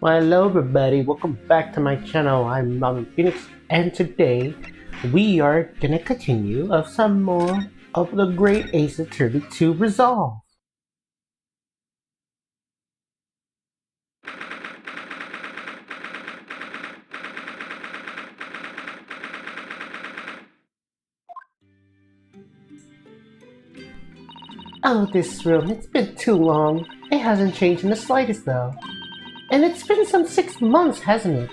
Well, hello everybody, welcome back to my channel. I'm Mom Phoenix, and today we are gonna continue of some more of the Great Ace Attorney 2 Resolve. Oh, this room, it's been too long. It hasn't changed in the slightest though. And it's been some 6 months, hasn't it?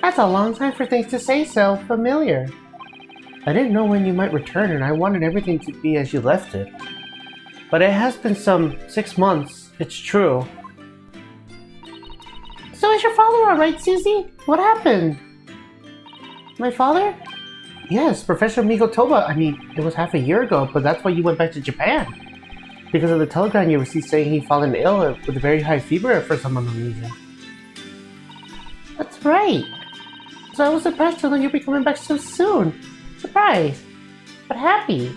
That's a long time for things to say so familiar. I didn't know when you might return, and I wanted everything to be as you left it. But it has been some 6 months, it's true. So is your father alright, Susie? What happened? My father? Yes, Professor Migotoba. I mean, it was half a year ago, but that's why you went back to Japan. Because of the telegram you received saying he'd fallen ill with a very high fever for some unknown reason. That's right. So I was surprised to learn you'll be coming back so soon. Surprised, but happy.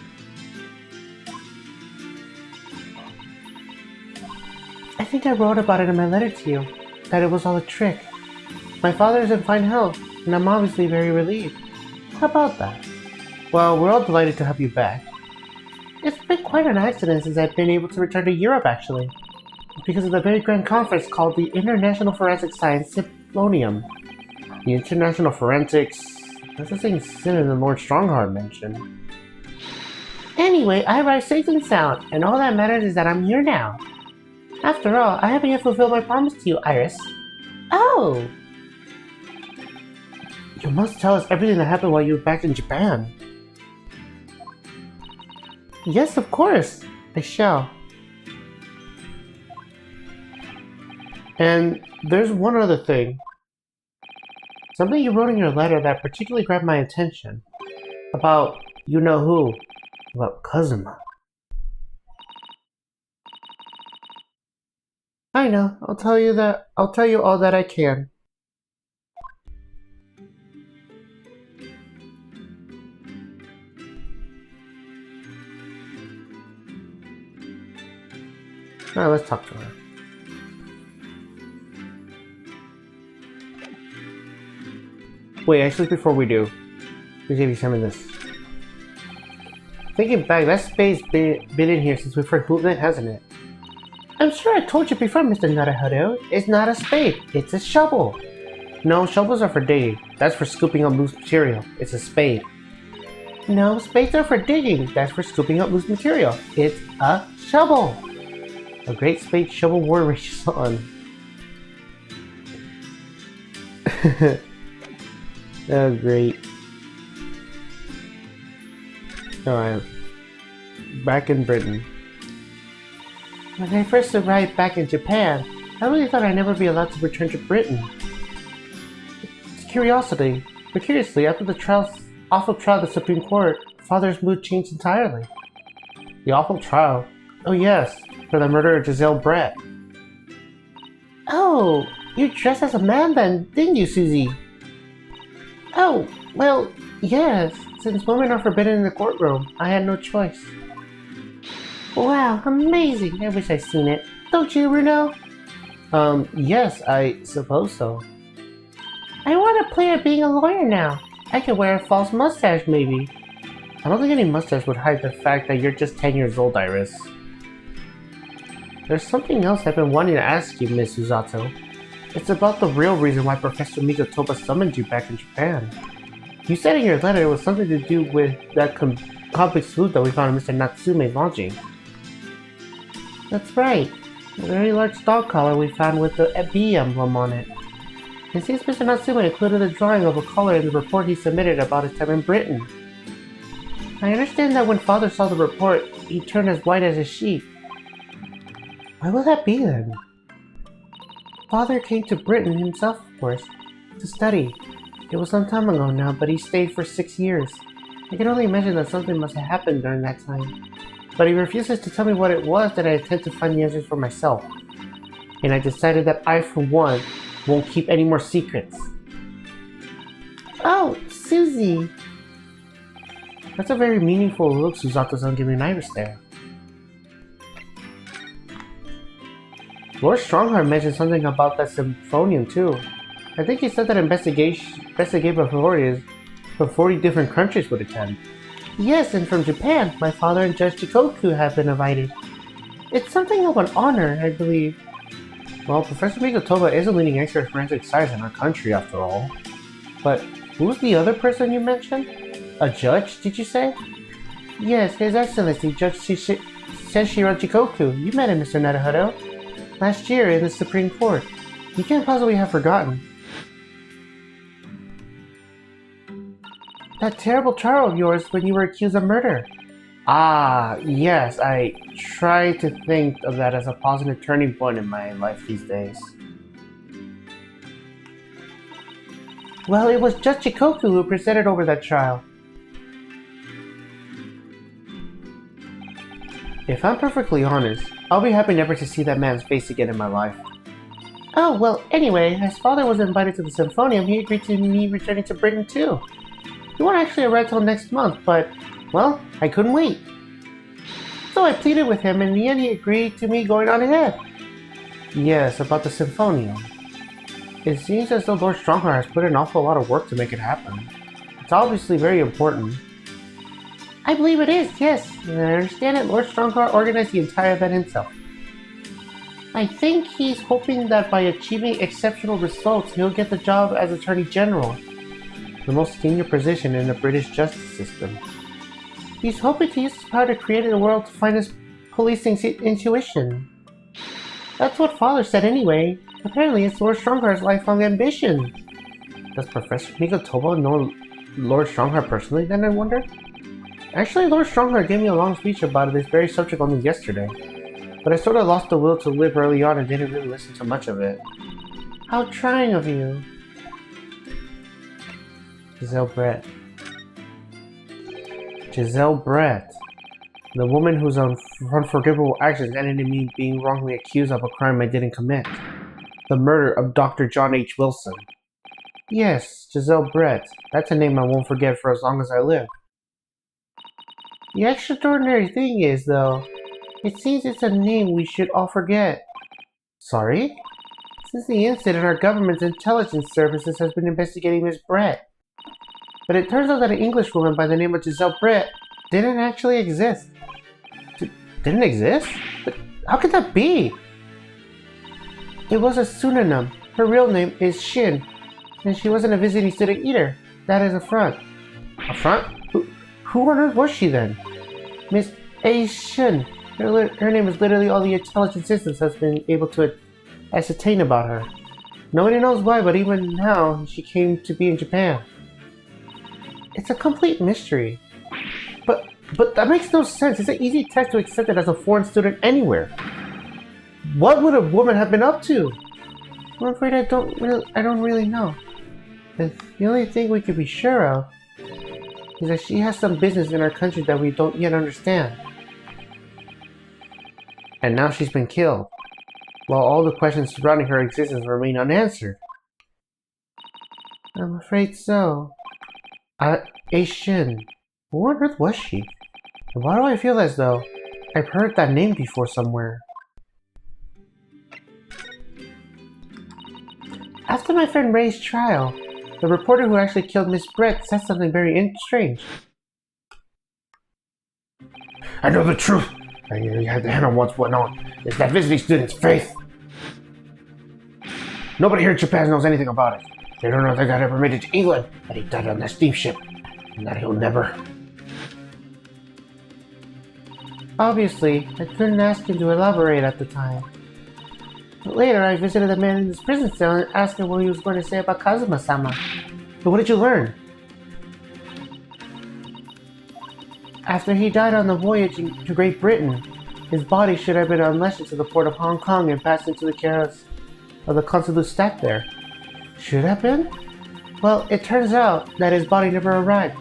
I think I wrote about it in my letter to you, that it was all a trick. My father is in fine health, and I'm obviously very relieved. How about that? Well, we're all delighted to have you back. It's been quite an accident since I've been able to return to Europe, actually. Because of the very grand conference called the International Forensic Science Symposium. The International Forensics... That's the same synonym Lord Strongheart mentioned. Anyway, I arrived safe and sound, and all that matters is that I'm here now. After all, I haven't yet fulfilled my promise to you, Iris. Oh! You must tell us everything that happened while you were back in Japan. Yes, of course. I shall. And there's one other thing. Something you wrote in your letter that particularly grabbed my attention. About you-know-who. About Kazuma. I know. I'll tell you all that I can. Alright, let's talk to her. Wait, actually before we do, let me see if you send me this. Thinking back, that spade's been in here since we first moved in, hasn't it? I'm sure I told you before, Mr. Naruhodo. It's not a spade, it's a shovel. No, shovels are for digging. That's for scooping up loose material. It's a spade. No, spades are for digging. That's for scooping up loose material. It's a shovel. A great spade shovel war rages on. Oh, great. Alright. Back in Britain. When I first arrived back in Japan, I really thought I'd never be allowed to return to Britain. It's curiosity. But curiously, after the awful trial of the Supreme Court, Father's mood changed entirely. The awful trial? Oh yes, for the murder of Giselle Brett. Oh, you dressed as a man then, didn't you, Susie? Oh, well, yes. Since women are forbidden in the courtroom, I had no choice. Wow, amazing! I wish I'd seen it. Don't you, Bruno? Yes, I suppose so. I want to play at being a lawyer now. I could wear a false mustache, maybe. I don't think any mustache would hide the fact that you're just 10 years old, Iris. There's something else I've been wanting to ask you, Miss Susato. It's about the real reason why Professor Mikotoba summoned you back in Japan. You said in your letter it was something to do with that complex flute that we found in Mr. Natsume's lodging. That's right. A very large dog collar we found with the B emblem on it. It seems Mr. Natsume included a drawing of a collar in the report he submitted about his time in Britain. I understand that when Father saw the report, he turned as white as a sheet. Why would that be then? Father came to Britain himself, of course, to study. It was some time ago now, but he stayed for 6 years. I can only imagine that something must have happened during that time. But he refuses to tell me what it was that I intend to find the answers for myself. And I decided that I, for one, won't keep any more secrets. Oh, Susie! That's a very meaningful look Susato-san giving Iris there. Lord Strongheart mentioned something about that symphonium too. I think he said that investigative authorities from 40 different countries would attend. Yes, and from Japan, my father and Judge Chikoku have been invited. It's something of an honor, I believe. Well, Professor Mikotoba is a leading expert in forensic science in our country, after all. But who's the other person you mentioned? A judge, did you say? Yes, His Excellency, Judge Senshiro Chikoku. You met him, Mr. Naruhodo. Last year in the Supreme Court. You can't possibly have forgotten. That terrible trial of yours when you were accused of murder. Ah, yes, I try to think of that as a positive turning point in my life these days. Well, it was Judge Chikoku who presided over that trial. If I'm perfectly honest, I'll be happy never to see that man's face again in my life. Oh, well, anyway, as father was invited to the symphonium, he agreed to me returning to Britain too. He won't actually arrive till next month, but, well, I couldn't wait. So I pleaded with him, and in the end he agreed to me going on ahead. Yes, about the symphonium. It seems as though Lord Strongheart has put an awful lot of work to make it happen. It's obviously very important. I believe it is, yes. And I understand that Lord Strongheart organized the entire event himself. I think he's hoping that by achieving exceptional results, he'll get the job as Attorney General, the most senior position in the British justice system. He's hoping to use his power to create a world to find his policing intuition. That's what Father said anyway. Apparently it's Lord Strongheart's lifelong ambition. Does Professor Mikotoba know Lord Strongheart personally then, I wonder? Actually, Lord Strongheart gave me a long speech about this very subject only yesterday. But I sort of lost the will to live early on and didn't really listen to much of it. How trying of you. Giselle Brett. Giselle Brett. The woman whose unforgivable actions ended in me being wrongly accused of a crime I didn't commit. The murder of Dr. John H. Wilson. Yes, Giselle Brett. That's a name I won't forget for as long as I live. The extraordinary thing is, though, it seems it's a name we should all forget. Sorry? Since the incident, our government's intelligence services has been investigating Miss Brett. But it turns out that an Englishwoman by the name of Giselle Brett didn't actually exist. Didn't exist? But how could that be? It was a pseudonym. Her real name is Shin. And she wasn't a visiting student either. That is a front. A front? Who on earth was she then? Miss A. Shin. Her name is literally all the intelligence systems has been able to ascertain about her. Nobody knows why, but even now, she came to be in Japan. It's a complete mystery. But that makes no sense. It's an easy task to accept it as a foreign student anywhere. What would a woman have been up to? I'm afraid I don't really know. The only thing we could be sure of is that she has some business in our country that we don't yet understand. And now she's been killed, while all the questions surrounding her existence remain unanswered. I'm afraid so. A. Shin. Who on earth was she? And why do I feel as though I've heard that name before somewhere? After my friend Ray's trial, the reporter who actually killed Miss Brett said something very strange. I know the truth. I had the hand on what's went on. It's that visiting student's faith. Nobody here in Japan knows anything about it. They don't know that God ever made it to England, that he died on that steamship, and that he'll never. Obviously, I couldn't ask him to elaborate at the time. But later, I visited the man in his prison cell and asked him what he was going to say about Kazuma-sama. But what did you learn? After he died on the voyage to Great Britain, his body should have been unleashed into the port of Hong Kong and passed into the care of the consulate staff there. Should have been? Well, it turns out that his body never arrived.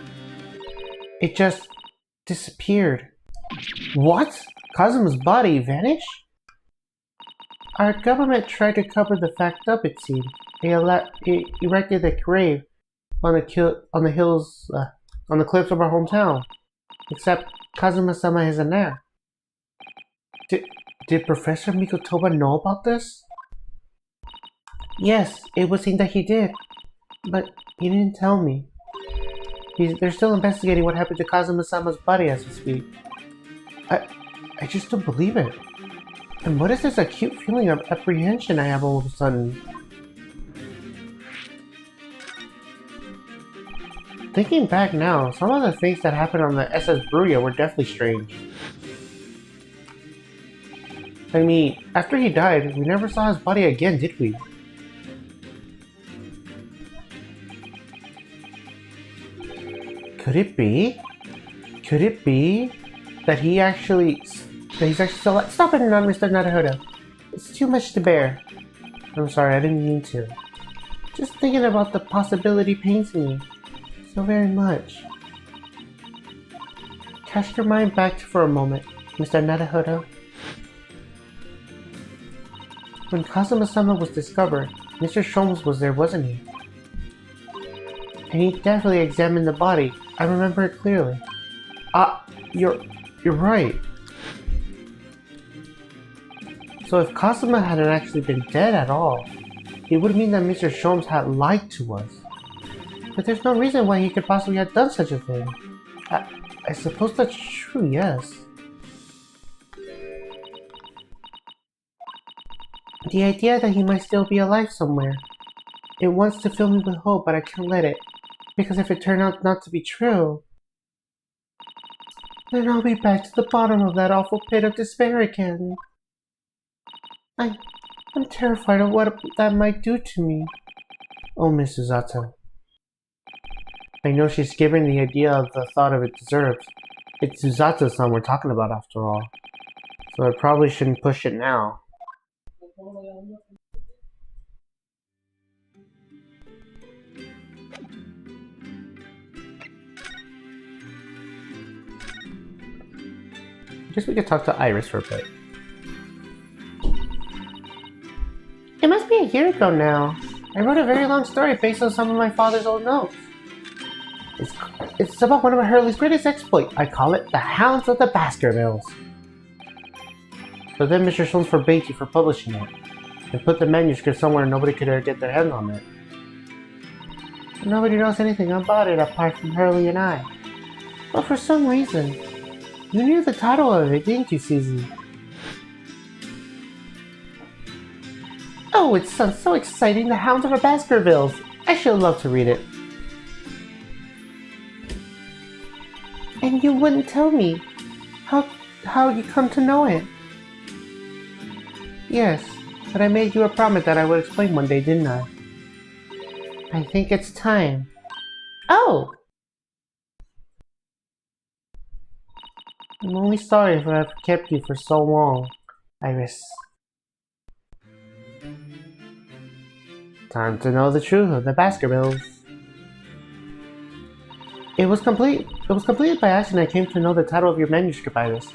It just disappeared. What? Kazuma's body vanished? Our government tried to cover the fact up, it seemed. They erected a grave on the cliffs of our hometown. Except Kazuma-sama isn't there. Did Professor Mikotoba know about this? Yes, it would seem that he did. But he didn't tell me. They're still investigating what happened to Kazuma-sama's body as we speak. I just don't believe it. And what is this acute feeling of apprehension I have all of a sudden? Thinking back now, some of the things that happened on the SS Bruya were definitely strange. I mean, after he died, we never saw his body again, did we? Could it be? Could it be that he's actually still alive? Stop it, Mr. Naruhodo. It's too much to bear. I'm sorry, I didn't mean to. Just thinking about the possibility pains me so very much. Cast your mind back for a moment, Mr. Naruhodo. When Kazuma-sama was discovered, Mr. Sholmes was there, wasn't he? And he definitely examined the body. I remember it clearly. You're right. So if Kazuma hadn't actually been dead at all, it would mean that Mr. Sholmes had lied to us. But there's no reason why he could possibly have done such a thing. I suppose that's true, yes. The idea that he might still be alive somewhere. It wants to fill me with hope, but I can't let it. Because if it turned out not to be true, then I'll be back to the bottom of that awful pit of despair again. I'm terrified of what that might do to me. Oh, Miss Suzato. I know she's given the idea of the thought of it deserves. It's Suzato-san we're talking about after all. So I probably shouldn't push it now. I guess we could talk to Iris for a bit. It must be a year ago now. I wrote a very long story based on some of my father's old notes. It's about one of Hurley's greatest exploits. I call it The Hounds of the Baskervilles. But then Mr. Sholmes forbade you from publishing it, and put the manuscript somewhere nobody could ever get their hand on it. Nobody knows anything about it apart from Hurley and I. But for some reason, you knew the title of it, didn't you, Susie? Oh, it sounds so exciting, The Hounds of the Baskervilles. I should love to read it. And you wouldn't tell me. How you come to know it? Yes, but I made you a promise that I would explain one day, didn't I? I think it's time. Oh! I'm only sorry if I've kept you for so long, Iris. Time to know the truth of the Baskervilles. It was completed by accident I came to know the title of your manuscript, Iris.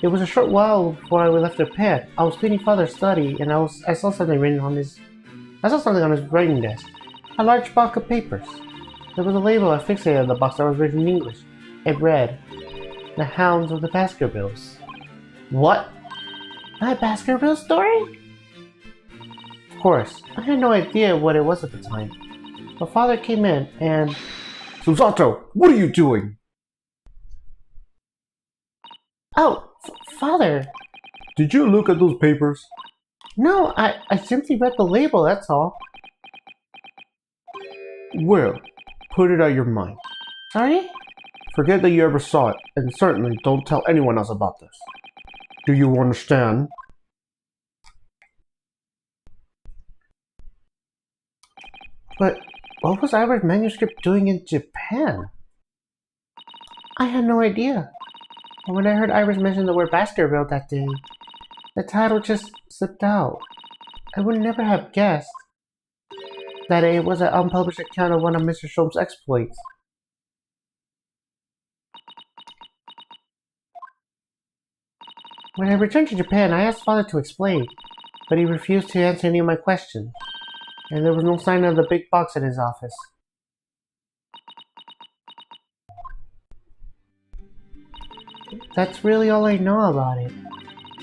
It was a short while before I left the pad. I was cleaning Father's study, and I saw something on his writing desk. A large box of papers. There was a label I fixated on the box that was written in English. and read The Hounds of the Baskervilles. What? My Baskerville story? Of course, I had no idea what it was at the time. But Father came in and... Susato, what are you doing? Oh, Father! Did you look at those papers? No, I simply read the label, that's all. Well, put it out of your mind. Sorry? Forget that you ever saw it, and certainly don't tell anyone else about this. Do you understand? But what was Ivor's manuscript doing in Japan? I had no idea. And when I heard Ivor's mention the word Baskerville that day, the title just slipped out. I would never have guessed that it was an unpublished account of one of Mr. Sholmes' exploits. When I returned to Japan, I asked Father to explain, but he refused to answer any of my questions, and there was no sign of the big box in his office. That's really all I know about it.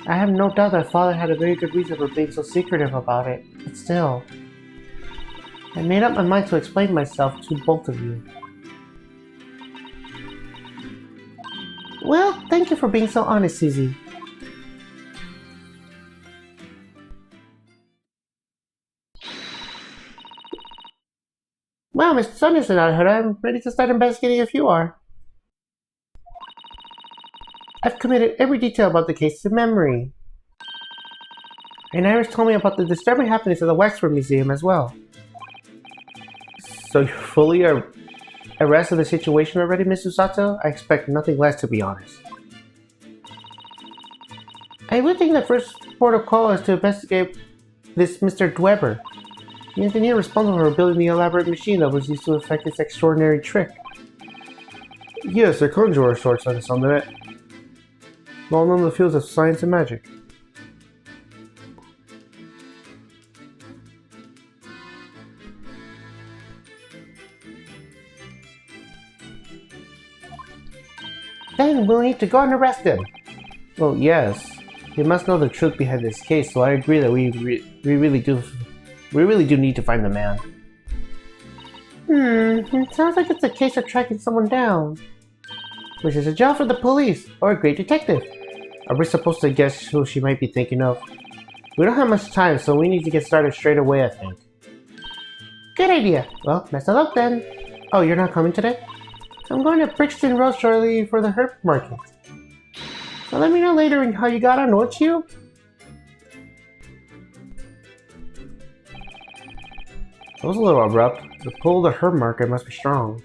I have no doubt that Father had a very good reason for being so secretive about it, but still. I made up my mind to explain myself to both of you. Well, thank you for being so honest, Susie. Well, Mr. Sanderson, I'm ready to start investigating if you are. I've committed every detail about the case to memory. And Iris told me about the disturbing happenings at the Waxwork Museum as well. So you're fully arrested the situation already, Miss Susato? I expect nothing less, to be honest. I would think the first port of call is to investigate this Mr. Dweber, the engineer responsible for building the elaborate machine that was used to effect this extraordinary trick. Yes, a conjurer of sorts, by the sound of it. Well known in the fields of science and magic. Then we'll need to go and arrest him. Well, yes. You must know the truth behind this case, so I agree that we really do need to find the man. It sounds like it's a case of tracking someone down. Which is a job for the police, or a great detective. Are we supposed to guess who she might be thinking of? We don't have much time, so we need to get started straight away, I think. Good idea. Well, best of luck then. Oh, you're not coming today? I'm going to Brixton Road shortly for the herb market. So let me know later how you got on, won't you? That was a little abrupt. The pull of the herb market must be strong.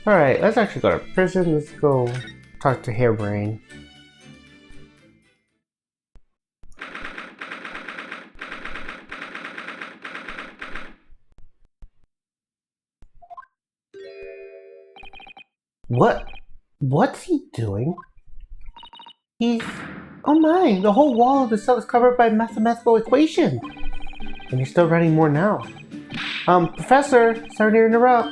Alright, let's actually go to prison. Let's go talk to Hairbrain. What's he doing? He's... Oh my, the whole wall of the cell is covered by a mathematical equation. And he's still writing more now. Professor, sorry to interrupt.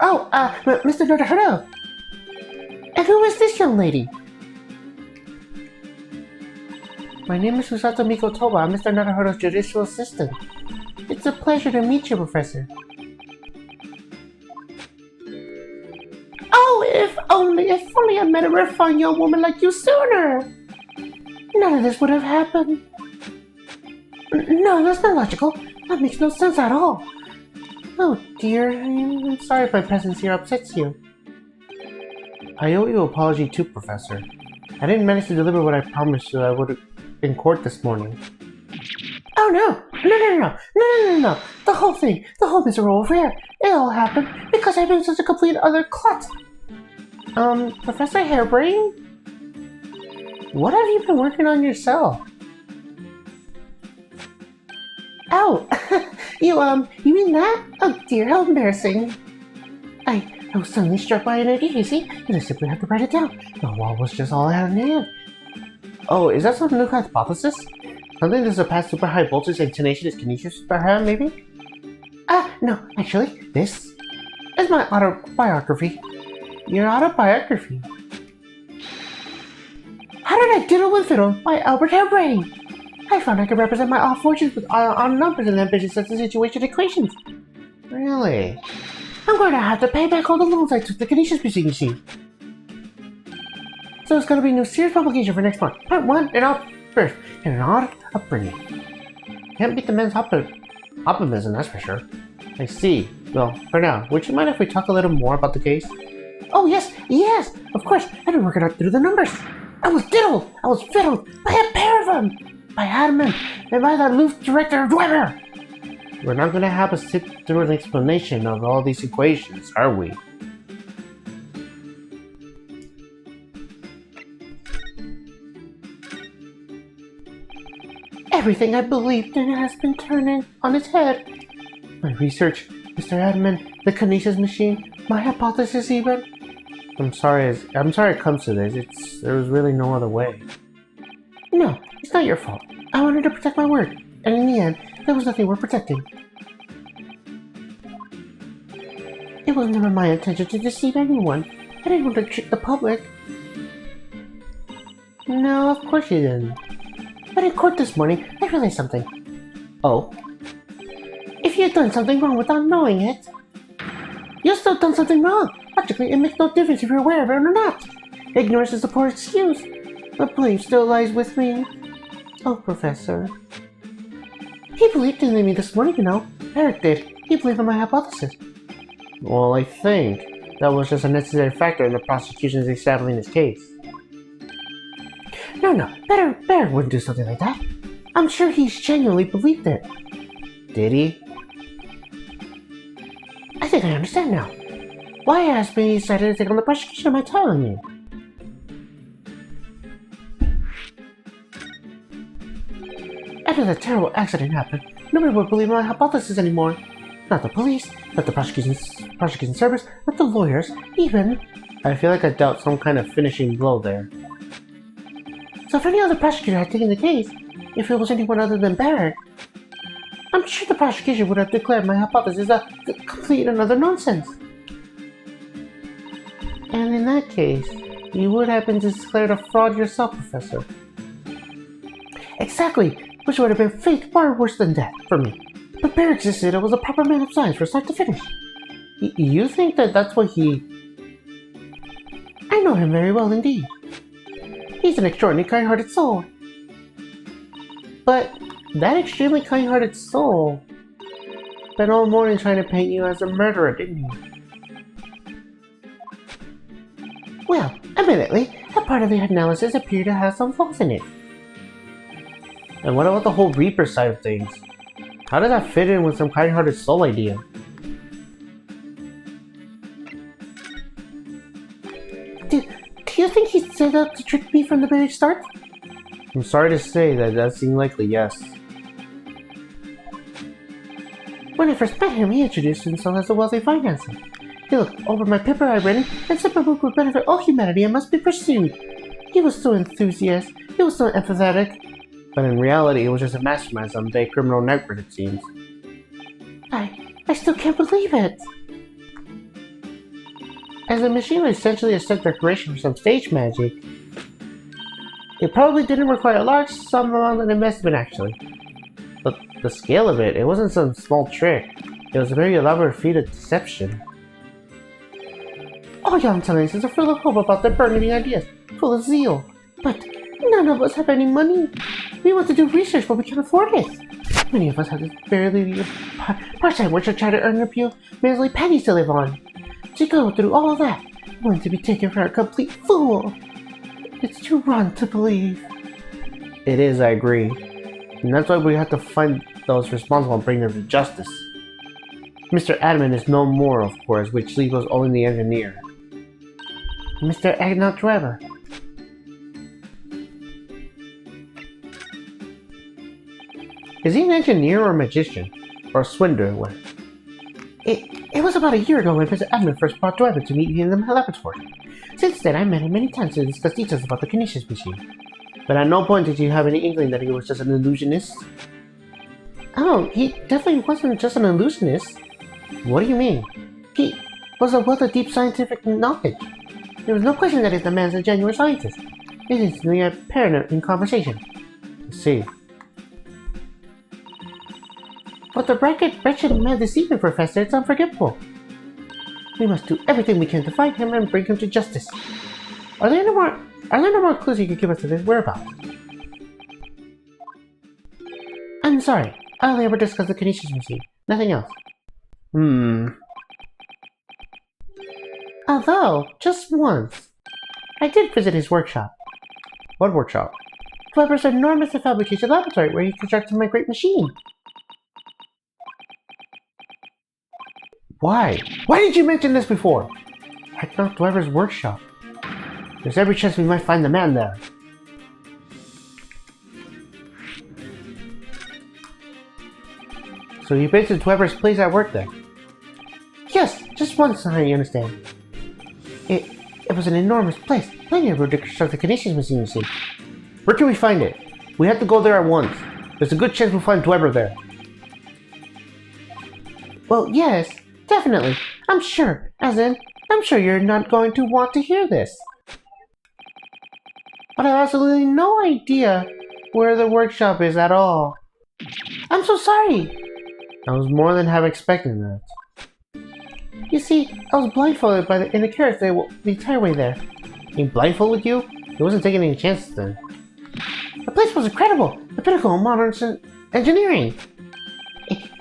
Oh, Mr. Nodohuro! And who is this young lady? My name is Susato Miko Toba. I'm Mr. Nodohuro's judicial assistant. It's a pleasure to meet you, Professor. Oh, if only I met a refined young woman like you sooner! None of this would have happened. No, that's not logical. That makes no sense at all. Oh dear, I'm sorry if my presence here upsets you. I owe you an apology too, Professor. I didn't manage to deliver what I promised you I would in court this morning. Oh no! No. The whole miserable affair. It all happened because I've been such a complete other klutz. Professor Hairbrain? What have you been working on yourself? Oh, you mean that? Oh dear, how embarrassing. I was suddenly struck by an idea, you see, and I simply had to write it down. The wall was just all out of hand. Oh, is that some new hypothesis? Something that's a past super high voltage and tenacious kinesis superhero, maybe? No, actually, this is my autobiography. Your autobiography. How did I diddle with fiddle by Albert Harebrained? I found I could represent my odd fortunes with odd numbers and ambitious sets of situation equations. Really? I'm going to have to pay back all the loans I took the Canisius machine. So it's going to be a new serious publication for next month. Part 1, an odd birth and an odd upbringing. Can't beat the man's optimism, that's for sure. I see. Well, for now, would you mind if we talk a little more about the case? Oh, yes, of course. I've been working out through the numbers. I was diddled, I was fiddled by a pair of them. By Adamant and by the aloof director of Weber. We're not going to have to sit through an explanation of all these equations, are we? Everything I believed in has been turning on its head. My research, Mr. Adamant, the Canisius machine, my hypothesis even. I'm sorry it comes to this. There was really no other way. No, it's not your fault. I wanted to protect my work, and in the end, there was nothing worth protecting. It was never my intention to deceive anyone. I didn't want to trick the public. No, of course you didn't. But in court this morning, I realized something. Oh? If you had done something wrong without knowing it, you've still done something wrong. Logically, it makes no difference if you're aware of it or not. Ignorance is a poor excuse. The blame still lies with me. Oh, Professor. He believed in me this morning, you know. Eric did. He believed in my hypothesis. Well, I think that was just a necessary factor in the prosecution's establishing this case. No, Barrett wouldn't do something like that. I'm sure he genuinely believed it. Did he? I think I understand now. Why asked me he decided to take on the prosecution of my telling you? After that terrible accident happened, nobody would believe my hypothesis anymore. Not the police, not the prosecution service, not the lawyers, even... I feel like I dealt some kind of finishing blow there. So if any other prosecutor had taken the case, if it was anyone other than Barrett, I'm sure the prosecution would have declared my hypothesis a complete and utter nonsense. And in that case, you would have been declared a fraud yourself, Professor. Exactly, which would have been fate far worse than death for me. But Barrett existed and was a proper man of science from start to finish. You think that that's what he... I know him very well indeed. He's an extraordinarily kind-hearted soul. But that extremely kind-hearted soul spent all morning trying to paint you as a murderer, didn't he? Well, admittedly, that part of the analysis appeared to have some flaws in it. And what about the whole Reaper side of things? How does that fit in with some kind-hearted soul idea? Do you think he set out to trick me from the very start? I'm sorry to say that that seemed likely, yes. When I first met him, he introduced himself as a wealthy financier. He looked over my paper I'd written and said my book would benefit all humanity and must be pursued. He was so enthusiastic, he was so empathetic. But in reality, it was just a mastermind of some big criminal network, it seems. I still can't believe it! As the machine was essentially a set decoration for some stage magic, it probably didn't require a large sum amount of investment, actually. But the scale of it wasn't some small trick. It was a very elaborate feat of deception. All young talents are full of hope about their burning ideas, full of zeal. But none of us have any money. We want to do research, but we can't afford it. Many of us have this barely part-time work to try to earn a few measly pennies to live on. To go through all that, only to be taken for a complete fool. It's too wrong to believe. It is, I agree. And that's why we have to find those responsible and bring them to justice. Mr. Adamant is no more, of course, which leaves us only the engineer. Mr. Agnot Weber. Is he an engineer or a magician? Or a swindler? It was about a year ago when Mr. Adamant first brought Weber to meet me in the laboratory. Since then, I met him many times to discuss details about the Canisius machine. But at no point did you have any inkling that he was just an illusionist? Oh, he definitely wasn't just an illusionist. What do you mean? He was a wealth of deep scientific knowledge. There was no question that the man's a genuine scientist. It is instantly apparent in conversation. I see. But the wretched man deceived me, Professor. It's unforgivable. We must do everything we can to find him and bring him to justice. Are there no more clues you could give us to his whereabouts? I'm sorry. I only ever discussed the Canisius machine. Nothing else. Although, just once, I did visit his workshop. What workshop? Weber's enormous fabrication laboratory where he constructed my great machine. Why? Why did you mention this before? At Dr. Weber's workshop. There's every chance we might find the man there. So you based Weber's place at work then? Yes, just once, you understand. It was an enormous place. Plenty of room to construct the Canisius machine, you see. Where can we find it? We have to go there at once. There's a good chance we'll find Weber there. Well, yes, definitely. I'm sure. As in, I'm sure you're not going to want to hear this. But I have absolutely no idea where the workshop is at all. I'm so sorry. I was more than half expecting that. You see, I was blindfolded in the carriage the entire way there. He blindfolded you? He wasn't taking any chances then. The place was incredible! The pinnacle of modern engineering!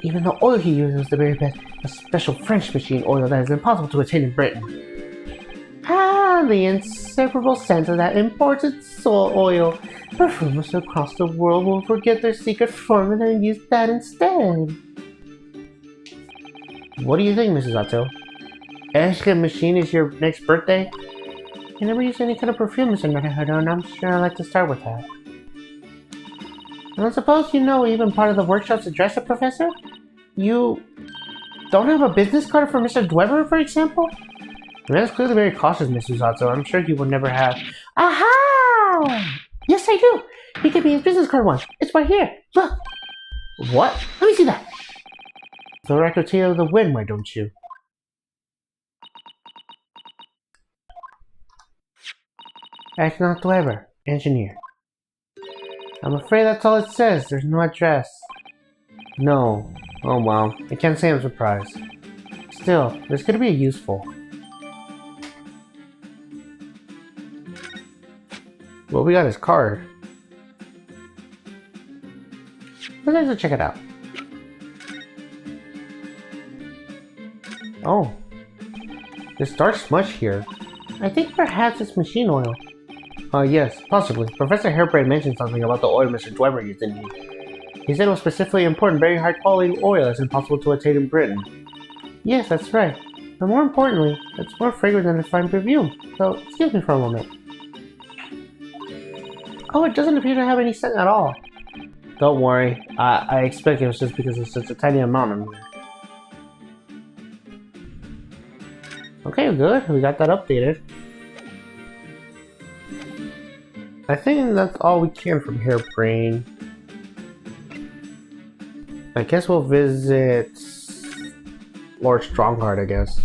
Even the oil he used was the very best. A special French machine oil that is impossible to attain in Britain. Ah, the inseparable scent of that imported soy oil. Perfumers across the world will forget their secret formula and use that instead. What do you think, Mrs. Otto? Asking a machine is your next birthday? I never used any kind of perfume, Mr. Nutterhead, and I'm sure I'd like to start with that. I don't suppose you know even part of the workshop's address, Professor? You don't have a business card for Mr. Dweber, for example? That's clearly very cautious, Mrs. Otto. I'm sure he would never have. Aha! Yes, I do! He gave me his business card once. It's right here. Look! What? Let me see that! The Raccoon of the Wind, why don't you? Astronaut Dweber, engineer. I'm afraid that's all it says. There's no address. No. Oh well. I can't say I'm surprised. Still, this could be useful. Well, we got his card. Let's go check it out. Oh. This dark smudge here. I think perhaps it's machine oil. Yes, possibly. Professor Harebrained mentioned something about the oil Mr. Dweber used, didn't he? He said it was specifically important, very high quality oil that's impossible to attain in Britain. Yes, that's right. But more importantly, it's more fragrant than a fine perfume. So, excuse me for a moment. Oh, it doesn't appear to have any scent at all. Don't worry. I expect it was just because it's such a tiny amount in here. Okay, good. We got that updated. I think that's all we can from Harebrained. I guess we'll visit Lord Strongheart, I guess.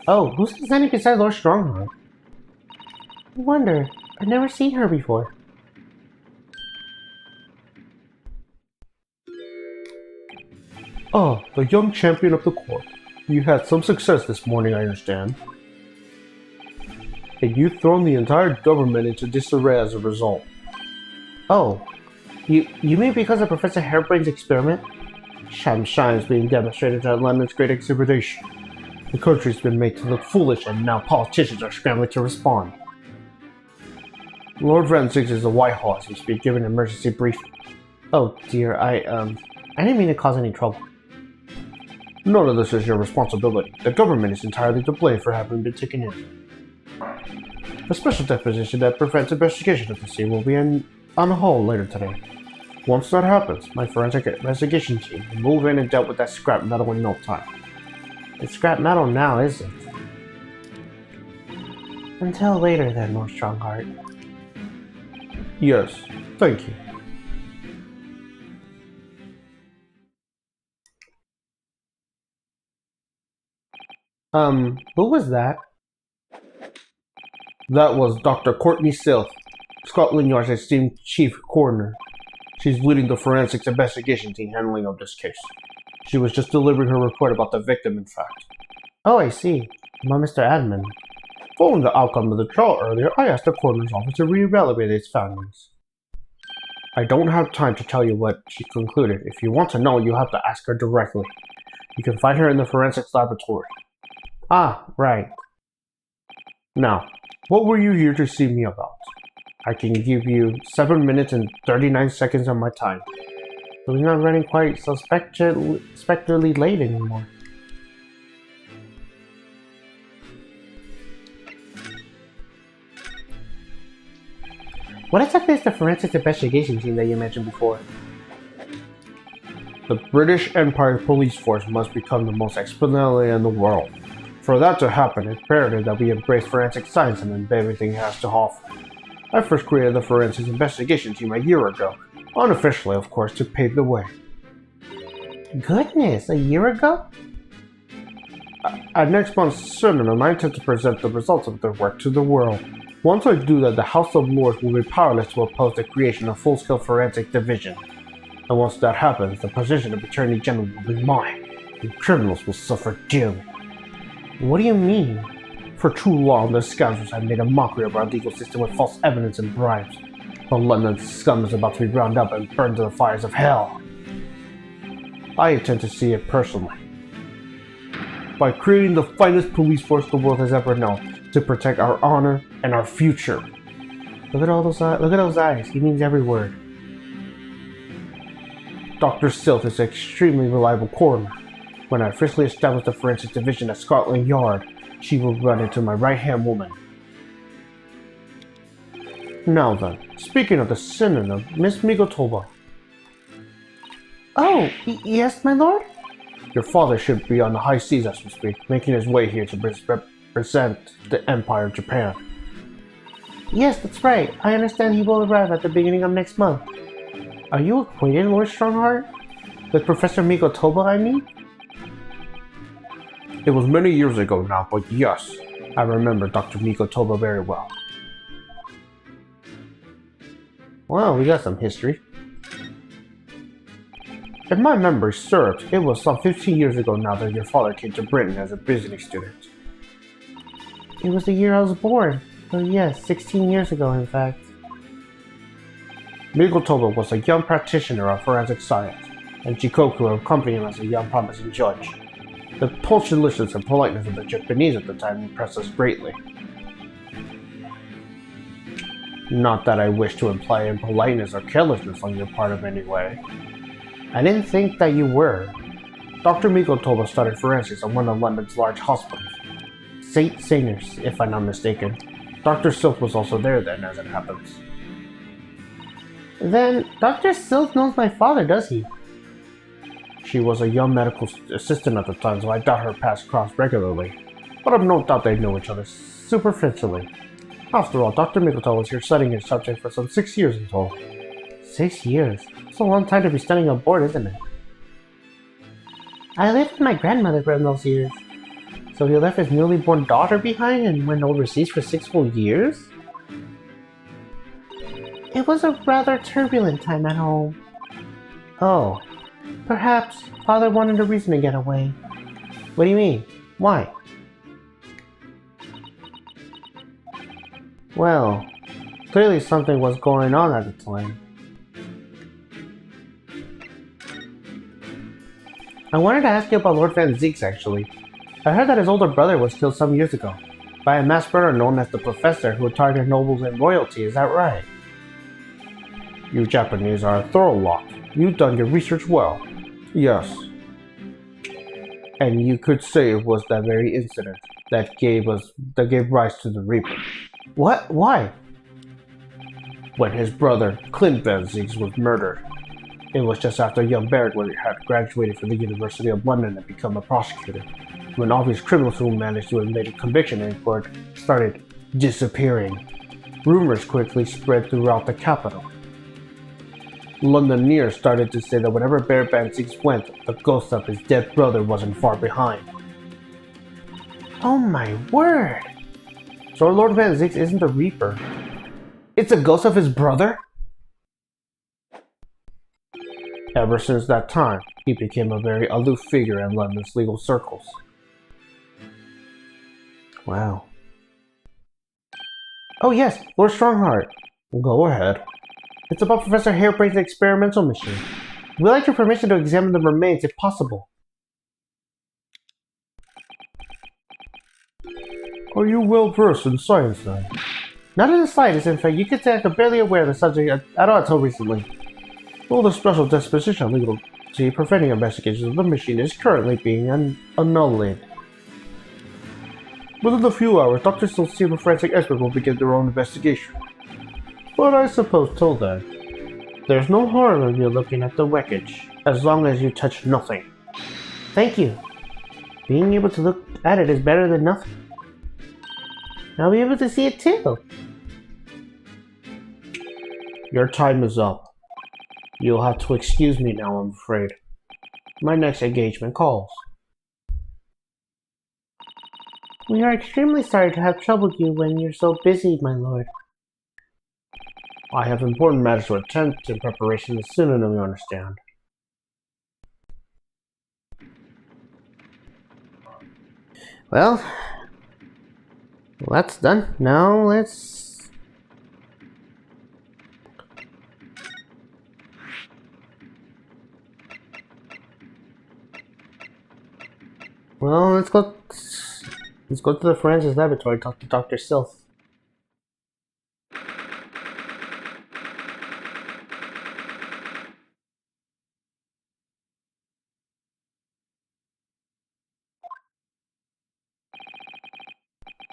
Oh, who's standing beside Lord Strongheart? I wonder. I've never seen her before. Ah, the young champion of the court. You had some success this morning, I understand. And you've thrown the entire government into disarray as a result. Oh, you mean because of Professor Harebrained's experiment? Sham is being demonstrated at London's great exhibition. The country's been made to look foolish, and now politicians are scrambling to respond. Lord Van Ziggs is a White Horse must be given an emergency briefing. Oh dear, I didn't mean to cause any trouble. None of this is your responsibility. The government is entirely to blame for having been taken in. A special deposition that prevents investigation of the scene will be on hold later today. Once that happens, my forensic investigation team will move in and deal with that scrap metal in no time. It's scrap metal now, is it? Until later then, Lord Strongheart. Yes, thank you. Who was that? That was Dr. Courtney Silth, Scotland Yard's esteemed chief coroner. She's leading the forensics investigation team handling of this case. She was just delivering her report about the victim, in fact. Oh, I see. About Mr. Admin. Following the outcome of the trial earlier, I asked the coroner's office to re-evaluate its findings. I don't have time to tell you what she concluded. If you want to know, you have to ask her directly. You can find her in the forensics laboratory. Ah, right. Now, what were you here to see me about? I can give you 7 minutes and 39 seconds of my time. But we're not running quite so spectrally late anymore. What exactly is the forensics investigation team that you mentioned before? The British Empire Police Force must become the most expeditionary in the world. For that to happen, it's imperative that we embrace forensic science and everything it has to offer. I first created the forensics investigation team a year ago, unofficially of course, to pave the way. Goodness, a year ago? At next month's seminar, I intend to present the results of their work to the world. Once I do that, the House of Lords will be powerless to oppose the creation of full-scale forensic division. And once that happens, the position of Attorney General will be mine, and criminals will suffer dearly. What do you mean? For too long, the scoundrels have made a mockery of our legal system with false evidence and bribes. The London scum is about to be rounded up and burned to the fires of hell. I intend to see it personally. By creating the finest police force the world has ever known, to protect our honor and our future. Look at those eyes. He means every word. Dr. Silth is an extremely reliable coroner. When I officially establish the forensics division at Scotland Yard, she will run into my right-hand woman. Now then, speaking of the synonym, Miss Mikotoba. Oh, yes, my lord? Your father should be on the high seas as we speak, making his way here to represent the Empire of Japan. Yes, that's right. I understand he will arrive at the beginning of next month. Are you acquainted, Lord Strongheart? With Professor Mikotoba, I mean? It was many years ago now, but yes, I remember Dr. Mikotoba very well. Well, we got some history. If my memory serves, it was some 15 years ago now that your father came to Britain as a business student. It was the year I was born. Oh yes, 16 years ago in fact. Mikotoba was a young practitioner of forensic science, and Chikoku accompanied him as a young promising judge. The punctiliousness and politeness of the Japanese at the time impressed us greatly. Not that I wish to imply impoliteness or carelessness on your part of any way. I didn't think that you were. Dr. Mikotoba studied forensics at one of London's large hospitals. St. Singer's, if I'm not mistaken. Dr. Silth was also there then, as it happens. Then, Dr. Silth knows my father, does he? She was a young medical assistant at the time, so I doubt her paths crossed regularly. But I've no doubt they know each other superficially. After all, Dr. Mikotoba was here studying his subject for some 6 years in total. 6 years? It's a long time to be studying abroad, isn't it? I lived with my grandmother for those years. So he left his newly born daughter behind and went overseas for 6 full years? It was a rather turbulent time at home. Oh, perhaps father wanted a reason to get away. What do you mean? Why? Well, clearly something was going on at the time. I wanted to ask you about Lord Van Zieks, actually. I heard that his older brother was killed some years ago by a masked murderer known as the Professor who targeted nobles and royalty, is that right? You Japanese are a thorough lot. You've done your research well. Yes. And you could say it was that very incident that gave rise to the Reaper. What? Why? When his brother, Clint Van Ziegs, was murdered. It was just after young Berwick had graduated from the University of London and become a prosecutor, when obvious criminals who managed to evade a conviction in court started disappearing. Rumors quickly spread throughout the capital. Londoners started to say that whenever Bear Van Ziegs went, the ghost of his dead brother wasn't far behind. Oh my word! So Lord Van Ziegs isn't the Reaper. It's a ghost of his brother? Ever since that time, he became a very aloof figure in London's legal circles. Wow. Oh yes, Lord Strongheart. Go ahead. It's about Professor Hairbrain's experimental machine. We'd like your permission to examine the remains if possible. Are you well versed in science then? Not in the slightest, in fact, you could say I could barely aware of the subject at all until recently. Well, the special disposition legal to preventing investigations of the machine is currently being annulled. Within a few hours, Dr. Silt's team of forensic experts will begin their own investigation. But I suppose till then, there's no harm in you looking at the wreckage, as long as you touch nothing. Thank you. Being able to look at it is better than nothing. I'll be able to see it too. Your time is up. You'll have to excuse me now, I'm afraid. My next engagement calls. We are extremely sorry to have troubled you when you're so busy, my lord. I have important matters to attend to in preparation sooner than we understand. Well, that's done. Now let's... Well, let's go to the forensics laboratory, talk to Dr. Silth.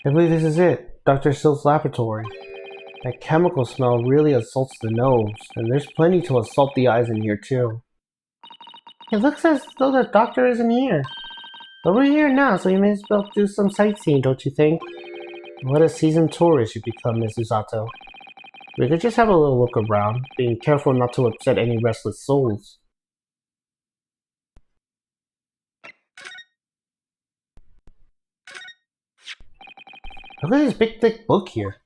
I believe this is it, Dr. Silth's laboratory. That chemical smell really assaults the nose, and there's plenty to assault the eyes in here too. It looks as though the doctor isn't here. But we're here now, so you may as well do some sightseeing, don't you think? What a seasoned tourist you become, Miss Usato. We could just have a little look around, being careful not to upset any restless souls. Look at this big thick book here.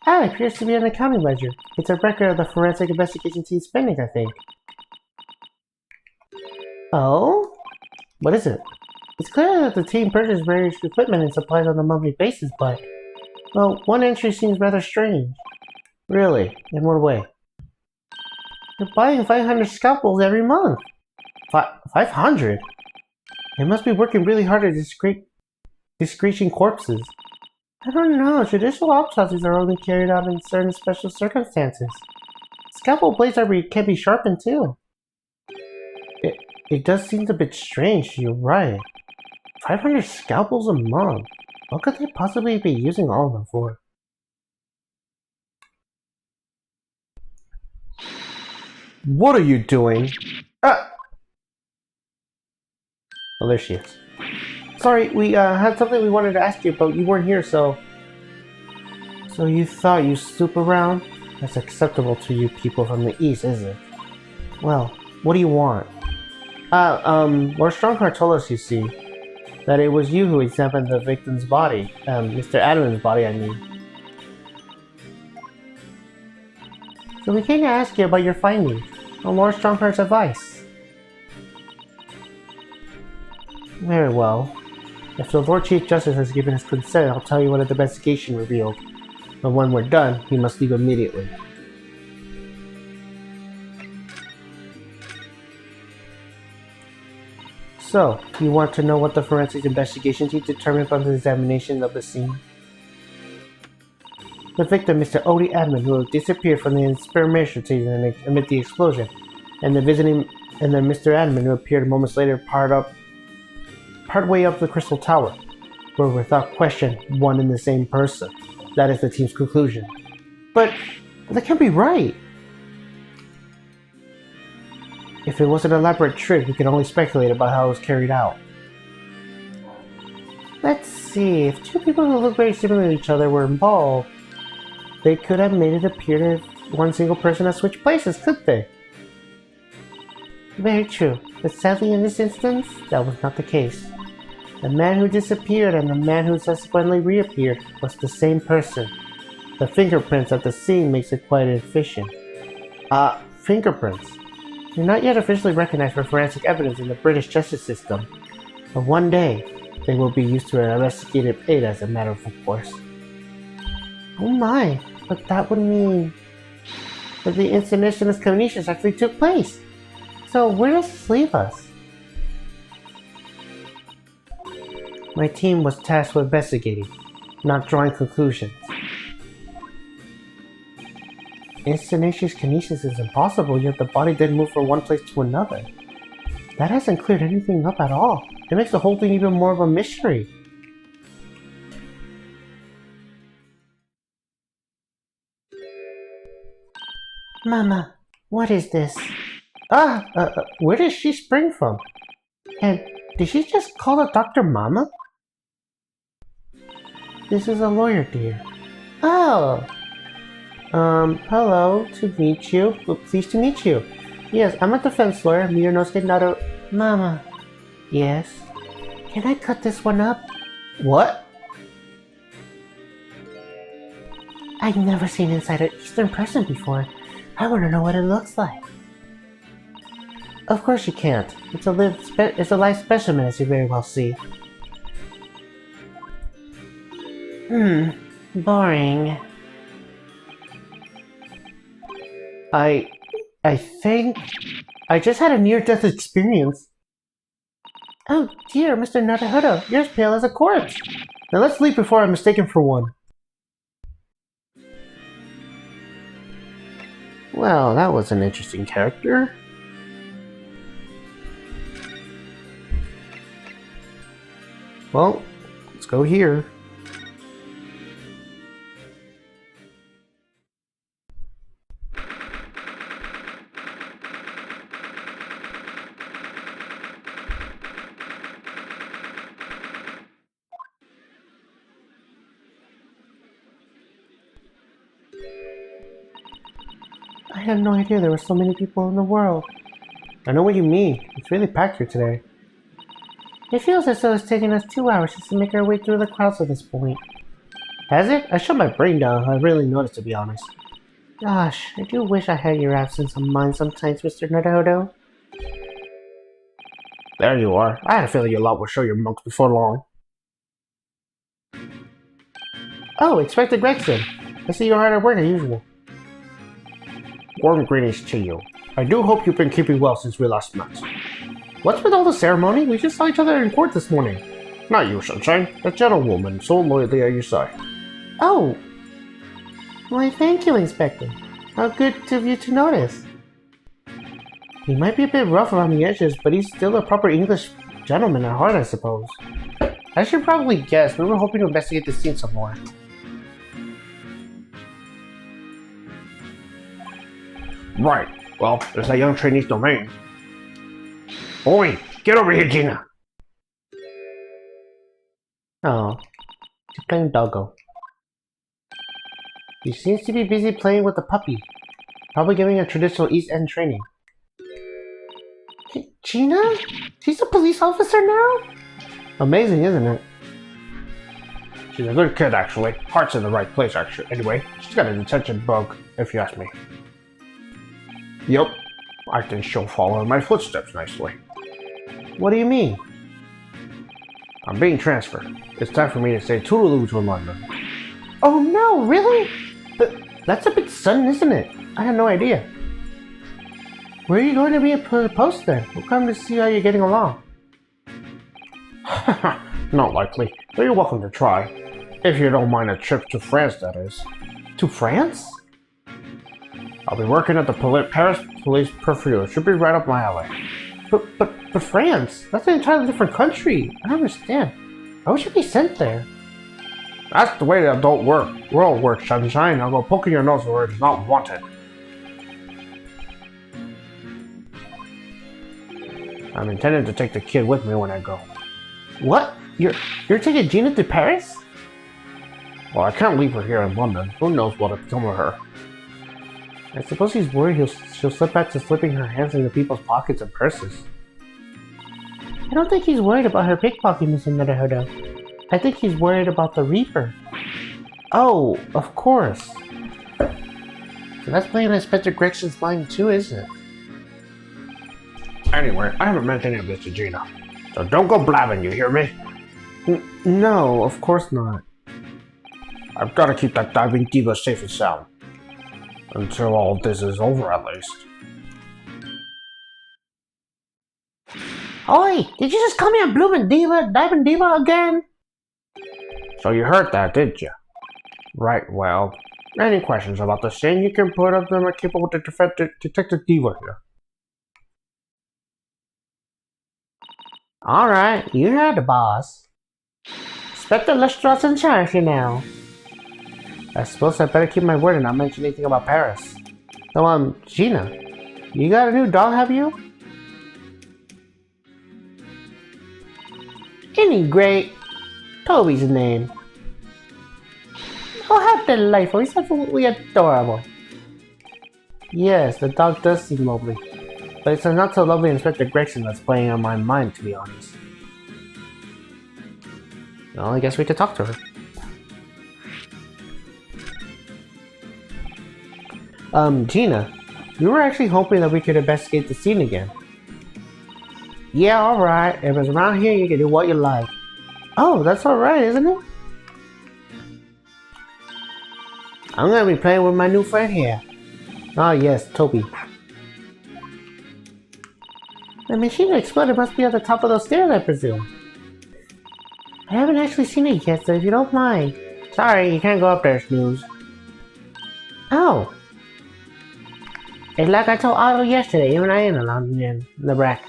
Ah, it appears to be an accounting ledger. It's a record of the forensic investigation team's spending, I think. Oh? What is it? It's clear that the team purchased various equipment and supplies on a monthly basis, but... Well, one entry seems rather strange. Really? In what way? They're buying 500 scalpels every month. 500? They must be working really hard at discreting corpses. I don't know, traditional autopsies are only carried out in certain special circumstances. Scalpel blades can be sharpened too. It does seem a bit strange, you're right. 500 scalpels a month. What could they possibly be using all of them for? What are you doing? Ah! Oh, there she is. Sorry, we had something we wanted to ask you, but you weren't here, so... So you thought you'd snoop around? That's acceptable to you people from the East, is it? Well, what do you want? Lord Strongheart told us, you see, that it was you who examined the victim's body. Mr. Adam's body, I mean. So we came to ask you about your findings, on Lord Strongheart's advice. Very well. If the Lord Chief Justice has given his consent, I'll tell you what the investigation revealed. But when we're done, you must leave immediately. So, you want to know what the forensic investigation team determined from the examination of the scene? The victim, Mr. Odie Admin, who disappeared from the experimental season amid the explosion, and then Mr. Admin, who appeared moments later partway up the Crystal Tower, were without question one and the same person. That is the team's conclusion. But that can't be right. If it was an elaborate trick, we can only speculate about how it was carried out. Let's see, if two people who look very similar to each other were involved, they could have made it appear that one single person has switched places, could they? Very true, but sadly in this instance, that was not the case. The man who disappeared and the man who subsequently reappeared was the same person. The fingerprints at the scene makes it quite efficient. Fingerprints. They're not yet officially recognized for forensic evidence in the British justice system, but one day, they will be used to an investigative aid as a matter of course. Oh my, but that would mean that the installation of Canisius actually took place. So where does this leave us? My team was tasked with investigating, not drawing conclusions. Instantaneous kinesis is impossible, yet the body didn't move from one place to another. That hasn't cleared anything up at all. It makes the whole thing even more of a mystery. Mama, what is this? Where did she spring from? And did she just call the doctor Mama? This is a lawyer, dear. Oh! Hello, to meet you. Pleased to meet you. Yes, I'm a defense lawyer, Mironosuke Nato. Mama. Yes? Can I cut this one up? What? I've never seen inside an Eastern person before. I want to know what it looks like. Of course you can't. It's a live specimen, as you very well see. Boring. I think I just had a near-death experience. Oh dear, Mr. Naruhodo, you're as pale as a corpse. Now let's leave before I'm mistaken for one. Well, that was an interesting character. Well, let's go here. I had no idea there were so many people in the world. I know what you mean. It's really packed here today. It feels as though it's taken us 2 hours just to make our way through the crowds at this point. Has it? I shut my brain down. I really noticed, to be honest. Gosh, I do wish I had your absence of mind sometimes, Mr. Naruhodo. There you are. I had a feeling your lot would show your monks before long. Oh, Inspector Gregson. I see you're hard at work as usual. Warm greetings to you. I do hope you've been keeping well since we last met. What's with all the ceremony? We just saw each other in court this morning. Not you, Sunshine. The gentlewoman so loyally at your side. Oh! Why, thank you, Inspector. How good of you to notice. He might be a bit rough around the edges, but he's still a proper English gentleman at heart, I suppose. I should probably guess. We were hoping to investigate the scene some more. Right. Well, there's that young trainee's domain. Oi! Get over here, Gina! Oh. She's playing doggo. She seems to be busy playing with the puppy. Probably giving a traditional East End training. Gina? She's a police officer now? Amazing, isn't it? She's a good kid, actually. Heart's in the right place, actually. Anyway, she's got a detention bug, if you ask me. Yep, I think she'll follow in my footsteps nicely. What do you mean? I'm being transferred. It's time for me to say toodaloo to London. Oh no, really? That's a bit sudden, isn't it? I had no idea. Where are you going to be put a post then? We'll come to see how you're getting along. Not likely, but you're welcome to try. If you don't mind a trip to France, that is. To France? I'll be working at the Paris Police Perfume. Should be right up my alley. But France? That's an entirely different country. I don't understand. Why would you be sent there? That's the way the adult world works, Sunshine. I'll go poking your nose where it's not wanted. I'm intending to take the kid with me when I go. What? You're taking Gina to Paris? Well, I can't leave her here in London. Who knows what'll become of her? I suppose he's worried she'll slip back to slipping her hands into people's pockets and purses. I don't think he's worried about her pickpocketing, Mr. Netherhood. I think he's worried about the Reaper. Oh, of course. So that's playing on Inspector Gregson's mind too, isn't it? Anyway, I haven't meant any of this to Gina. So don't go blabbing, you hear me? No, of course not. I've got to keep that diving diva safe and sound. Until all this is over, at least. Oi! Did you just call me a bloomin' diva, diving diva again? So you heard that, did you? Right, well, any questions about the scene, you can put up them at Capable Detective Diva here. Alright, you heard the boss. Inspector Lestrade's in charge here now. I suppose I better keep my word and not mention anything about Paris. So, Gina, you got a new dog, have you? Isn't he great? Toby's his name. Oh, how delightful. He's absolutely adorable. Yes, the dog does seem lovely. But it's a not so lovely Inspector Gregson that's playing on my mind, to be honest. Well, I guess we could talk to her. Gina, you were actually hoping that we could investigate the scene again. Yeah, alright. If it's around here, you can do what you like. Oh, that's alright, isn't it? I'm gonna be playing with my new friend here. Oh yes, Toby. The machine that exploded must be at the top of those stairs, I presume. I haven't actually seen it yet, so if you don't mind. Sorry, you can't go up there, Snooze. Oh. It's like I told Otto yesterday, even I ain't allowed in the brack.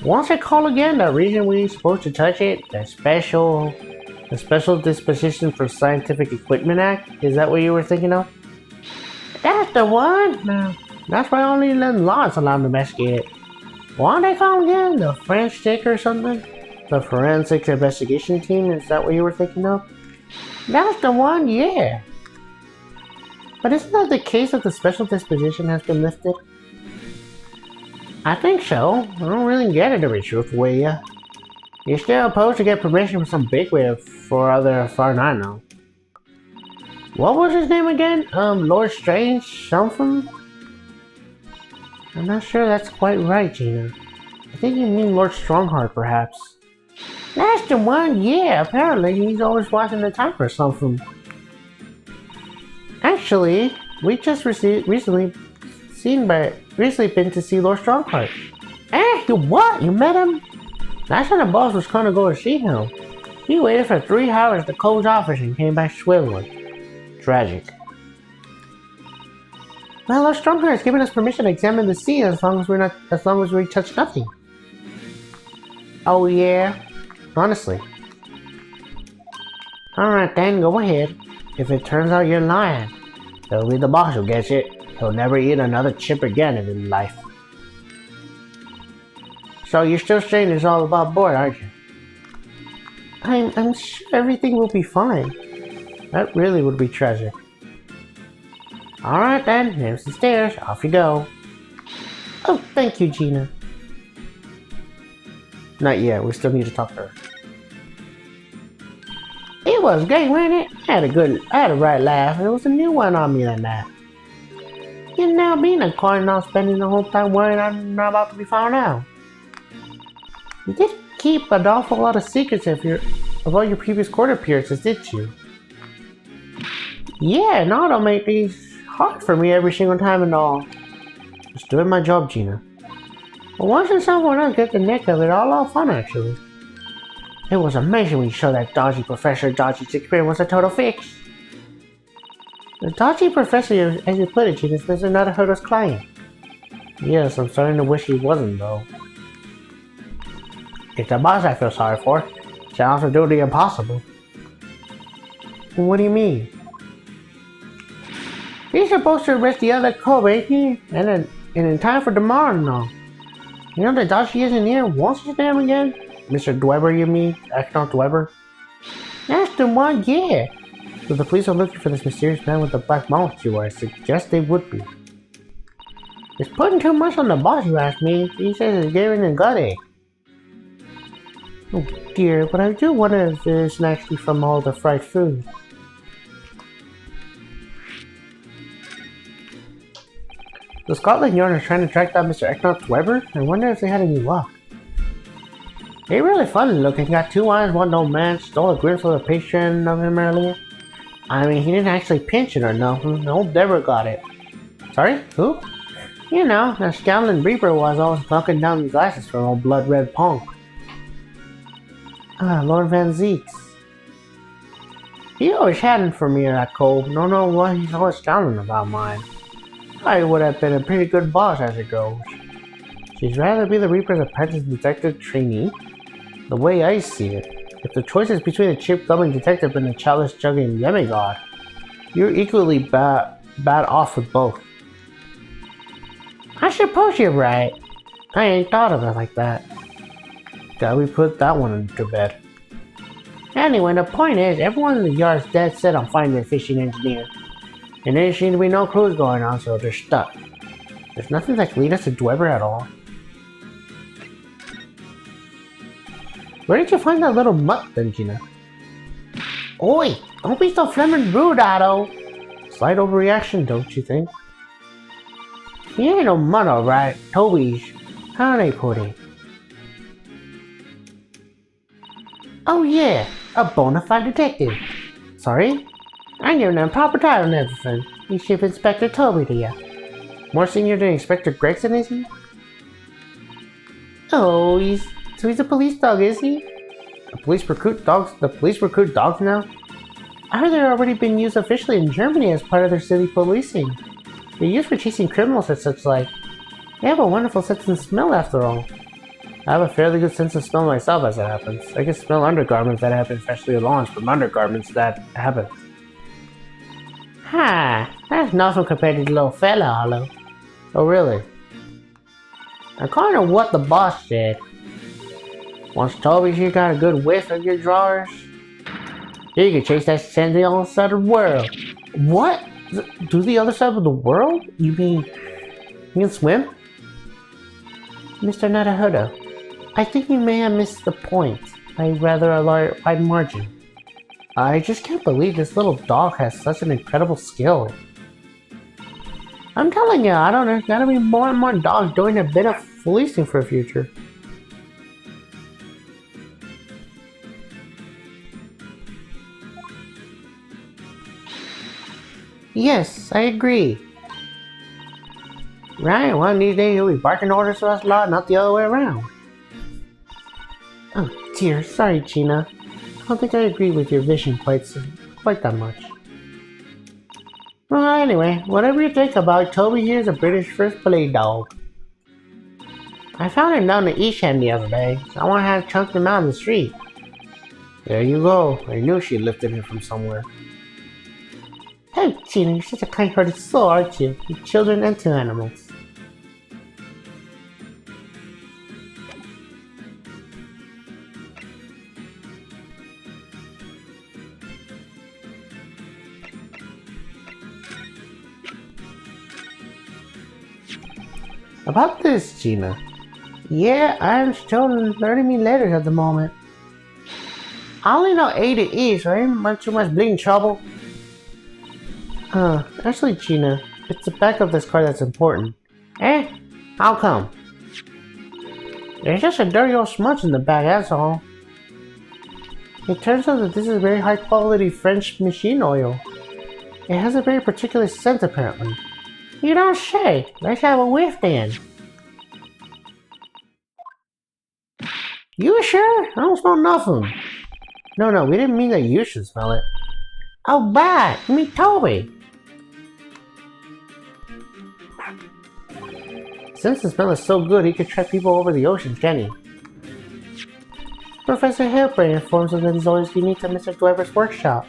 Once I call again, the reason we ain't supposed to touch it, the Special Disposition for Scientific Equipment Act, is that what you were thinking of? That's the one! No, that's why only the law's allowed to investigate it. What they call again? The French stick or something? The Forensic Investigation Team, is that what you were thinking of? That's the one, yeah. But isn't that the case that the special disposition has been lifted? I think so. I don't really get it, to be truthful with you. You're still supposed to get permission from some bigwig for other far I know. What was his name again? Lord Strange something? I'm not sure that's quite right, Gina. I think you mean Lord Strongheart, perhaps. That's the one, yeah, apparently he's always watching the time or something. Actually, we just recently been to see Lord Strongheart. Eh, you what? You met him? Last time the boss was gonna go to see him. He waited for 3 hours at the Code's office and came back swiveling. Tragic. Well, Lord Strongheart has given us permission to examine the scene as long as we touch nothing. Oh yeah? Honestly. Alright then, go ahead. If it turns out you're lying, it'll be the boss who gets it. He'll never eat another chip again in his life. So you're still saying it's all about board, aren't you? I'm sure everything will be fine. That really would be tragic. Alright then, here's the stairs. Off you go. Oh, thank you, Gina. Not yet, we still need to talk to her. It was great, wasn't it? I had a right laugh. It was a new one on me that night. You know, being a cardinal, spending the whole time worrying I'm not about to be found out. You did keep an awful lot of secrets of all your previous court appearances, did you? Yeah, now it'll make these hard for me every single time and all. Just doing my job, Gina. But watching someone else get the nick of it all fun, actually. It was amazing when you showed that dodgy Professor Dodgy's experience was a total fix. The dodgy professor, as you put it, Gina, is Mr. Netherhood's client. Yes, I'm starting to wish he wasn't, though. It's the boss I feel sorry for. She also do the impossible. What do you mean? He's supposed to arrest the other cub, ain't he? And in time for tomorrow now. You know the Dashi isn't here. What's his name again? Mr. Dweber, you mean? Astronaut Dweber? That's the one, yeah. So the police are looking for this mysterious man with the black molecule. I suggest they would be. It's putting too much on the boss, you ask me. He says it's giving a gut ache. Oh dear, but I do wonder if it isn't actually from all the fried food. The Scotland Yard is trying to track down Mr. Astronaut Weber. I wonder if they had any luck. They're really funny looking. Got 2 eyes, 1 no man. Stole a grill for the patron of him earlier. I mean, he didn't actually pinch it or nothing. Old Deborah got it. Sorry? Who? You know, the Scowling Reaper was always knocking down the glasses for old blood red punk. Ah, Lord Van Zeeks. He always had it for me at that cove. Don't know what he's always scowling about mine. I would have been a pretty good boss as it goes. She'd rather be the Reaper's apprentice detective trainee? The way I see it, if the choice is between a chip-gumming detective and a chalice-chugging demigod, you're equally bad off with both. I suppose you're right. I ain't thought of it like that. Glad we put that one to bed. Anyway, the point is, everyone in the yard's dead set on finding a fishing engineer. And there seems to be no clues going on, so they're stuck. There's nothing that can lead us to Dweber at all. Where did you find that little mutt then, Gina? Oi! Don't be so fleming rude, Otto! Slight overreaction, don't you think? He ain't no mutt, alright. Toby's. How they put it? Oh yeah, a bona fide detective. Sorry? I'm giving him proper title and everything. He's Chief Inspector Toby to you. More senior than Inspector Gregson, is he? Oh, he's a police dog, is he? The police recruit dogs now? I heard they're already being used officially in Germany as part of their city policing. They're used for chasing criminals and such like. They have a wonderful sense of smell after all. I have a fairly good sense of smell myself as it happens. I can smell undergarments that have been freshly launched from undergarments that haven't. Ha! That's nothing compared to the little fella, Hollow. Oh really? According to what the boss said, once Toby here got a good whiff of your drawers, you can chase that scent to the other side of the world. What? To the other side of the world? You mean you can swim? Mr. Nadahuda, I think you may have missed the point by rather a wide margin. I just can't believe this little dog has such an incredible skill. I'm telling you, I don't know, there's gotta be more and more dogs doing a bit of policing for the future. Yes, I agree. Right, one of these days you'll be barking orders to us lot, not the other way around. Oh dear, sorry Gina. I don't think I agree with your vision quite that much. Well, anyway, whatever you think about, Toby here is a British first play dog. I found him down the East End the other day. Someone had chunked him out in the street. There you go. I knew she lifted him from somewhere. Hey, Gina, you're such a kind-hearted soul, aren't you? You children and 2 animals. About this, Gina. Yeah, I'm still learning me letters at the moment. I only know A to E, so I ain't too much bleeding trouble. Actually, Gina, it's the back of this card that's important. Eh? How come? There's just a dirty old smudge in the back, that's all. It turns out that this is very high quality French machine oil. It has a very particular scent, apparently. You don't say. Let's have a whiff then. You sure? I don't smell nothing. No, we didn't mean that you should smell it. Oh, bad. You mean Toby. Since the smell is so good, he could track people over the ocean, can he? Professor Hailbrain informs us that he's always unique to Mr. Dweber's workshop.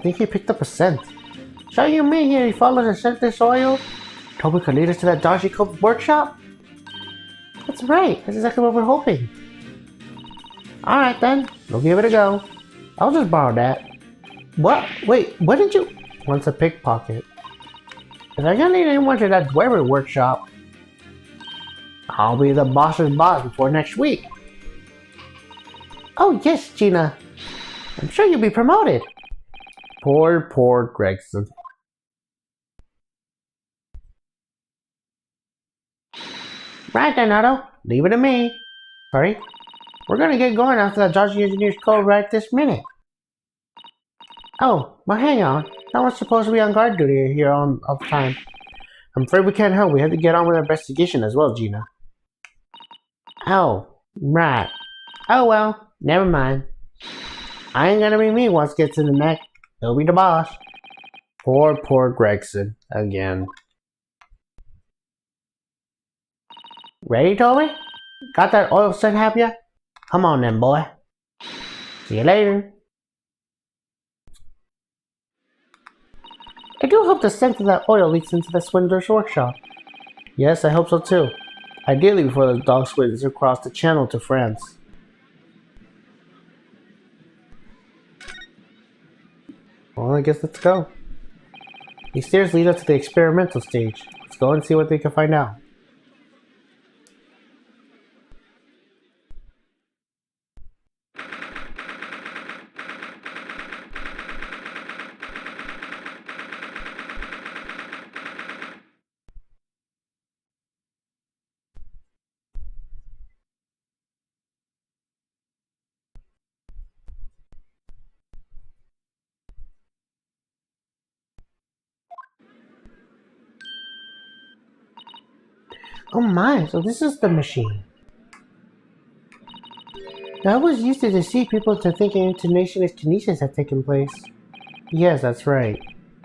think he picked up a scent. So you mean he followed and sent this oil? Toby could lead us to that dodgy Cope's workshop? That's right. That's exactly what we're hoping. Alright then. We'll give it a go. I'll just borrow that. What? Wait, what did you... Wants a pickpocket. If I can lead anyone to that Dwemer workshop, I'll be the boss's boss before next week. Oh yes, Gina. I'm sure you'll be promoted. Poor Gregson. Right then, Otto. Leave it to me. Sorry. We're gonna get going after that dodgy engineer's code right this minute. Oh, but hang on. No one's supposed to be on guard duty here all the time. I'm afraid we can't help. We have to get on with our investigation as well, Gina. Oh, right. Oh well, never mind. I ain't gonna be me once it gets in the neck. He'll be the boss. Poor Gregson again. Ready, Toby? Got that oil set have ya? Come on then, boy. See you later. I do hope the scent of that oil leaks into the Swindler's workshop. Yes, I hope so too. Ideally before the dog swims across the channel to France. Well, I guess let's go. These stairs lead up to the experimental stage. Let's go and see what they can find out. Oh my, so this is the machine. I was used to deceive people to thinking internationalist kinesis had taken place. Yes, that's right.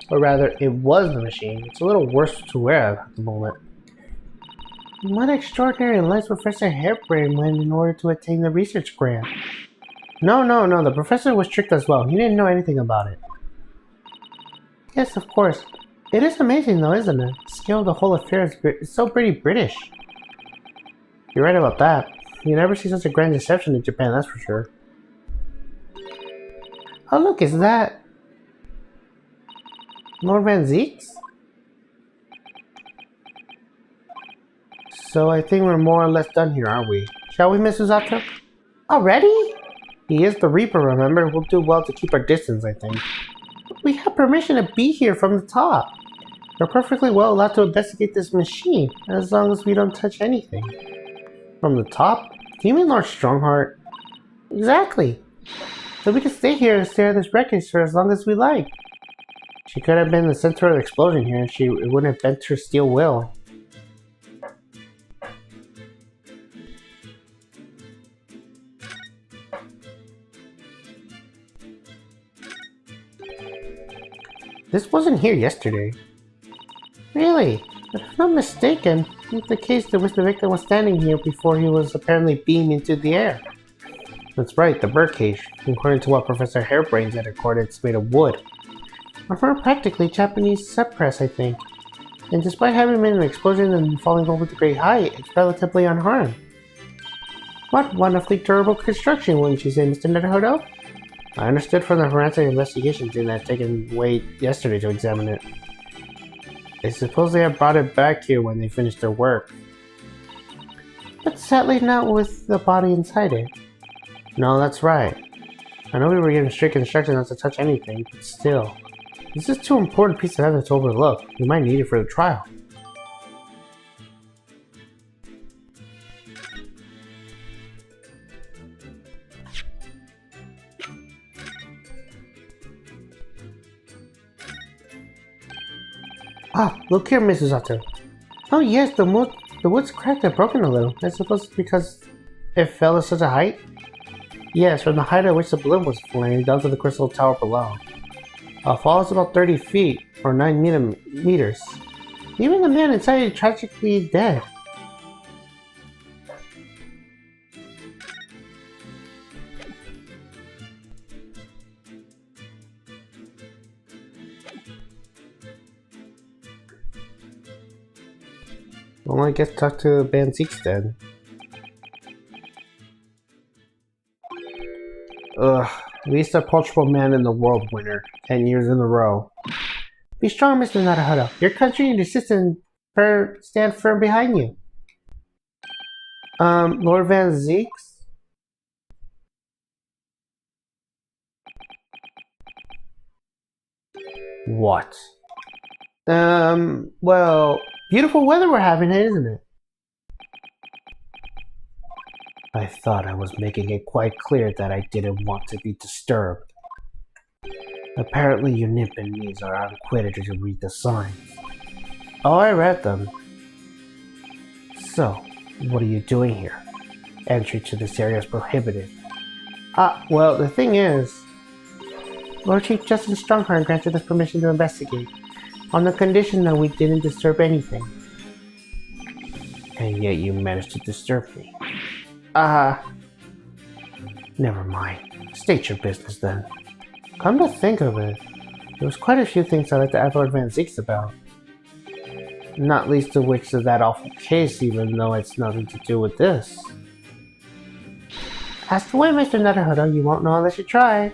Or rather, it was the machine. It's a little worse to wear at the moment. What extraordinary lengths Professor Hairbrain went in order to attain the research grant? No, the professor was tricked as well. He didn't know anything about it. Yes, of course. It is amazing though, isn't it? The scale of the whole affair is so pretty British. You're right about that. You never see such a grand deception in Japan, that's for sure. Oh look, is that... Lord Van Zeeks? So I think we're more or less done here, aren't we? Shall we, Mrs. Zato? Already? He is the Reaper, remember? We'll do well to keep our distance, I think. We have permission to be here from the top. We're perfectly well allowed to investigate this machine, as long as we don't touch anything. From the top? Do you mean Lord Strongheart? Exactly. So we can stay here and stare at this wreckage for as long as we like. She could have been the center of the explosion here, and it wouldn't have bent her steel will. This wasn't here yesterday. Really? If I'm not mistaken, it's the case in which the victim was standing here before he was apparently beamed into the air. That's right, the birdcage. According to what Professor Hairbrain had recorded, it's made of wood. Or more practically Japanese suppress, I think. And despite having made an explosion and falling over the great height, it's relatively unharmed. What wonderfully durable construction, wouldn't you say, Mr. Nedahodo? I understood from the forensic investigation team that had taken away yesterday to examine it. They suppose they had brought it back here when they finished their work. But sadly not with the body inside it. No, that's right. I know we were given strict instructions not to touch anything, but still. This is too important a piece of evidence to overlook. We might need it for the trial. Ah, look here, Mrs. Zato. Oh yes, the wood's cracked and broken a little. I suppose it's because it fell at such a height? Yes, from the height at which the balloon was flying down to the crystal tower below. A fall is about 30 feet, or 9 meters. Even the man inside is tragically dead. Well, I guess talk to Van Zeeks then. Ugh, least approachable man in the world winner, 10 years in a row. Be strong, Mr. Naruhodo. Your country and your system stand firm behind you. Lord Van Zeeks? What? Well, beautiful weather we're having, isn't it? I thought I was making it quite clear that I didn't want to be disturbed. Apparently you Nipponese are unquitted to read the signs. Oh, I read them. So, what are you doing here? Entry to this area is prohibited. Well, the thing is, Lord Chief Justice Strongheart granted us permission to investigate, on the condition that we didn't disturb anything. And yet you managed to disturb me. Never mind. State your business then. Come to think of it, there was quite a few things I'd like to ask Lord Van Zeeks about. Not least of which is that awful case, even though it's nothing to do with this. Ask away, Mr. Naruhodo. You won't know unless you try.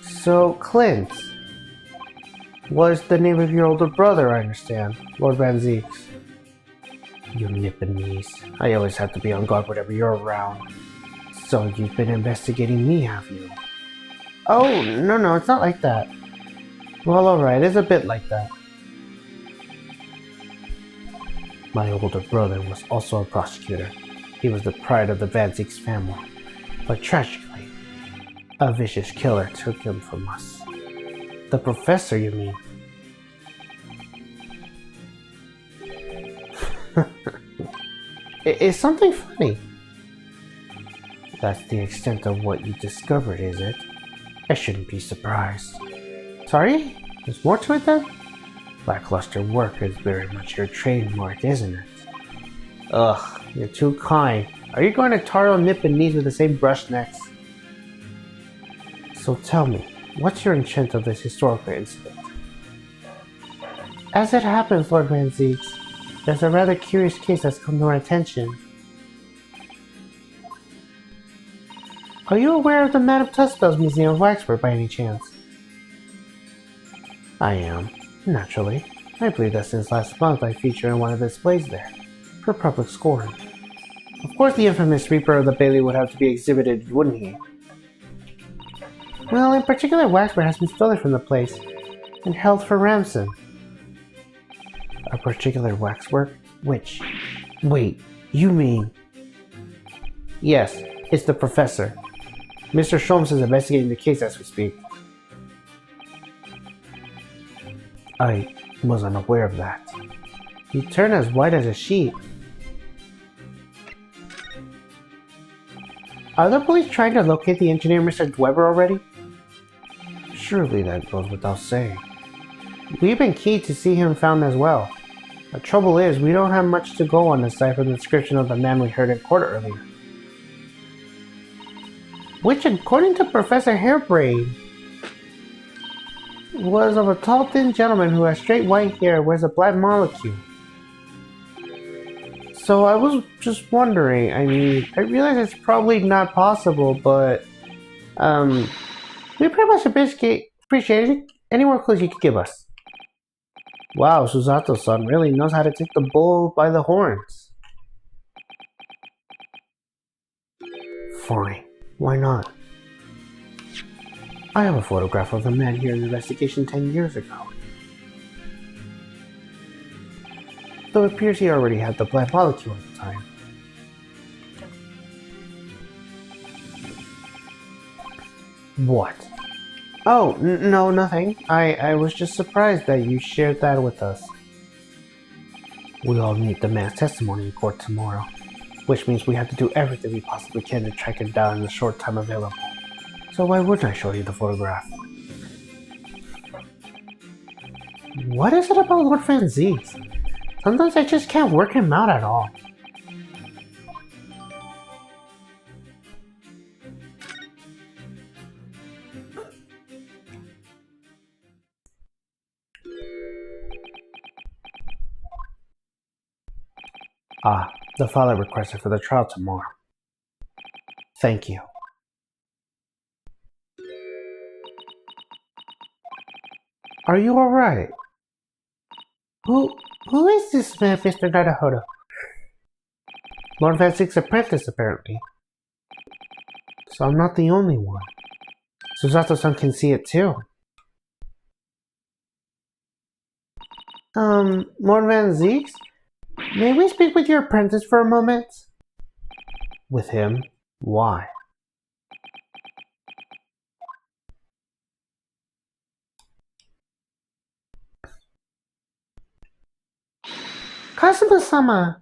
So, Clint was the name of your older brother, I understand, Lord Van Zeeks. You Nipponese. I always have to be on guard whenever you're around. So you've been investigating me, have you? Oh, no, it's not like that. Well, alright, it's a bit like that. My older brother was also a prosecutor. He was the pride of the Van Zeeks family. But tragically, a vicious killer took him from us. The professor, you mean? Is something funny? That's the extent of what you discovered, is it? I shouldn't be surprised. Sorry? There's more to it then? Lackluster work is very much your trademark, isn't it? Ugh, you're too kind. Are you going to tar on Nipponese with the same brush next? So tell me, what's your intent of this historical incident? As it happens, Lord Van Zeeks, there's a rather curious case that's come to our attention. Are you aware of the Madame Tussbell's Museum of Waxwork by any chance? I am, naturally. I believe that since last month I feature in one of the displays there, for public scorn. Of course the infamous Reaper of the Bailey would have to be exhibited, wouldn't he? Well, in particular, waxwork has been stolen from the place and held for ransom. A particular waxwork? Which? Wait, you mean... Yes, it's the professor. Mr. Sholmes is investigating the case as we speak. I was unaware of that. You turn as white as a sheet. Are the police trying to locate the engineer, Mr. Weber, already? Surely that goes without saying. We've been keen to see him found as well. The trouble is, we don't have much to go on aside from the description of the man we heard in court earlier. Which, according to Professor Hairbrain, was of a tall, thin gentleman who has straight white hair and wears a black molecule. So I was just wondering, I mean, I realize it's probably not possible, but, we pretty much appreciate any more clues you could give us. Wow, Susato-san really knows how to take the bull by the horns. Fine, why not? I have a photograph of the man here in the investigation 10 years ago. Though it appears he already had the black molecule at the time. What? Oh, no, nothing. I was just surprised that you shared that with us. We all need the man's testimony in court tomorrow, which means we have to do everything we possibly can to track him down in the short time available. So why wouldn't I show you the photograph? What is it about Lord Van Zeeks? Sometimes I just can't work him out at all. Ah, the father requested for the trial tomorrow. Thank you. Are you alright? Who is this man, Mr. Nadahodo? Lord Van Ziek's apprentice, apparently. So I'm not the only one. Susato-san can see it too. Lord Van Zieks? May we speak with your apprentice for a moment? With him? Why? Kazuma-sama!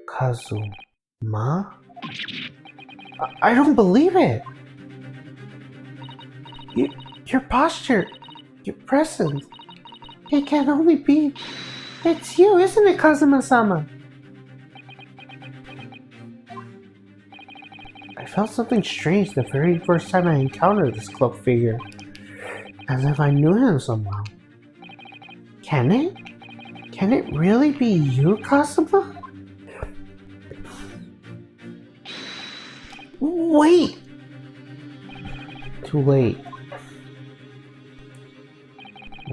Kazuma? I don't believe it! Your posture, your presence, it can only be... It's you, isn't it, Kazuma-sama? I felt something strange the very first time I encountered this cloaked figure. As if I knew him somehow. Can it? Can it really be you, Kazuma? Wait! Too late.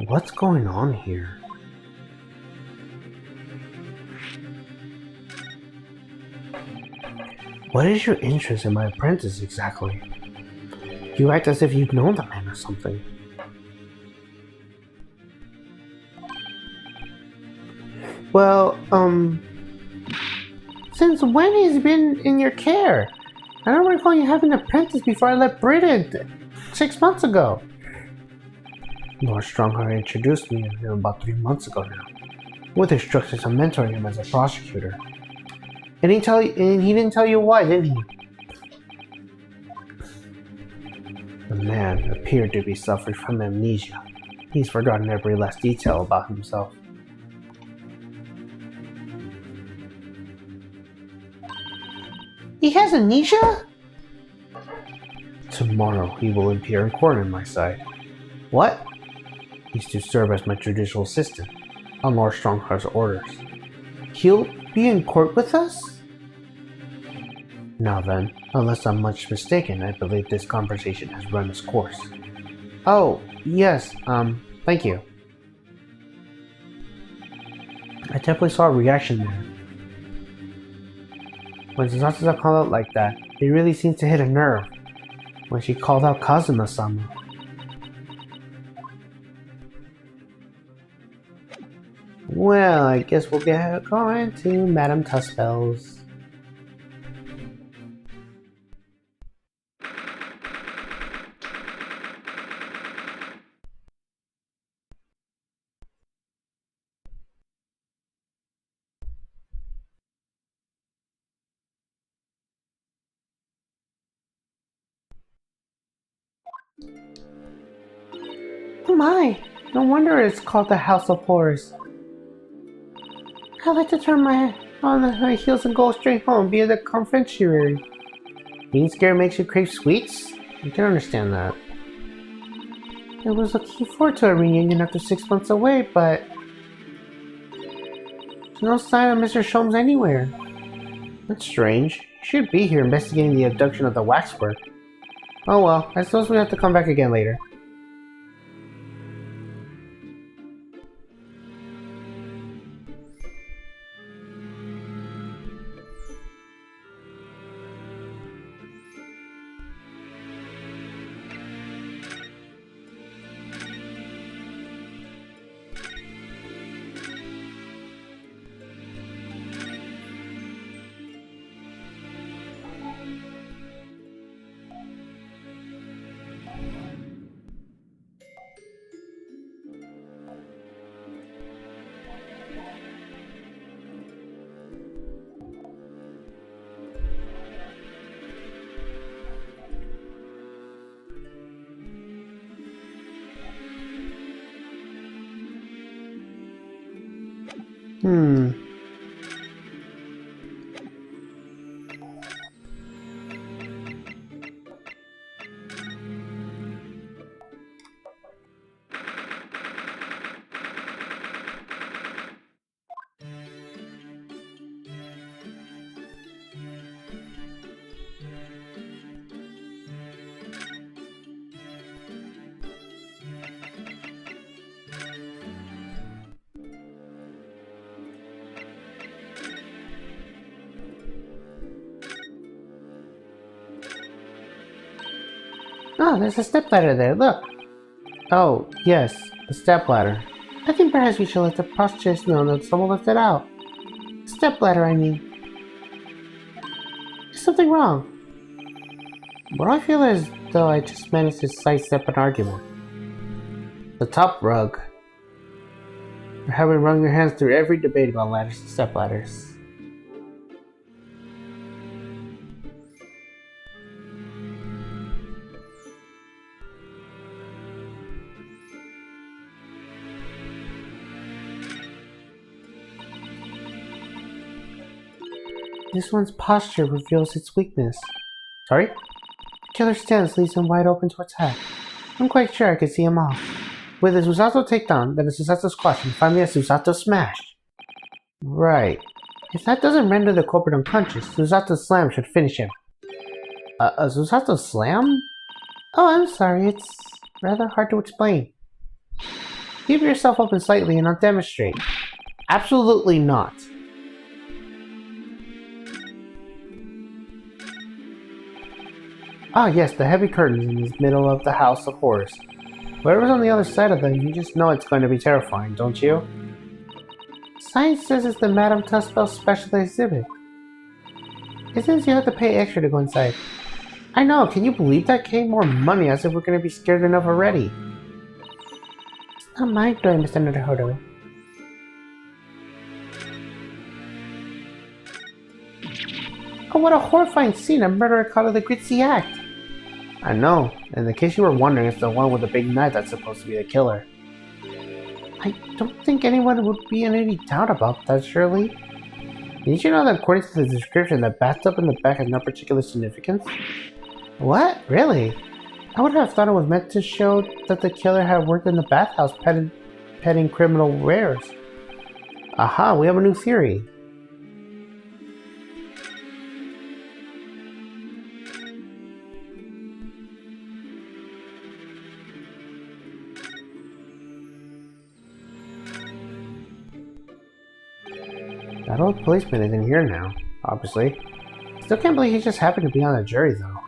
What's going on here? What is your interest in my apprentice exactly? You act as if you've known the man or something. Well, since when he's been in your care? I don't recall you having an apprentice before I left Britain 6 months ago. Lord Strongheart introduced me to him about 3 months ago now, with instructions on mentoring him as a prosecutor. And he didn't tell you why, did he? The man appeared to be suffering from amnesia. He's forgotten every last detail about himself. He has amnesia? Tomorrow he will appear in court on my side. What? He's to serve as my judicial assistant, on Lord Strongheart's orders. He'll be in court with us? Now then, unless I'm much mistaken, I believe this conversation has run its course. Oh, yes, thank you. I definitely saw a reaction there. When Susato called out like that, it really seems to hit a nerve. When she called out Kazuma-sama. Well, I guess we'll get going to Madame Tuspel's. Oh my! No wonder it's called the House of Horrors. I like to turn my heels and go straight home via the confectionery. Being scared makes you crave sweets? You can understand that. I was looking forward to a reunion after 6 months away, but there's no sign of Mr. Sholmes anywhere. That's strange. He should be here investigating the abduction of the waxwork. Oh well, I suppose we have to come back again later. Oh, there's a stepladder there, look! Oh, yes, a stepladder. I think perhaps we should let the prostitutes know that someone left it out. Stepladder, I mean. Is something wrong? What do I feel as though I just managed to sidestep an argument? The top rug. You're having run your hands through every debate about ladders and stepladders. This one's posture reveals its weakness. Sorry? The killer's stance leaves him wide open to attack. I'm quite sure I could see him off. With a Susato takedown, then a Susato squash, and finally a Susato smash. Right. If that doesn't render the culprit unconscious, Susato slam should finish him. A Susato slam? Oh, I'm sorry, it's rather hard to explain. Give yourself open slightly and I'll demonstrate. Absolutely not. Ah yes, the heavy curtains in the middle of the House of Horrors. Whatever's on the other side of them, you just know it's going to be terrifying, don't you? Science says it's the Madame Tussbell's special exhibit. It says you have to pay extra to go inside. I know, can you believe that? Getting more money as if we're going to be scared enough already. It's not my doing, Mr. Naruhodo. Oh, what a horrifying scene! A murderer caught in the gritty act! I know, and in case you were wondering, it's the one with the big knife that's supposed to be the killer. I don't think anyone would be in any doubt about that, surely. Didn't you know that according to the description, the bathtub in the back has no particular significance? What? Really? I would have thought it was meant to show that the killer had worked in the bathhouse petting criminal wares. Aha, we have a new theory. That old policeman isn't here now, obviously. Still can't believe he just happened to be on the jury, though.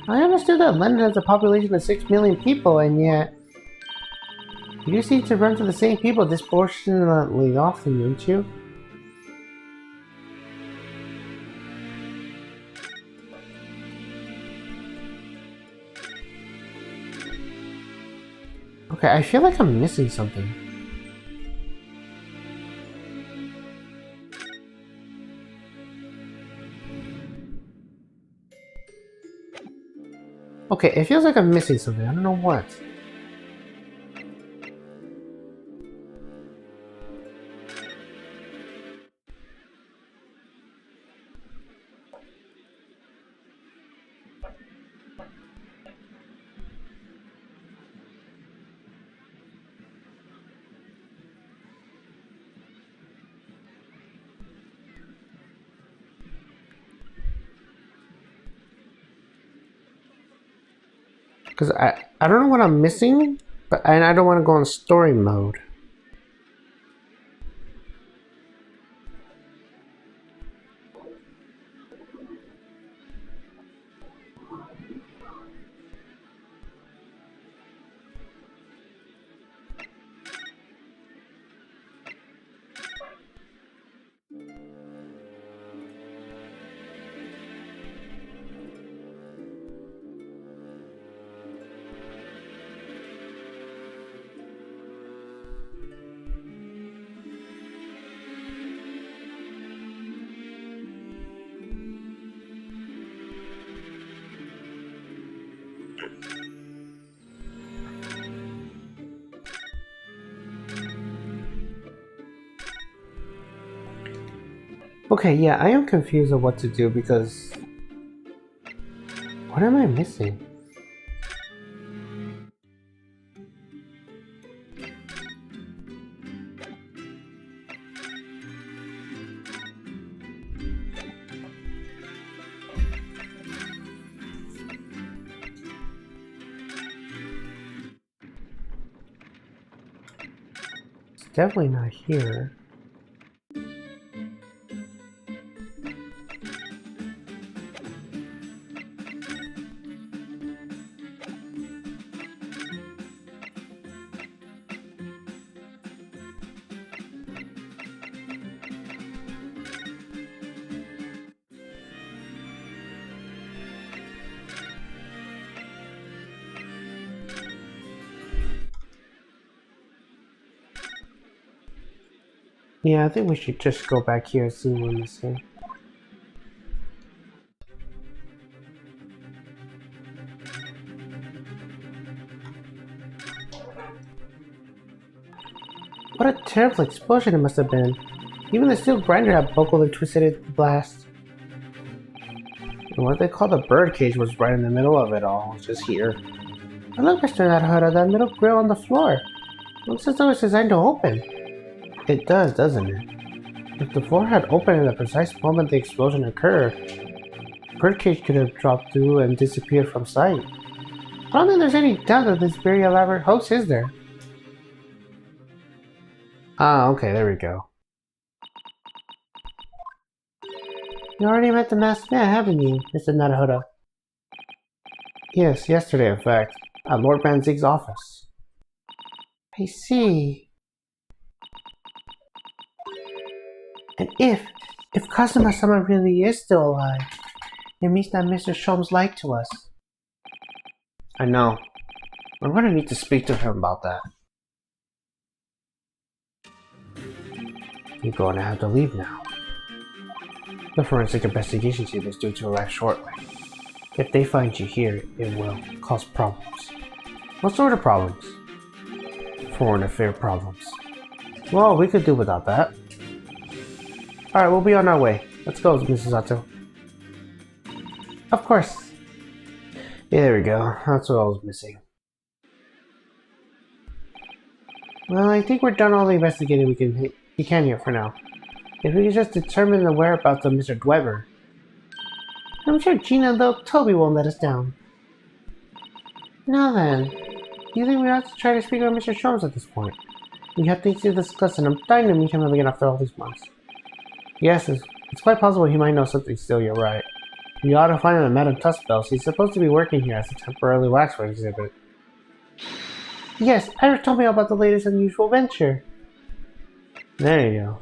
I understood that London has a population of 6 million people, and yet... You seem to run to the same people disproportionately often, don't you? Okay, I feel like I'm missing something. Okay, it feels like I'm missing something. I don't know what. Because I don't know what I'm missing, and I don't want to go in story mode. Okay, yeah, I am confused of what to do because... What am I missing? It's definitely not here. Yeah, I think we should just go back here and see what we're missing. What a terrible explosion it must have been. Even the steel grinder had buckled and twisted at the blast. And what they call the birdcage was right in the middle of it all, just here. And look, Mr. Naruhodo, that middle grill on the floor. Looks as though it's designed to open. It does, doesn't it? If the floor had opened at the precise moment the explosion occurred, the birdcage could have dropped through and disappeared from sight. I don't think there's any doubt that this very elaborate hoax is there. Ah, okay, there we go. You already met the masked man, haven't you, Mr. Naruhodo? Yes, yesterday, in fact, at Lord Banzig's office. I see. And if Kazuma-sama really is still alive, it means that Mr. Sholmes lied to us. I know. We're going to need to speak to him about that. You're going to have to leave now. The forensic investigation team is due to arrive shortly. If they find you here, it will cause problems. What sort of problems? Foreign affair problems. Well, we could do without that. Alright, we'll be on our way. Let's go, Mrs. Zato. Of course. Yeah, there we go. That's what I was missing. Well, I think we're done all the investigating we can here for now. If we can just determine the whereabouts of Mr. Dweber. I'm sure Gina, though, Toby won't let us down. Now then, do you think we ought to try to speak with Mr. Sholmes at this point? We have things to discuss, and I'm dying to meet him again after all these months. Yes, it's quite possible he might know something still, you're right. We ought to find him at Madame Tussbell's. He's supposed to be working here as a temporarily waxwork exhibit. Yes, Iris told me all about the latest unusual venture. There you go.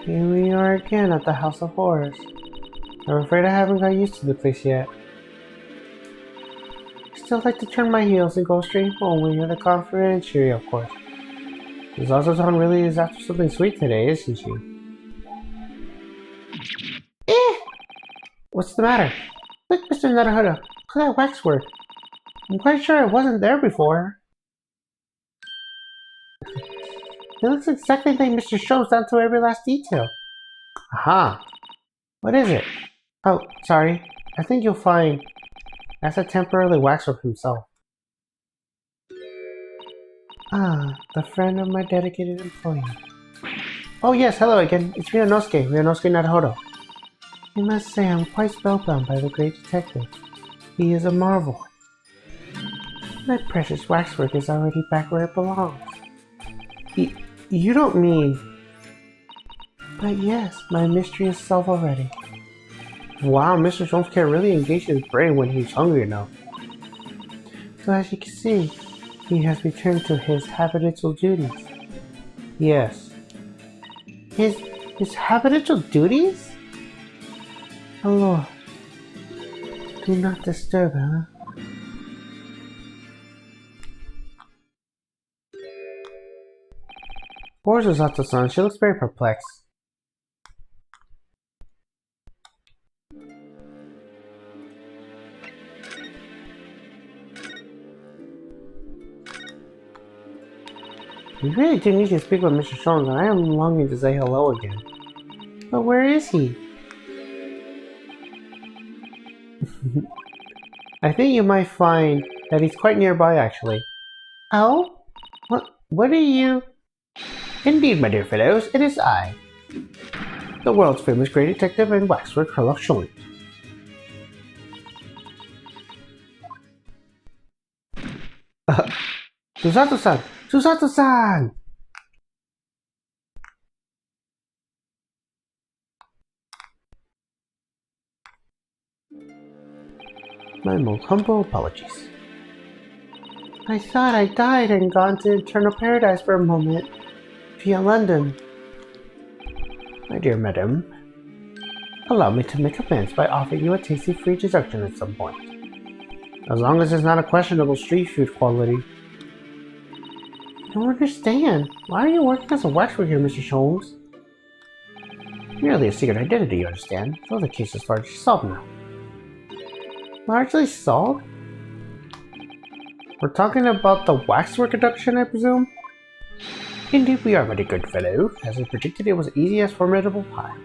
Here we are again at the House of Horrors. I'm afraid I haven't got used to the place yet. I still like to turn my heels and go straight home when you're the confident and cheery, of course. This Zato-san really is after something sweet today, isn't she? What's the matter? Look, Mr. Naruhodo, look at that waxwork. I'm quite sure it wasn't there before. It looks exactly like Mr. Sholmes down to every last detail. Aha! What is it? Oh, sorry. I think you'll find that's a temporarily waxwork himself. Ah, the friend of my dedicated employee. Oh yes, hello again. It's Ryunosuke Naruhodo. I must say I'm quite spellbound by the great detective. He is a marvel. My precious waxwork is already back where it belongs. You don't mean... But yes, my mystery is solved already. Wow, Mr. Sholmes can really engage his brain when he's hungry enough. So as you can see, he has returned to his habitual duties. Yes. His habitual duties? Hello. Do not disturb, huh? Poor Zato-san, she looks very perplexed. We really do need to speak with Mr. Sholmes, and I am longing to say hello again. But where is he? I think you might find that he's quite nearby, actually. Oh? What are you... Indeed, my dear fellows, it is I, the world's famous great detective and waxwork Sherlock Sholmes. Susato-san! Susato-san! My most humble apologies. I thought I died and gone to Eternal Paradise for a moment, via London. My dear madam, allow me to make amends by offering you a tasty free deduction at some point. As long as it's not a questionable street food quality. I don't understand. Why are you working as a waxworker here, Mr. Sholmes? Merely a secret identity, you understand, so the case is largely solved now. Largely solved? We're talking about the waxwork deduction, I presume? Indeed we are, my good fellow. As I predicted, it was easy as formidable pie.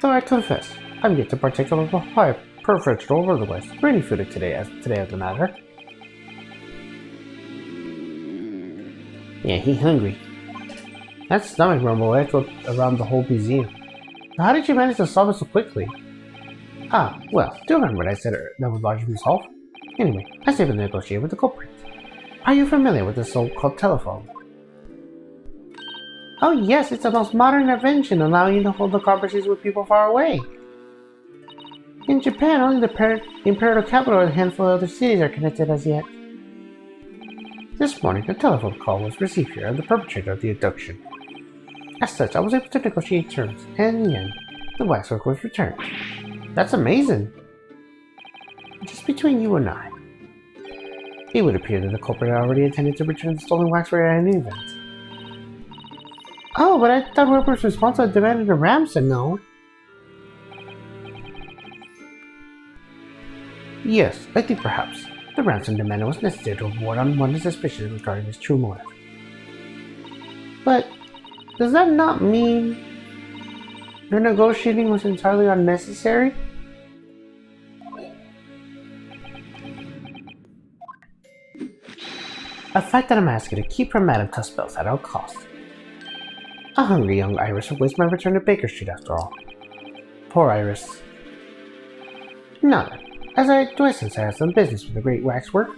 Though I confess, I'm yet to partake of a pie per vegetable or otherwise, for any food today as the matter. Yeah, he's hungry. That stomach rumble echoed around the whole museum. How did you manage to solve it so quickly? Ah, well, do you remember what I said that was largely solved? Anyway, I was able to negotiate with the culprit. Are you familiar with the so-called telephone? Oh yes, it's the most modern invention, allowing you to hold a conversation with people far away. In Japan, only the imperial capital and a handful of other cities are connected as yet. This morning, a telephone call was received here of the perpetrator of the abduction. As such, I was able to negotiate terms, and in the end, the waxwork was returned. That's amazing. Just between you and I, it would appear that the culprit had already intended to return the stolen waxwork at any event. Oh, but I thought whoever's responsible demanded a ransom, no? Yes, I think perhaps the ransom demand was necessary to avoid unwanted suspicion regarding his true motive. But does that not mean your negotiating was entirely unnecessary? A fact that I'm asking to keep from Madame Tuspels at all costs. A hungry young Iris awaits my return to Baker Street after all. Poor Iris. Now then, as I do, I sense I have some business with the great waxwork.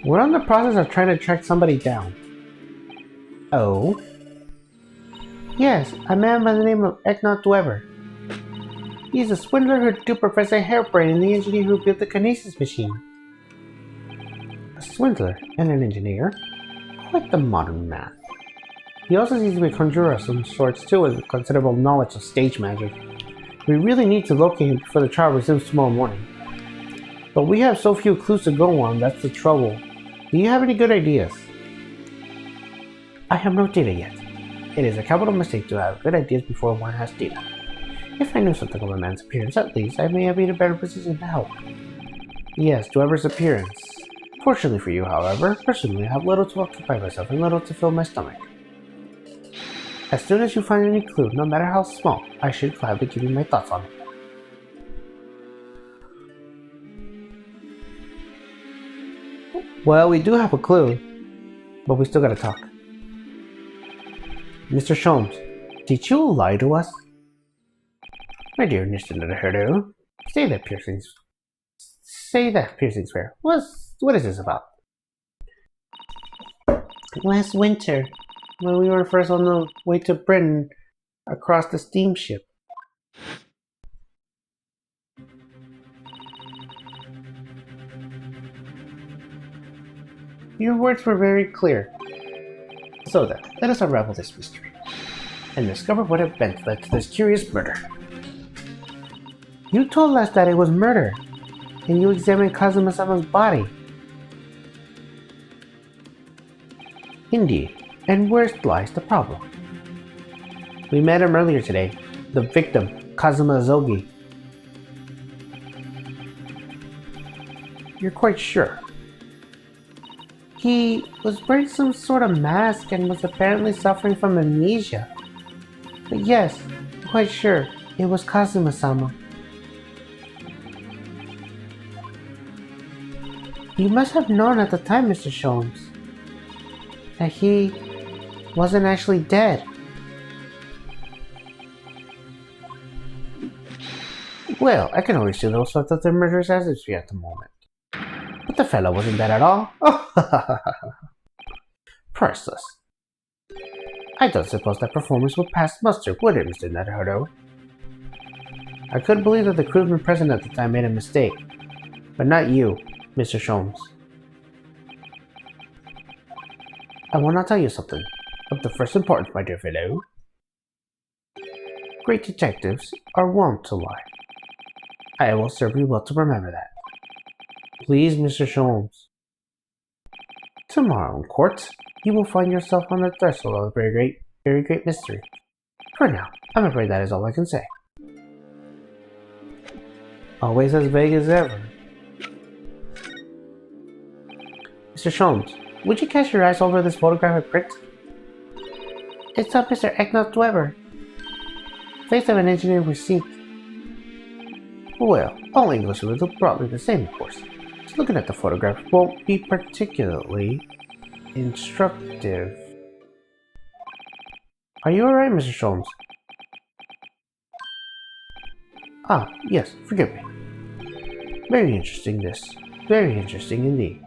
We're in the process of trying to track somebody down. Oh? Yes, a man by the name of Eknot Weber. He's a swindler who duped Professor Hairbrain and the engineer who built the kinesis machine. A swindler and an engineer? Quite the modern man. He also seems to be a conjurer of some sorts too, with considerable knowledge of stage magic. We really need to locate him before the trial resumes tomorrow morning. But we have so few clues to go on, that's the trouble. Do you have any good ideas? I have no data yet. It is a capital mistake to have good ideas before one has data. If I knew something of a man's appearance, at least, I may have been in a better position to help. Yes, to Weber's appearance. Fortunately for you, however, personally I have little to occupy myself and little to fill my stomach. As soon as you find any clue, no matter how small, I should gladly give you my thoughts on it. Well, we do have a clue, but we still gotta talk. Mr. Sholmes, did you lie to us? My dear Mr. Netherhurdo, say that piercing's fair. What is this about? Last winter, when we were first on the way to Britain across the steamship. Your words were very clear. So then, let us unravel this mystery and discover what event led to this curious murder. You told us that it was murder, and you examined Kazuma-sama's body. Indeed, and where lies the problem? We met him earlier today, the victim, Kazuma Azogi. You're quite sure? He was wearing some sort of mask and was apparently suffering from amnesia. But yes, I'm quite sure it was Kazuma-sama. You must have known at the time, Mr. Sholmes, that he wasn't actually dead. Well, I can only see those sorts of the murderous as it's at the moment. But the fellow wasn't dead at all. Priceless. I don't suppose that performance would pass muster, would it, Mr. Netherhurdo? I couldn't believe that the crewman present at the time made a mistake. But not you, Mr. Sholmes. I want to tell you something of the first importance, my dear fellow. Great detectives are wont to lie. I will serve you well to remember that. Please, Mr. Sholmes. Tomorrow in court, you will find yourself on the threshold of a very great mystery. For now, I'm afraid that is all I can say. Always as vague as ever. Mr. Sholmes, would you cast your eyes over this photograph of print? It's of Mr. Ecnot Weber, face of an engineer with seat. Well, all English will look broadly the same, of course. Just looking at the photograph won't be particularly instructive. Are you alright, Mr. Sholmes? Ah, yes, forgive me. Very interesting, this. Very interesting indeed.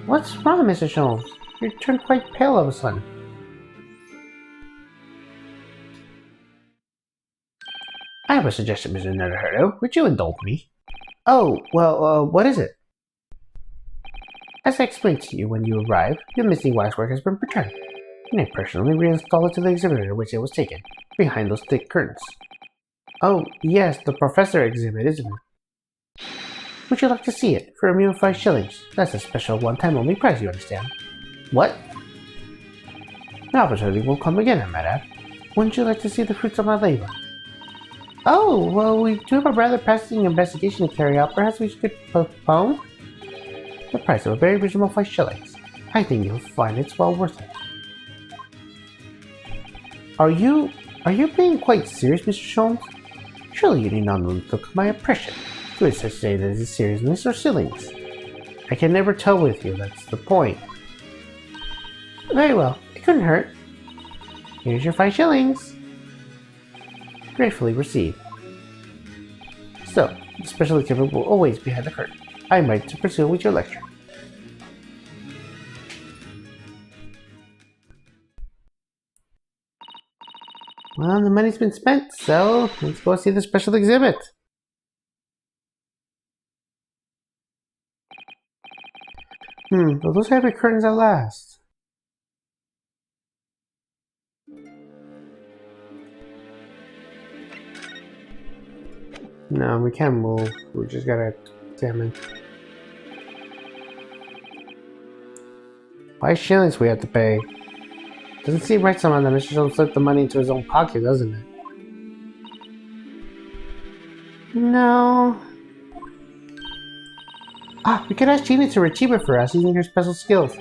What's wrong, Mr. Sholmes? You turned quite pale all of a sudden. I have a suggestion, Mr. Netherherdo. Would you indulge me? Oh, well, what is it? As I explained to you when you arrived, the missing waxwork has been returned, and I personally reinstalled it to the exhibit in which it was taken, behind those thick curtains. Oh, yes, the Professor exhibit, isn't it? Would you like to see it for a mere 5 shillings? That's a special one-time only price, you understand. What? The opportunity won't come again, I might add. Wouldn't you like to see the fruits of my labor? Oh, well, we do have a rather pressing investigation to carry out. Perhaps we should postpone? The price of a very reasonable 5 shillings. I think you'll find it's well worth it. Are you being quite serious, Mr. Sholmes? Surely you need not look my impression to such say that it's seriousness or silliness. I can never tell with you, that's the point. Very well, it couldn't hurt. Here's your 5 shillings. Gratefully received. So, the special exhibit will always be behind the curtain. I invite you to pursue with your lecture. Well, the money's been spent, so let's go see the special exhibit. Will those heavy curtains at last? No, we can't move. We just gotta examine. 5 shillings we have to pay. Doesn't seem right somehow that Mr. Sholmes slipped the money into his own pocket, doesn't it? No. Ah, we could ask Jeannie to retrieve it for us using her special skills.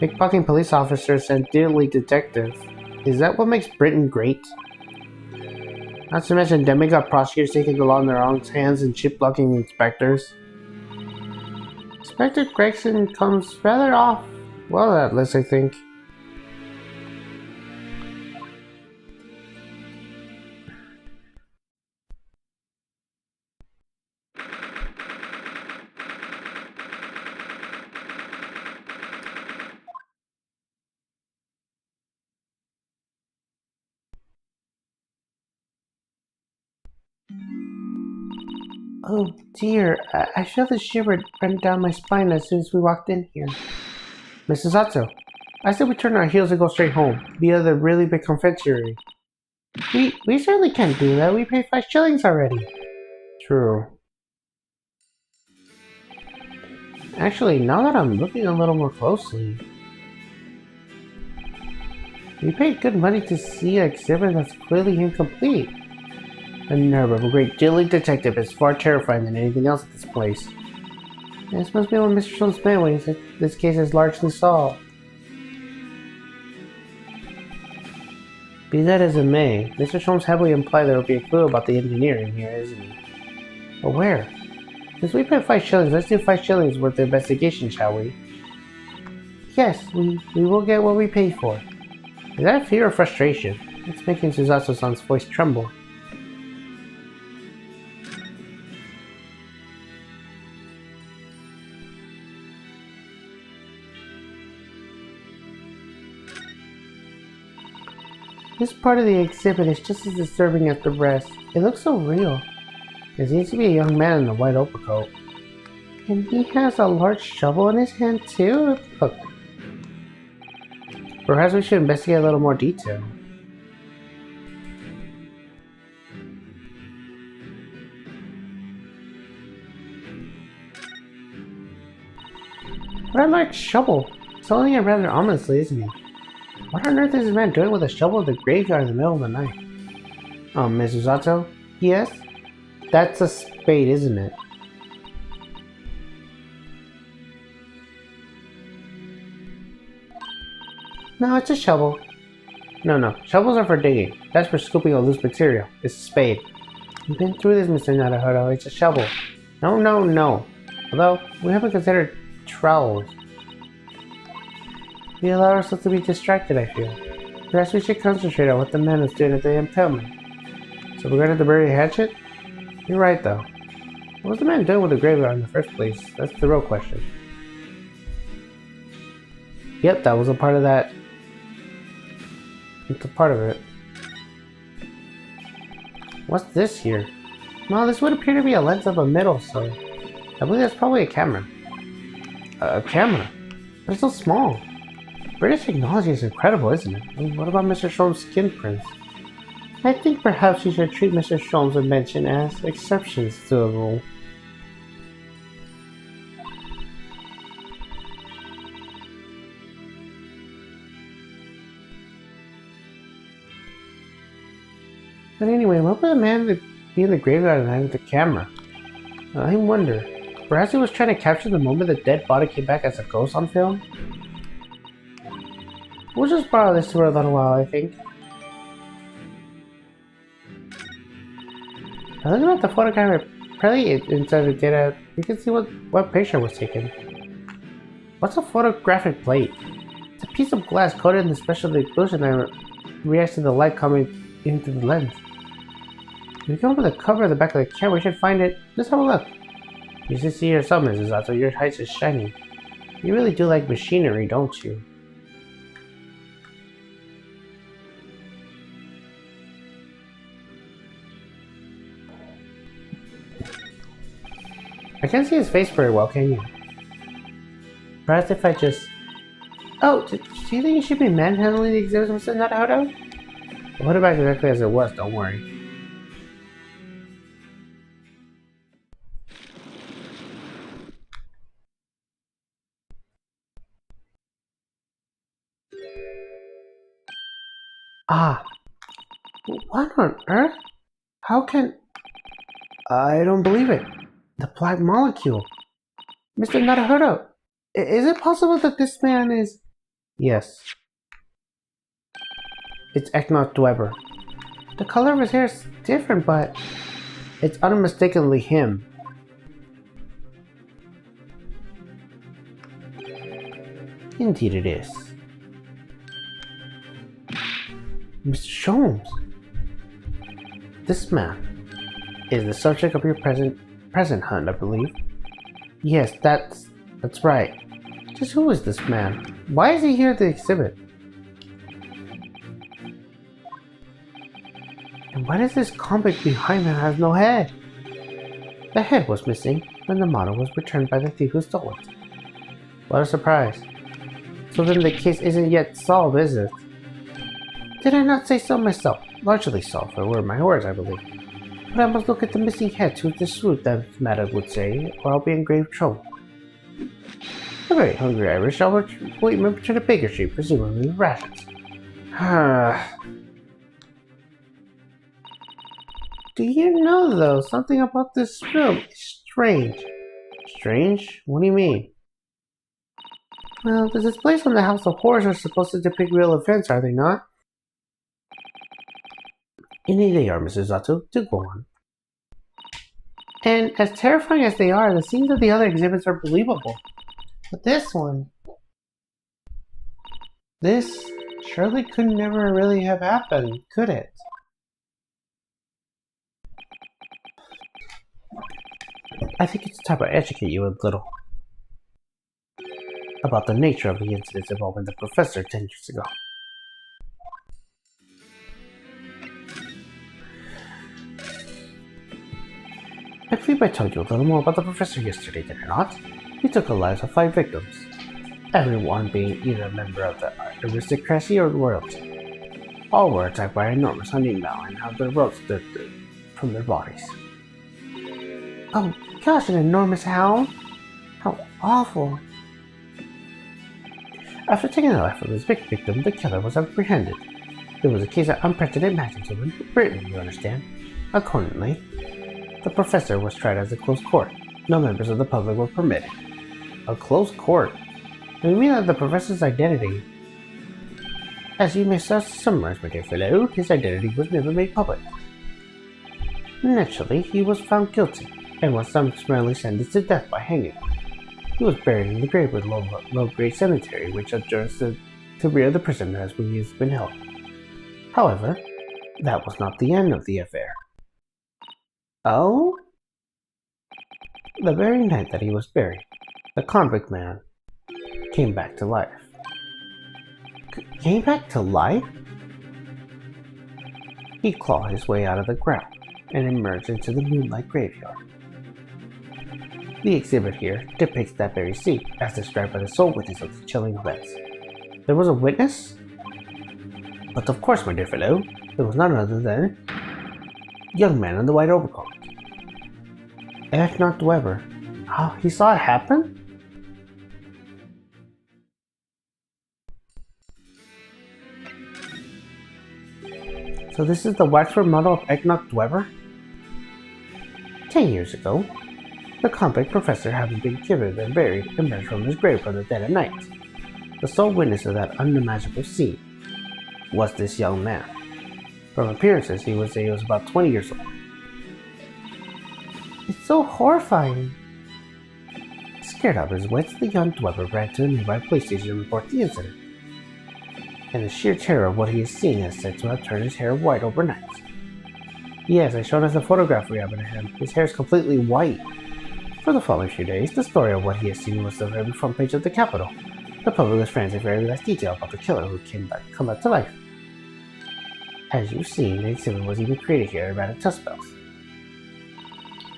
Pickpocketing police officers and deadly detectives. Is that what makes Britain great? Not to mention demigod prosecutors taking the law in their own hands and chip-blocking inspectors. Inspector Gregson comes rather off well that list, I think. Oh dear, I felt a shiver run down my spine as soon as we walked in here. Mrs. Otto, I said we turn our heels and go straight home, via the really big confectionery. We certainly can't do that, we paid 5 shillings already. True. Actually, now that I'm looking a little more closely, we paid good money to see an exhibit that's clearly incomplete. The nerve of a great dealing detective is far terrifying than anything else at this place. This must be what Mr. Sholmes meant when he said this case is largely solved. Be that as it may, Mr. Sholmes heavily implied there will be a clue about the engineer in here, isn't he? But where? Since we paid 5 shillings, let's do 5 shillings worth of investigation, shall we? Yes, we will get what we paid for. Is that fear or frustration? It's making Suzato-san's voice tremble. This part of the exhibit is just as disturbing as the rest. It looks so real. There seems to be a young man in a white overcoat. And he has a large shovel in his hand too? Look, Perhaps we should investigate a little more detail. But I like shovel. Selling it rather ominously, isn't he? What on earth is this man doing with a shovel in the graveyard in the middle of the night? Mrs. Zato? Yes? That's a spade, isn't it? No, it's a shovel. No. Shovels are for digging. That's for scooping out loose material. It's a spade. You've been through this, Mr. Naruhodo. It's a shovel. No. Although, we haven't considered trowels. We allow ourselves to be distracted, I feel. Perhaps we should concentrate on what the man was doing at the impalement. So we're going to bury a hatchet? You're right, though. What was the man doing with the graveyard in the first place? That's the real question. Yep, that was a part of that. It's a part of it. What's this here? No, this would appear to be a lens of a middle, so I believe that's probably a camera. A camera? But it's so small. British technology is incredible, isn't it? And what about Mr. Sholmes' skin prints? I think perhaps you should treat Mr. Sholmes' invention as exceptions to the rule. But anyway, what would a man be in the graveyard at night with a camera? I wonder. Perhaps he was trying to capture the moment the dead body came back as a ghost on film? We'll just borrow this for a little while, I think. By looking at the photograph, apparently inside the data, you can see what picture was taken. What's a photographic plate? It's a piece of glass coated in a special inclusion that reacts to the light coming into the lens. If you come up with the cover of the back of the camera, we should find it. Let's have a look. You should see yourself, Mrs. Zato. Your height is shining. You really do like machinery, don't you? I can't see his face very well, can you? Perhaps if I just... Oh, do you think you should be manhandling the exhibits, Mr. Naruhodo? I'll put it back exactly as it was, don't worry. Ah! What on earth? How can... I don't believe it. The black molecule. Mr. Naruhodo, is it possible that this man is... Yes. It's Eknath Dweber. The color of his hair is different, but it's unmistakably him. Indeed it is. Mr. Sholmes, this man is the subject of your present hunt, I believe. Yes, that's right. Just who is this man? Why is he here at the exhibit? And why does this comic behind him have no head? The head was missing, and the model was returned by the thief who stole it. What a surprise. So then the case isn't yet solved, is it? Did I not say so myself? Largely solved, were my words, I believe. But I must look at the missing head to dispute that matter would say, or I'll be in grave trouble. The very hungry Irish shall remember to the baker street, presumably with rations. Do you know, though, something about this room is strange? Strange? What do you mean? Well, the displays from the House of Horrors are supposed to depict real events, are they not? Indeed they are, Mrs. Zato. Do go on. And as terrifying as they are, the scenes of the other exhibits are believable. But this one... This surely could never really have happened, could it? I think it's time I educate you a little about the nature of the incidents involving the professor 10 years ago. I believe I told you a little more about the professor yesterday, did I not? He took the lives of 5 victims, everyone being either a member of the aristocracy or royalty. All were attacked by an enormous hunting bell and had their ropes ripped from their bodies. Oh gosh, an enormous hound? How awful. After taking the life of his victim, the killer was apprehended. It was a case of unprecedented magnitude in Britain, you understand. Accordingly, the professor was tried as a closed court. No members of the public were permitted. A closed court? Do you mean that the professor's identity? As you may summarize, my dear fellow, his identity was never made public. Naturally, he was found guilty, and was summarily sentenced to death by hanging. He was buried in the grave with Lowgrade Cemetery, which adjoins the rear of the prison as he has been held. However, that was not the end of the affair. Oh? The very night that he was buried, the convict man came back to life. Came back to life? He clawed his way out of the ground and emerged into the moonlight graveyard. The exhibit here depicts that very scene, as described by the sole witness of the chilling events. There was a witness? But of course, my dear fellow, it was none other than young man in the white overcoat. Echnot Weber. Oh, he saw it happen? So this is the waxwork model of Echnot Weber? 10 years ago, the convict professor, having been killed and buried, emerged from his grave from the dead of night. The sole witness of that unimaginable scene was this young man. From appearances, he was about 20 years old. It's so horrifying. Scared out of his wits, the young Weber ran to a nearby police station to report the incident. And the sheer terror of what he has seen is said to have turned his hair white overnight. Yes, I showed us a photograph we have of him. His hair is completely white. For the following few days, the story of what he has seen was the very front page of the Capitol. The public was frantic for every last detail about the killer who come back to life. As you've seen, the exhibit was even created here at Random Test Spells.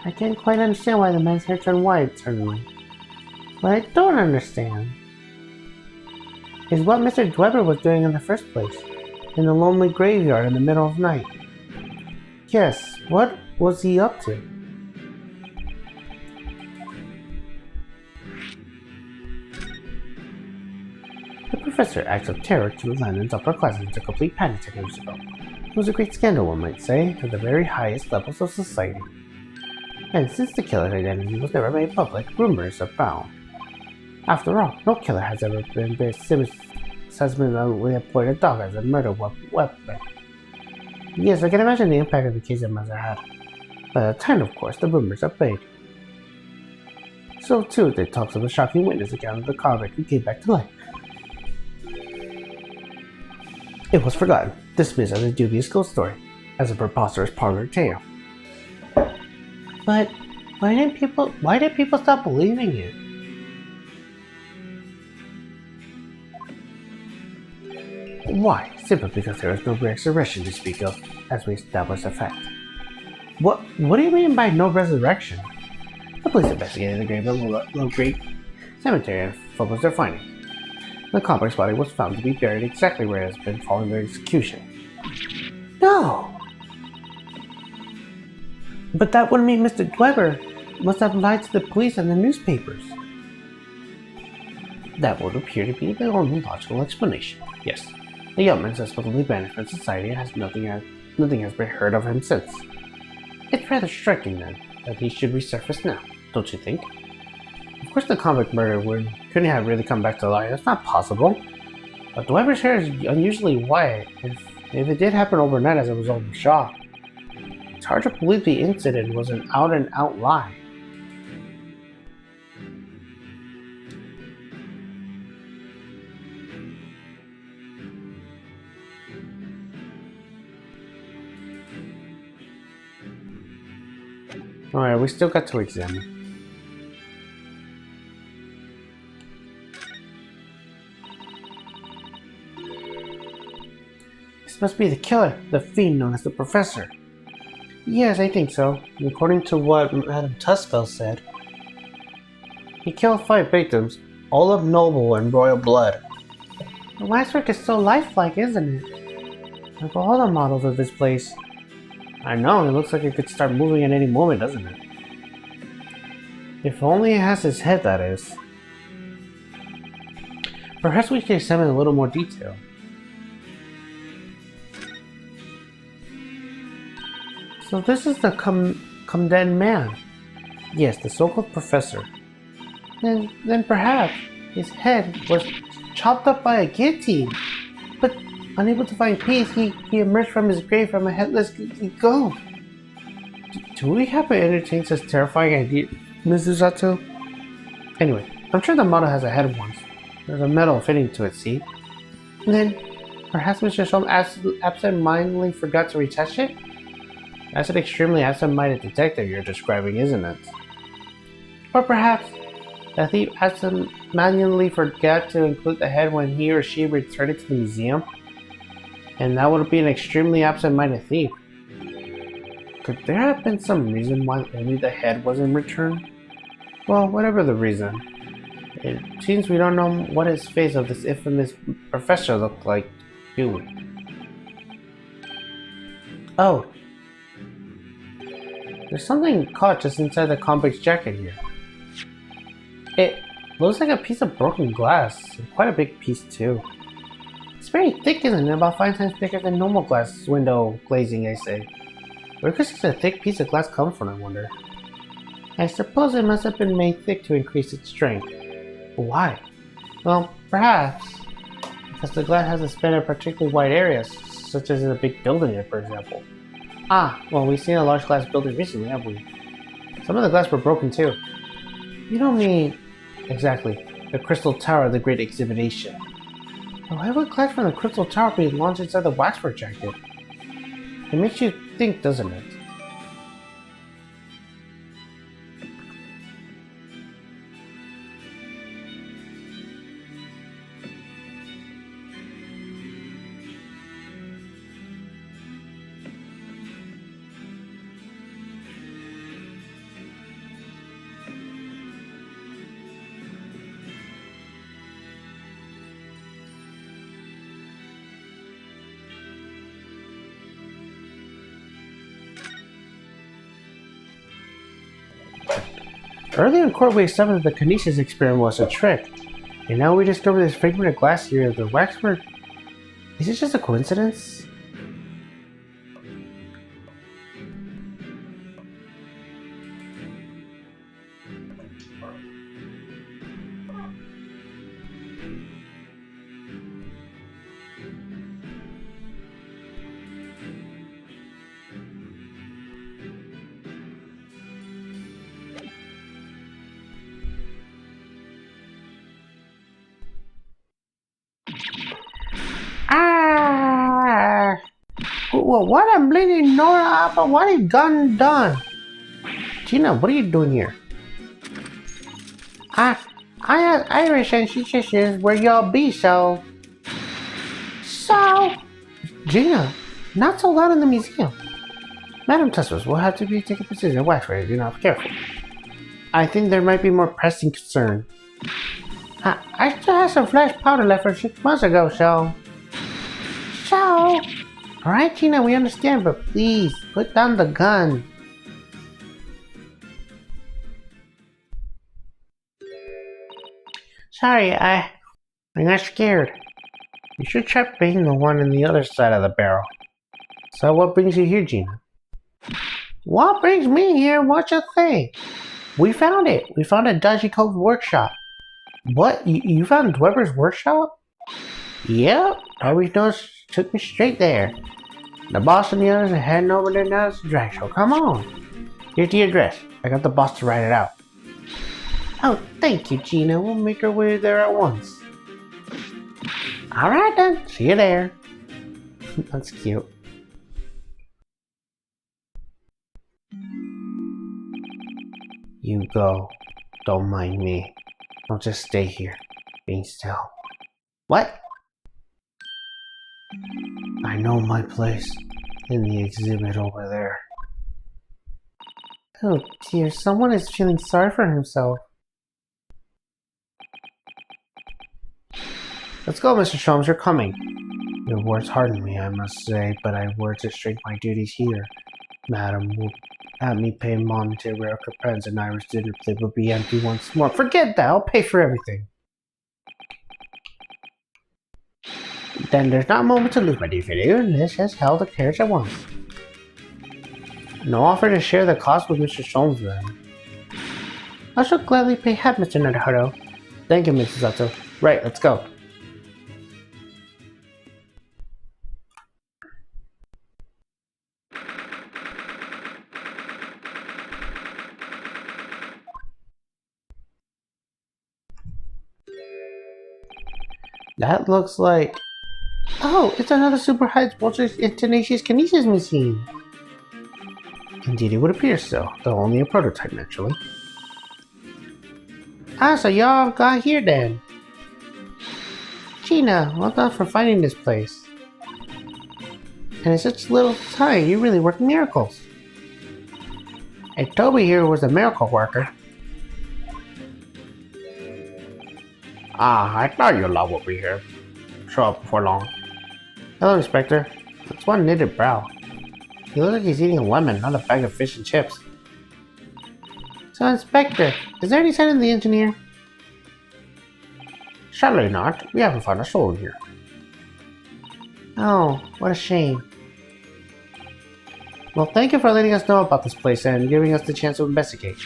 I can't quite understand why the man's hair turned white suddenly. What I don't understand is what Mr. Weber was doing in the first place, in the lonely graveyard in the middle of the night. Yes, what was he up to? The professor acts of terror to London's upper class into complete panic 10 years ago. It was a great scandal, one might say, at the very highest levels of society. And since the killer's identity was never made public, rumors abound. After all, no killer has ever been employed a dog as a murder weapon. Yes, I can imagine the impact of the case it must have had. But at the time, of course, the rumors abated. So too did talks of the shocking witness account of the convict who came back to life. It was forgotten, dismissed as a dubious ghost story, as a preposterous parlor tale. But why did people stop believing it? Why? Simply because there was no resurrection to speak of, as we established a fact. What do you mean by no resurrection? The police investigated the grave at Lowgrade Cemetery and what was their finding? The convict's body was found to be buried exactly where it has been following their execution. No! But that would mean Mr. Weber must have lied to the police and the newspapers. That would appear to be the only logical explanation, yes. The young man has supposedly banished from society and nothing has been heard of him since. It's rather striking, then, that he should resurface now, don't you think? Of course the convict murder couldn't have really come back to life, that's not possible. But Weber's hair is unusually white. If it did happen overnight as a result of shock, it's hard to believe the incident was an out-and-out lie. Alright, we still got to examine. This must be the killer, the fiend known as the Professor. Yes, I think so. According to what Madame Tuspel said, he killed 5 victims, all of noble and royal blood. The waxwork is so lifelike, isn't it? Like all the models of this place. I know, it looks like it could start moving at any moment, doesn't it? If only it has his head, that is. Perhaps we can examine in a little more detail. So this is the condemned man. Yes, the so-called professor. Then perhaps his head was chopped up by a guillotine. But unable to find peace, he emerged from his grave from a headless ghost. Do we have to entertain such terrifying idea, Mrs. Zato? Anyway, I'm sure the model has a head once. There's a medal fitting to it, see? Then perhaps Mr. Sholm absent-mindedly forgot to retouch it? That's an extremely absent-minded detective you're describing, isn't it? Or perhaps the thief absent-mindedly forgot to include the head when he or she returned it to the museum? And that would be an extremely absent-minded thief. Could there have been some reason why only the head wasn't returned? Well, whatever the reason, it seems we don't know what his face of this infamous professor looked like, do we? Oh, there's something caught just inside the convict's jacket here. It looks like a piece of broken glass, and quite a big piece too. It's very thick, isn't it? About 5 times thicker than normal glass window glazing, I say. Where could such a thick piece of glass come from, I wonder? I suppose it must have been made thick to increase its strength. But why? Well, perhaps because the glass has to span a particularly wide area, such as in a big building, for example. Ah, well, we've seen a large glass building recently, haven't we? Some of the glass were broken too. You don't mean... Exactly. The Crystal Tower of the Great Exhibition. Why would glass from the Crystal Tower be launched inside the waxwork jacket? It makes you think, doesn't it? Earlier in court, we established that the kinesis experiment was a trick, and now we discover this fragment of glass here, the waxwork. Is it just a coincidence? Ah! Well, what I'm bleeding Nora up, what is gone done? Gina, what are you doing here? I asked Irish and she says where y'all be, so... Gina, not so loud in the museum. Madam Tussauds will have to be taking precision waxwork if you're not careful. I think there might be more pressing concern. I still have some flash powder left from 6 months ago, so... Alright, Gina, we understand, but please, put down the gun. Sorry, I got scared. You should try being the one on the other side of the barrel. So what brings you here, Gina? What brings me here? What you think? We found it. We found a Dodgy Cove's workshop. What? You found Dweber's workshop? Yep. Always knows took me straight there. The boss and the others are heading over there now to the drag show. Come on. Here's the address. I got the boss to write it out. Oh, thank you, Gina. We'll make our way there at once. Alright then. See you there. That's cute. You go. Don't mind me. I'll just stay here, being still. What? I know my place in the exhibit over there. Oh dear, someone is feeling sorry for himself. Let's go, Mr. Sholmes, you're coming. Your words harden me, I must say, but I were to strengthen my duties here. Madam will have me pay monetary recompense and Irish dinner plate will be empty once more. Forget that, I'll pay for everything. Then there's not a moment to lose, my dear fellow. Let's just hail the carriage at once. No offer to share the cost with Mr. Sholmes, then. I shall gladly pay half, Mr. Naruto. Thank you, Mrs. Zato. Right, let's go. That looks like... Oh, it's another Super Heights Vulture's Tenacious Kinesis machine. Indeed, it would appear so, though only a prototype, naturally. Ah, so y'all got here then. Gina, well done for finding this place. And in such little time, you really work miracles. And Toby here was a miracle worker. Ah, I thought your love would be here. Show up before long. Hello, Inspector. That's one knitted brow. He looks like he's eating a lemon, not a bag of fish and chips. So, Inspector, is there any sign of the engineer? Sadly not. We haven't found a soul in here. Oh, what a shame. Well, thank you for letting us know about this place and giving us the chance to investigate.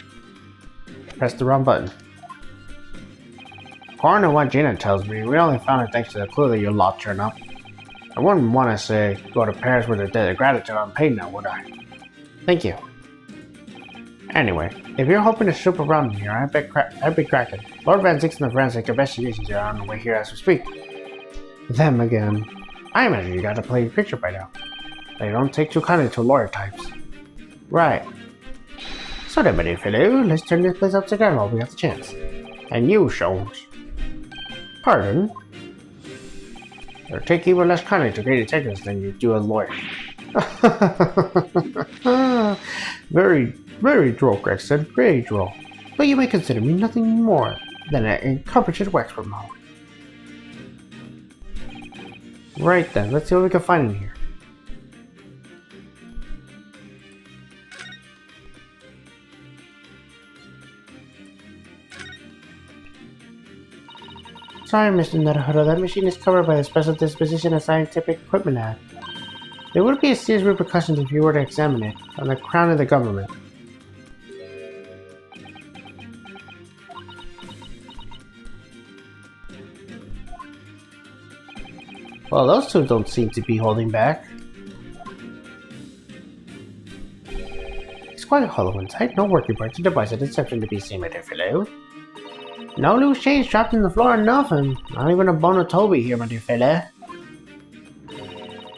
Press the wrong button. According to what Gina tells me, we only found it thanks to the clue that your lot turned up. I wouldn't want to say go to Paris with a debt of gratitude unpaid now, would I? Thank you. Anyway, if you're hoping to swoop around here, I'd be cracking. Lord Van Zix and the forensic investigations are on the way here as we speak. Them again. I imagine you got to play your picture by now. They don't take too kindly to lawyer types. Right. So then, my dear fellow, let's turn this place upside down while we got the chance. And you, Sholmes. Pardon? Or take even less kindly to great detectives than you do a lawyer. Very droll, Gregson. Very droll. But you may consider me nothing more than an incompetent Wexford model. Right then, let's see what we can find in here. Sorry, Mr. Naruto, that machine is covered by the Special Disposition of Scientific Equipment Act. There would be a serious repercussions if you were to examine it on the crown of the government. Well, those two don't seem to be holding back. It's quite hollow inside, no working parts or device of deception to be seen, my dear fellow. No loose change dropped in the floor or nothing. Not even a bone of Toby here, my dear fella.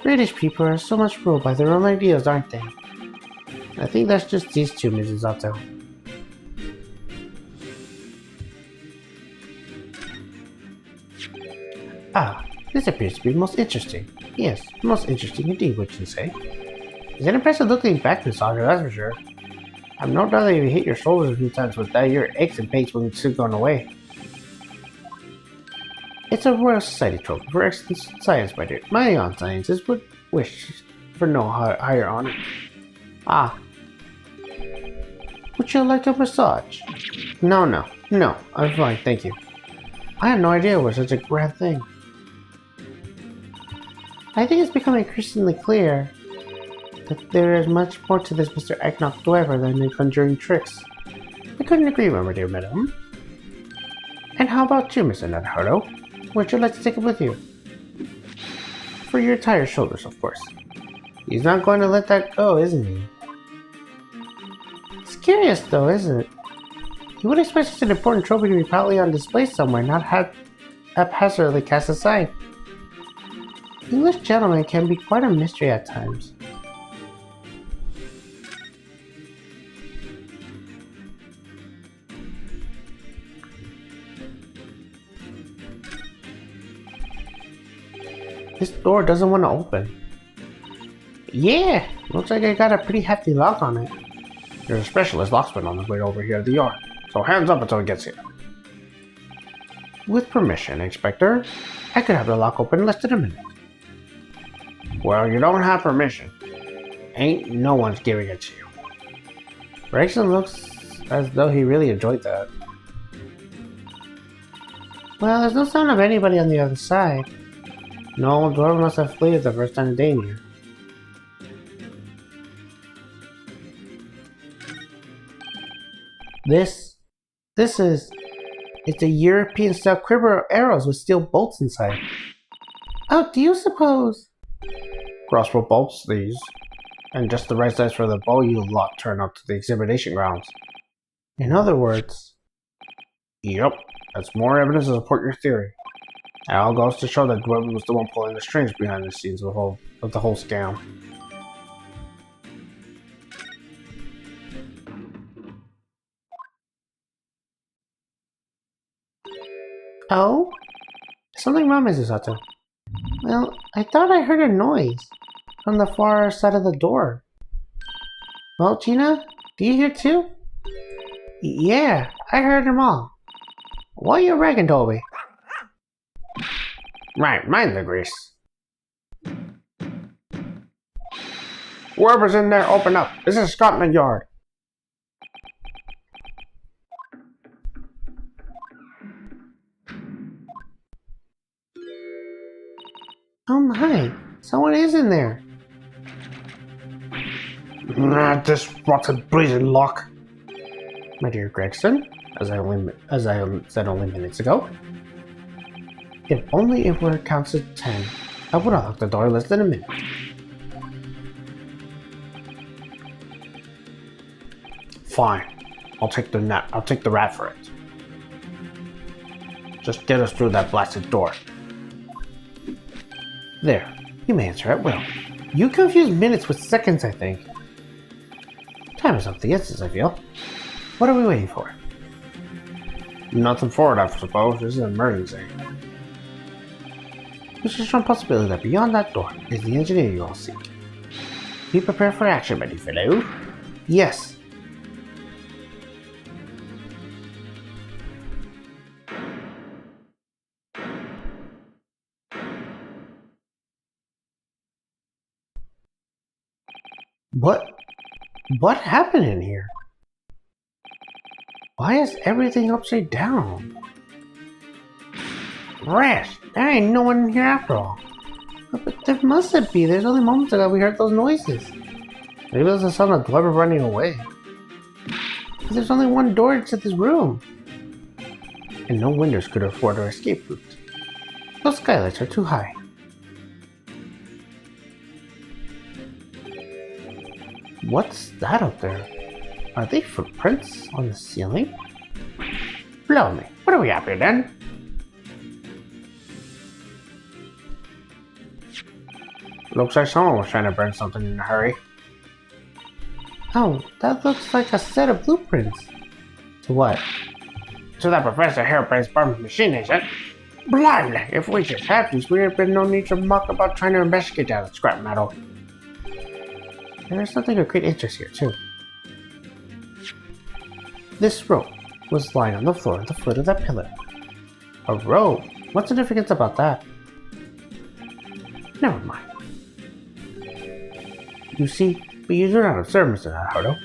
British people are so much ruled by their own ideas, aren't they? I think that's just these two, Mrs. Otto. Ah, this appears to be most interesting. Yes, most interesting indeed, would you say? It's an impressive looking back, Miss Otto, that's for sure. I've no doubt that you hit your shoulders a few times with that your eggs and paints when you're going away. It's a Royal Society trophy for excellent science, my dear. My young scientists would wish for no higher honor. Ah. Would you like a massage? No, I'm fine, thank you. I had no idea it was such a grand thing. I think it's becoming increasingly clear that there is much more to this Mr. Eknock Dwever than the conjuring tricks. I couldn't agree more, my dear madam. And how about you, Mr. Naruto? Would you like to take it with you? For your tired shoulders, of course. He's not going to let that go, isn't he? It's curious, though, isn't it? You would expect such an important trophy to be proudly on display somewhere, not haphazardly cast aside. English gentlemen can be quite a mystery at times. This door doesn't want to open. Yeah, looks like I got a pretty hefty lock on it. There's a specialist locksmith on his way over here to the yard, so hands up until he gets here. With permission, Inspector. I could have the lock open in less than a minute. Well, you don't have permission. Ain't no one's giving it to you. Gregson looks as though he really enjoyed that. Well, there's no sign of anybody on the other side. No, Dwarf must have fled the first time they knew. It's a European-style quiver of arrows with steel bolts inside. Oh, do you suppose? Crossbow bolts, these. And just the right size for the bow you lot turn up to the exhibition grounds. In other words... Yep, that's more evidence to support your theory. It all goes to show that Dwemer was the one pulling the strings behind the scenes of the whole scam. Oh? Something wrong, Mrs. Otto. Well, I thought I heard a noise from the far side of the door. Well, Gina, do you hear too? Yeah, I heard them all. What you reckon, Toby? Right, mind the grease. Whoever's in there, open up. This is Scotland Yard. Oh my, someone is in there. This rotten breathing lock. My dear Gregson, as I said only minutes ago, if only it were counts to 10, I would have locked the door less than a minute. Fine. I'll take the rat for it. Just get us through that blasted door. There. You may answer at will. You confuse minutes with seconds, I think. Time is of the essence, I feel. What are we waiting for? Nothing for it, I suppose. This is an emergency. There's a strong possibility that beyond that door is the engineer you all seek. Be prepared for action, my dear fellow. Yes. What happened in here? Why is everything upside down? Rest! There ain't no one in here after all. But there mustn't be. There's only moments ago we heard those noises. Maybe it was the sound of Glover running away. But there's only one door to this room. And no windows could afford our escape route. Those skylights are too high. What's that up there? Are they footprints on the ceiling? Blow me. What are we up here then? Looks like someone was trying to burn something in a hurry. Oh, that looks like a set of blueprints. To what? To that Professor Hairbrain's burning machine, is it? Blimey, if we just had these, we had been no need to muck about trying to investigate that scrap metal. There's something of great interest here, too. This rope was lying on the floor at the foot of that pillar. A rope? What's the significance about that? Never mind. You see, but you do not observe, Mr. Naruto.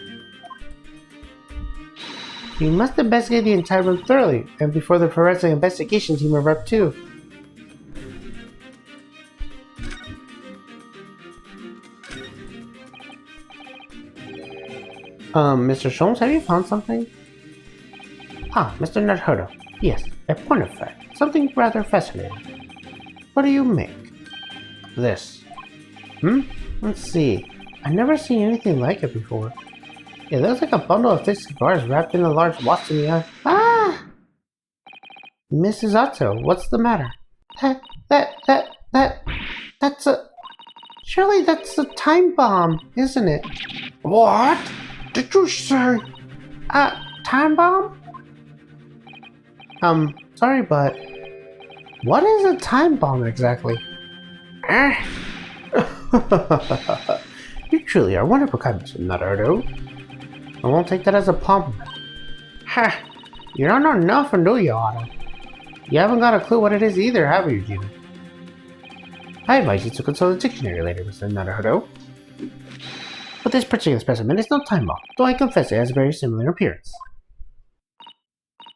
You must investigate the entire room thoroughly, and before the forensic investigation team are up too. Mr. Sholmes, have you found something? Ah, Mr. Naruto. Yes, a point of fact. Something rather fascinating. What do you make? This. Let's see. I've never seen anything like it before. It looks like a bundle of thick cigars wrapped in a large wasp in the eye. Ah! Mrs. Otto, what's the matter? That's a... Surely that's a time bomb, isn't it? What? Did you say? Time bomb? Sorry, but... What is a time bomb exactly? You truly are wonderful, Mr. Naruto. I won't take that as a compliment. Ha! You don't know nothing, do you, Otto? You haven't got a clue what it is either, have you, Gina? I advise you to consult a dictionary later, Mr. Naruhodo. But this particular specimen is no time bomb, though I confess it has a very similar appearance.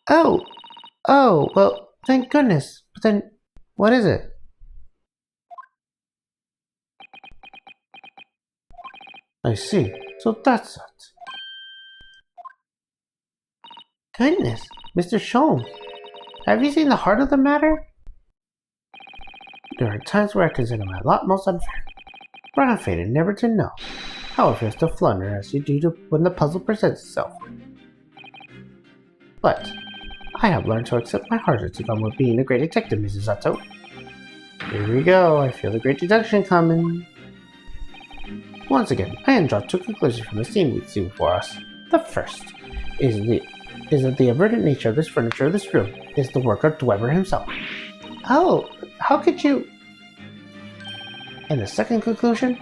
Oh, well, thank goodness. But then, what is it? I see. So that's it. Goodness, Mr. Sholmes, have you seen the heart of the matter? There are times where I consider my lot most unfair, but I'm fated never to know how it feels to flunder as you do when the puzzle presents itself. But I have learned to accept my hardships to come with being a great detective, Mrs. Zato. Here we go, I feel the great deduction coming. Once again, I am drawn to a conclusion from the scene we see before us. The first is that the averted nature of this furniture of this room is the work of Dwemer himself. Oh, how could you? And the second conclusion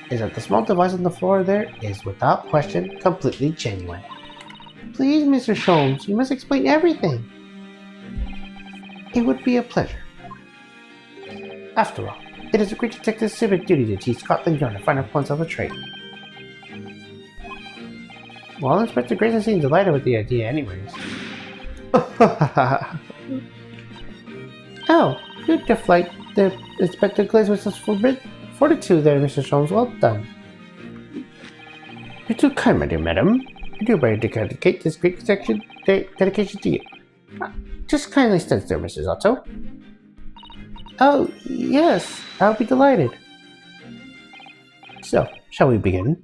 is that the small device on the floor there is, without question, completely genuine. Please, Mr. Sholmes, you must explain everything. It would be a pleasure. After all, it is a great detective's civic duty to teach Scotland Yard the finer points of a trade. Well, Inspector Grayson seems delighted with the idea anyways. Oh, you deflate the Inspector Glaze with such fortitude there, Mr. Sholmes. Well done. You're too kind, my dear madam. I do better to dedicate this great dedication to you. Just kindly stand still, Mrs. Otto. Oh, yes, I'll be delighted. So, shall we begin?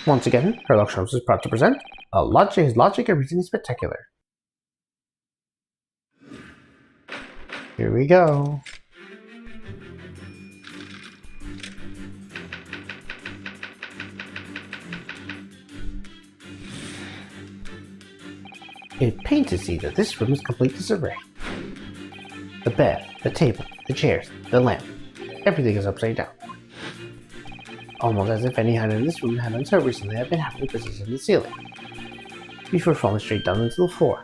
Once again, Sherlock Holmes is proud to present his logic and reasoning spectacular. Here we go. It pains to see that this room is complete disarray. The bed, the table, the chairs, the lamp, everything is upside down. Almost as if any hand in this room had until recently had been happily positioned in the ceiling, before falling straight down into the floor.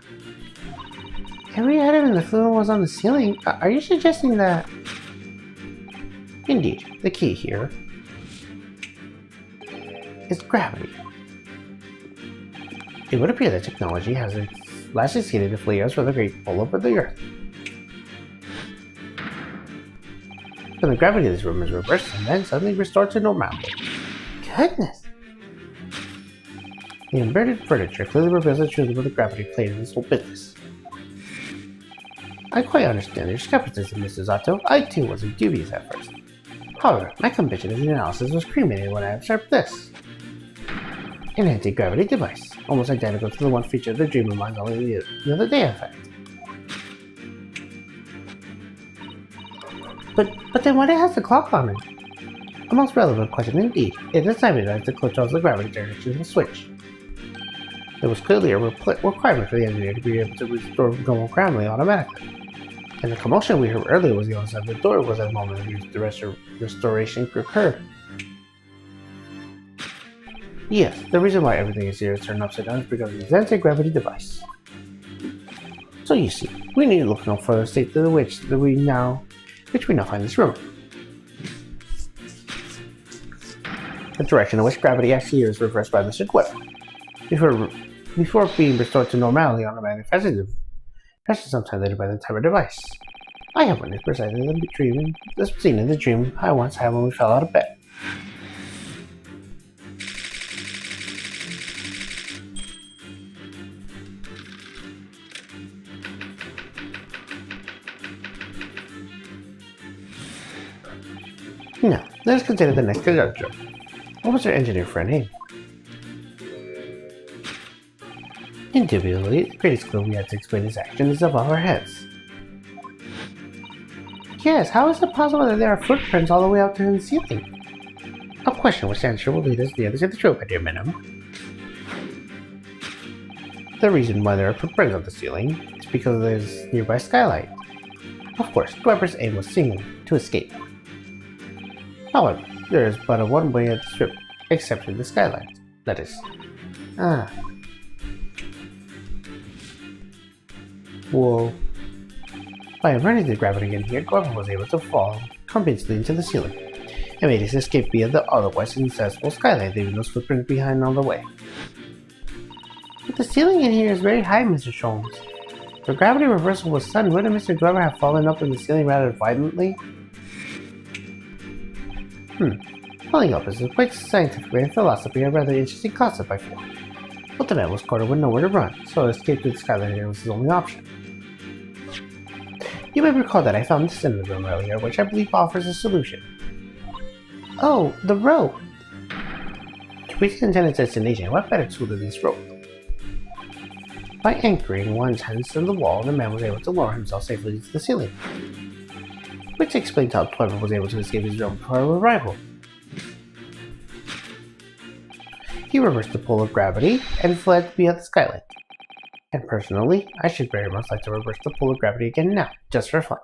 Every item in the floor was on the ceiling? Are you suggesting that? Indeed, the key here is gravity. It would appear that technology has at last succeeded to flee us from the great pull over the earth. When the gravity of this room is reversed and then suddenly restored to normality. Goodness! The inverted furniture clearly reveals the truth of the gravity played in this whole business. I quite understand your skepticism, Mrs. Otto. I too was dubious at first. However, my conviction in the analysis was cremated when I observed this. An anti-gravity device, almost identical to the one featured in the dream of mine only the other day, in fact. But then why it has the clock on it? A most relevant question indeed. It is evident that the controls the gravity direction of the switch. There was clearly a requirement for the engineer to be able to restore normal gravity automatically. And the commotion we heard earlier was the other side of the door was at the moment the restoration occurred. Yes, the reason why everything is here is turned upside down is because of the anti-gravity device. So you see, we need to look no further state to the which we now find this room. The direction in which gravity acts here is reversed by Mr. Dwemer. Before being restored to normality on a magnificent sometime later by the timer device. I have witnessed precisely the scene in the dream I once had when we fell out of bed. Now, let us consider the next conundrum. What was our engineer friend name? Indubitably, the greatest clue we have to explain this action is above our heads. Yes, how is it possible that there are footprints all the way up to the ceiling? A question which answer will lead us to the other side of the room, my dear madam. The reason why there are footprints on the ceiling is because there's nearby skylight. Of course, Dwemer's aim was seemingly to escape. However, there is but a one way of the strip, except in the skylight. That is. Whoa. By inverting the gravity in here, Dwemer was able to fall convincingly into the ceiling, and made his escape via the otherwise inaccessible skylight, leaving those footprints behind on the way. But the ceiling in here is very high, Mr. Sholmes. If the gravity reversal was sudden, wouldn't Mr. Glover have fallen up in the ceiling rather violently? Falling up is a quite scientific way of philosophy, a rather interesting concept, I feel. But the man was cornered with nowhere to run, so escape to the skylight area was his only option. You may recall that I found this in the room earlier, which I believe offers a solution. Oh, the rope! To reach the intended destination, what better tool than this rope? By anchoring one's hands to the wall, the man was able to lower himself safely to the ceiling, which explains how Clever was able to escape his room before our arrival. He reversed the pull of gravity and fled via the skylight. And personally, I should very much like to reverse the pull of gravity again now, just for fun.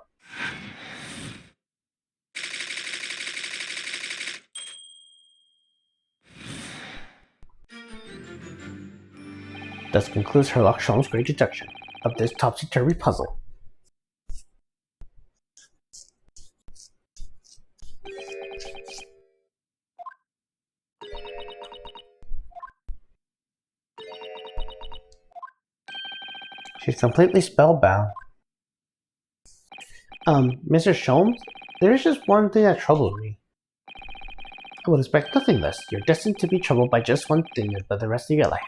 Thus concludes Sherlock Sholmes' great deduction of this topsy-turvy puzzle. She's completely spellbound. Mr. Sholmes, there is just one thing that troubles me. I would expect nothing less. You're destined to be troubled by just one thing for the rest of your life.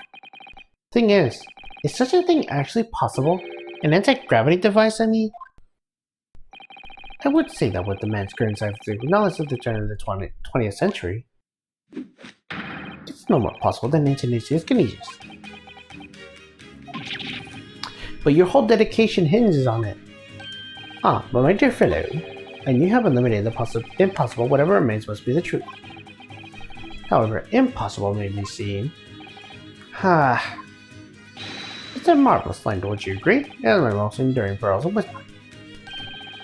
Thing is such a thing actually possible? An anti-gravity device, I mean? I would say that with the man's current scientific knowledge of the turn of the 20th century, it's no more possible than ancient Asia's Canisius. But your whole dedication hinges on it. Ah, but my dear fellow, and you have eliminated the impossible, whatever remains must be the truth. However impossible may be seen. It's a marvelous line, don't you agree? It is my most enduring pearls of wisdom.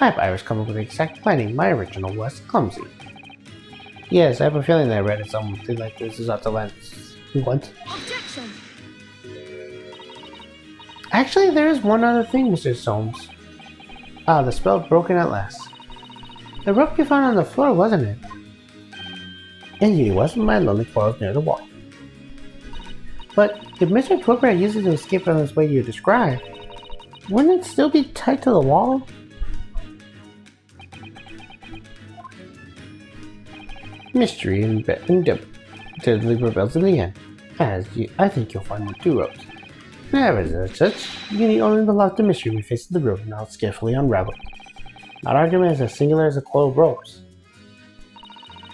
I have Iris come up with the exact planning. My original was clumsy. Yes, I have a feeling that I read it something like this is not the lens. What? Objection! Actually, there is one other thing, Mr. Sholmes. Ah, the spell broken at last. The rope you found on the floor, wasn't it? Indeed, it was my lonely coils near the wall. But if Mr. Twicker had used it to escape on his way you described, wouldn't it still be tied to the wall? Mystery inevitably reveals in the end, I think you'll find the two ropes. Never as such, you need only unlock the mystery we face in the room, now it's carefully unraveled. That argument is as singular as a coil of ropes.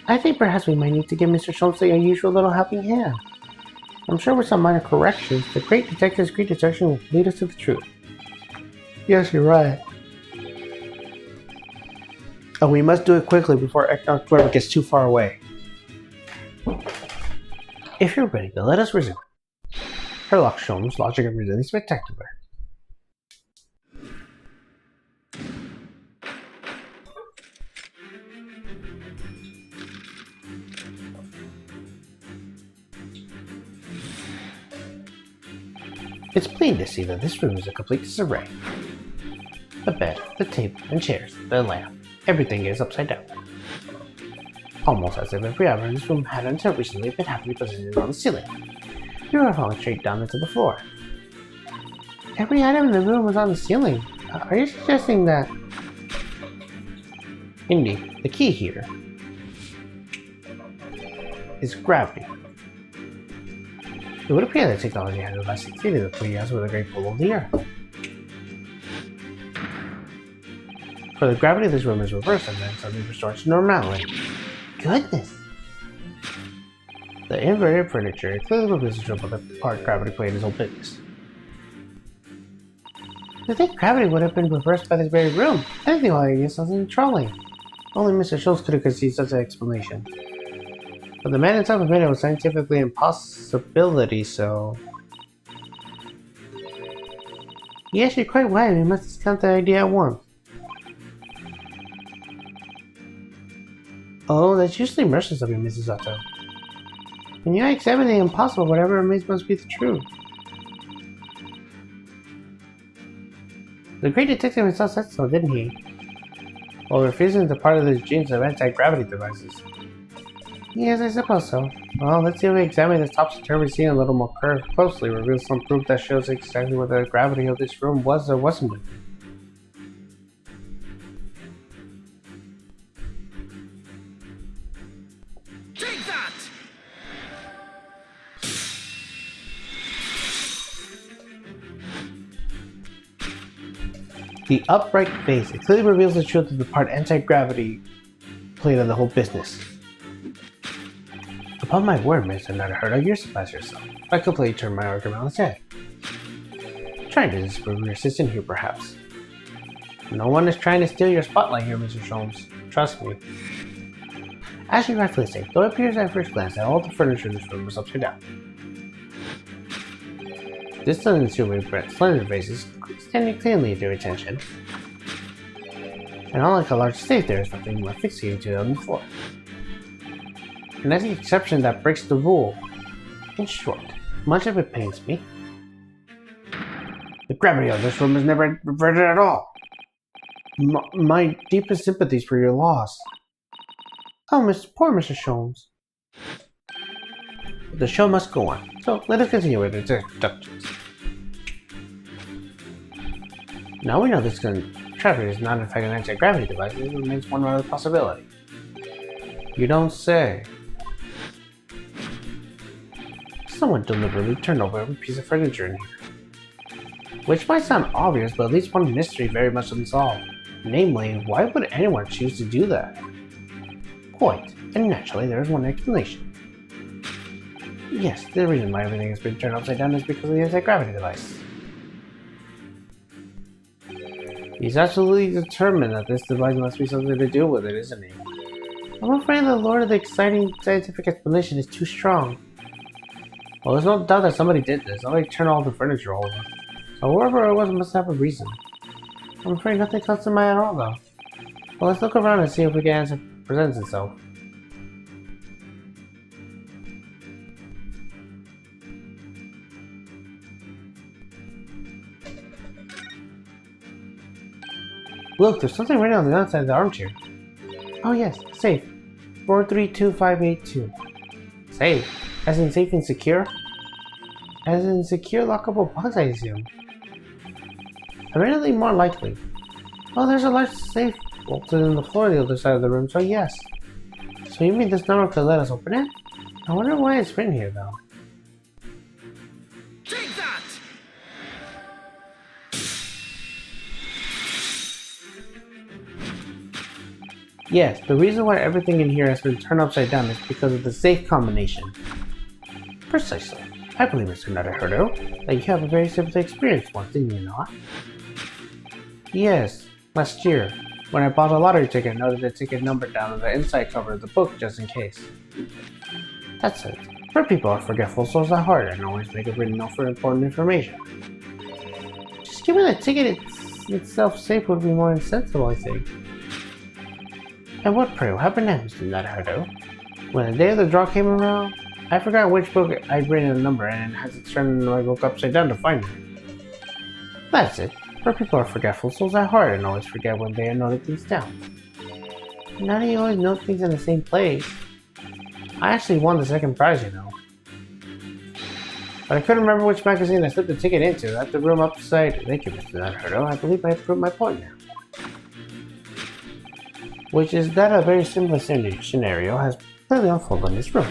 I think perhaps we might need to give Mr. Sholmes the unusual little helping hand. I'm sure with some minor corrections, the great detective's great deduction will lead us to the truth. Yes, you're right. Oh, we must do it quickly before Eknar's Dwemer gets too far away. If you're ready, then let us resume. Sherlock Sholmes' logic and reasoning spectacular. It's plain to see that this room is a complete disarray. The bed, the table and chairs, the lamp, everything is upside down. Almost as if every item in this room had until recently been happily positioned on the ceiling. You are falling straight down into the floor. Every item in the room was on the ceiling. Are you suggesting that... Indeed, the key here is gravity. It would appear that technology has at last succeeded in putting us with a great pull of the earth. For the gravity of this room is reversed and then suddenly restored to normality. Goodness! The inverted furniture clearly reveals the trouble that part gravity played in his whole business. To think gravity would have been reversed by this very room, I think the whole idea is something trolling. Only Mr. Sholmes could have conceived such an explanation. But the man himself admitted it was scientifically impossibility, so... Yes, you're quite right, we must discount the idea at once. Oh, that's usually merciless of you, Mrs. Otto. When you examine the impossible, whatever remains must be the truth. The great detective himself said so, didn't he? While refusing to part of the genes of anti-gravity devices. Yes, I suppose so. Well, let's see if we examine this topsy-turvy scene a little more closely, reveal some proof that shows exactly what the gravity of this room was or wasn't moving. Take that! The upright face, it clearly reveals the truth of the part anti-gravity played on the whole business. Upon my word, Mr. Nutter, you surprise yourself. I completely turned my argument on its head. Trying to disprove your assistant here, perhaps. No one is trying to steal your spotlight here, Mr. Sholmes. Trust me. As you rightfully say, though it appears at first glance that all the furniture in this room was upside down. This doesn't assume we Brett's slender faces standing cleanly to your attention. And unlike a large safe, there is nothing more fixated to on the floor. And that's the exception that breaks the rule. In short, much of it pains me. The gravity of this room is never reverted at all. My deepest sympathies for your loss. Oh, poor Mr. Sholmes. The show must go on, so let us continue with its introductions. Now we know this contraption is not in fact an anti-gravity device, it remains one other possibility. You don't say. Someone deliberately turned over every piece of furniture in here. Which might sound obvious, but at least one mystery very much unsolved. Namely, why would anyone choose to do that? Quite, and naturally there is one explanation. Yes, the reason why everything has been turned upside down is because of the anti-gravity device. He's absolutely determined that this device must be something to do with it, isn't he? I'm afraid the lure of the exciting scientific explanation is too strong. Well, there's no doubt that somebody did this. Somebody turned all the furniture over. So whoever it was must have a reason. I'm afraid nothing comes to mind at all, though. Well, let's look around and see if we can answer presents itself. Look, there's something written on the outside of the armchair. Oh yes, safe. 432582. Safe? As in safe and secure? As in secure lockable box, I assume. Evidently more likely. Oh, there's a large safe bolted in the floor on the other side of the room, so yes. So you mean this number could let us open it? I wonder why it's written here, though. Take that! Yes, the reason why everything in here has been turned upside down is because of the safe combination. Precisely. I believe, Mr. Nutter, that you have a very similar experience once, didn't you not? Yes, last year, when I bought a lottery ticket, I noted the ticket number down on the inside cover of the book just in case. That's it. For people are forgetful souls at heart and always make a written note for important information. Just giving the ticket itself safe would be more insensible, I think. And what pray happened next, Mr. Nutter? When the day of the draw came around, I forgot which book I'd written a number and had to turn my book upside down to find it. That's it. For people are forgetful souls at heart and always forget when they are noted things down. Now do you always note things in the same place? I actually won the second prize, you know. But I couldn't remember which magazine I slipped the ticket into. At the room upside. Thank you, Mr. Nutter. I believe I have proved my point now. Which is that a very similar scenario has clearly unfolded in this room.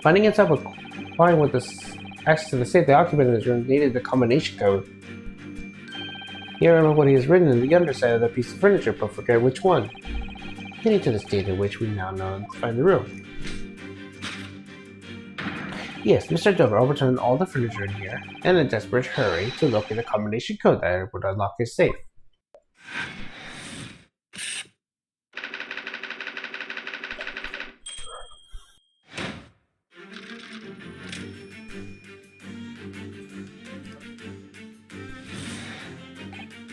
Finding itself acquiring with access to the safe, the occupant in this room needed the combination code. Here I remember what he has written in the underside of the piece of furniture, but forget which one. Getting to the state in which we now know to find the room. Yes, Mr. Dover overturned all the furniture in here, in a desperate hurry to locate the combination code that would unlock his safe.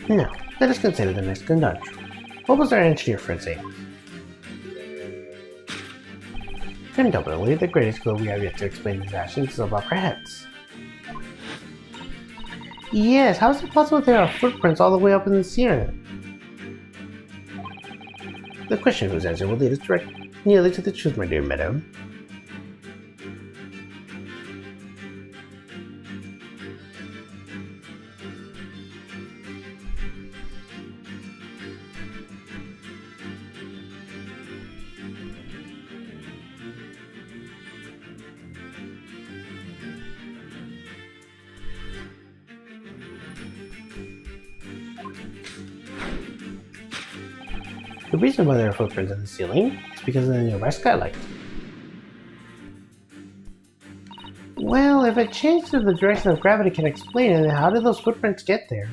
Now, let us consider the next conundrum. What was our answer to your friend's aim? Indubitably, the greatest clue we have yet to explain his actions is above our heads. Yes, how is it possible there are footprints all the way up in the ceiling? The question whose answer will lead us nearly to the truth, my dear madam. The reason why there are footprints in the ceiling is because of the nearby skylight. Well, if a change to the direction of gravity can explain it, then how did those footprints get there?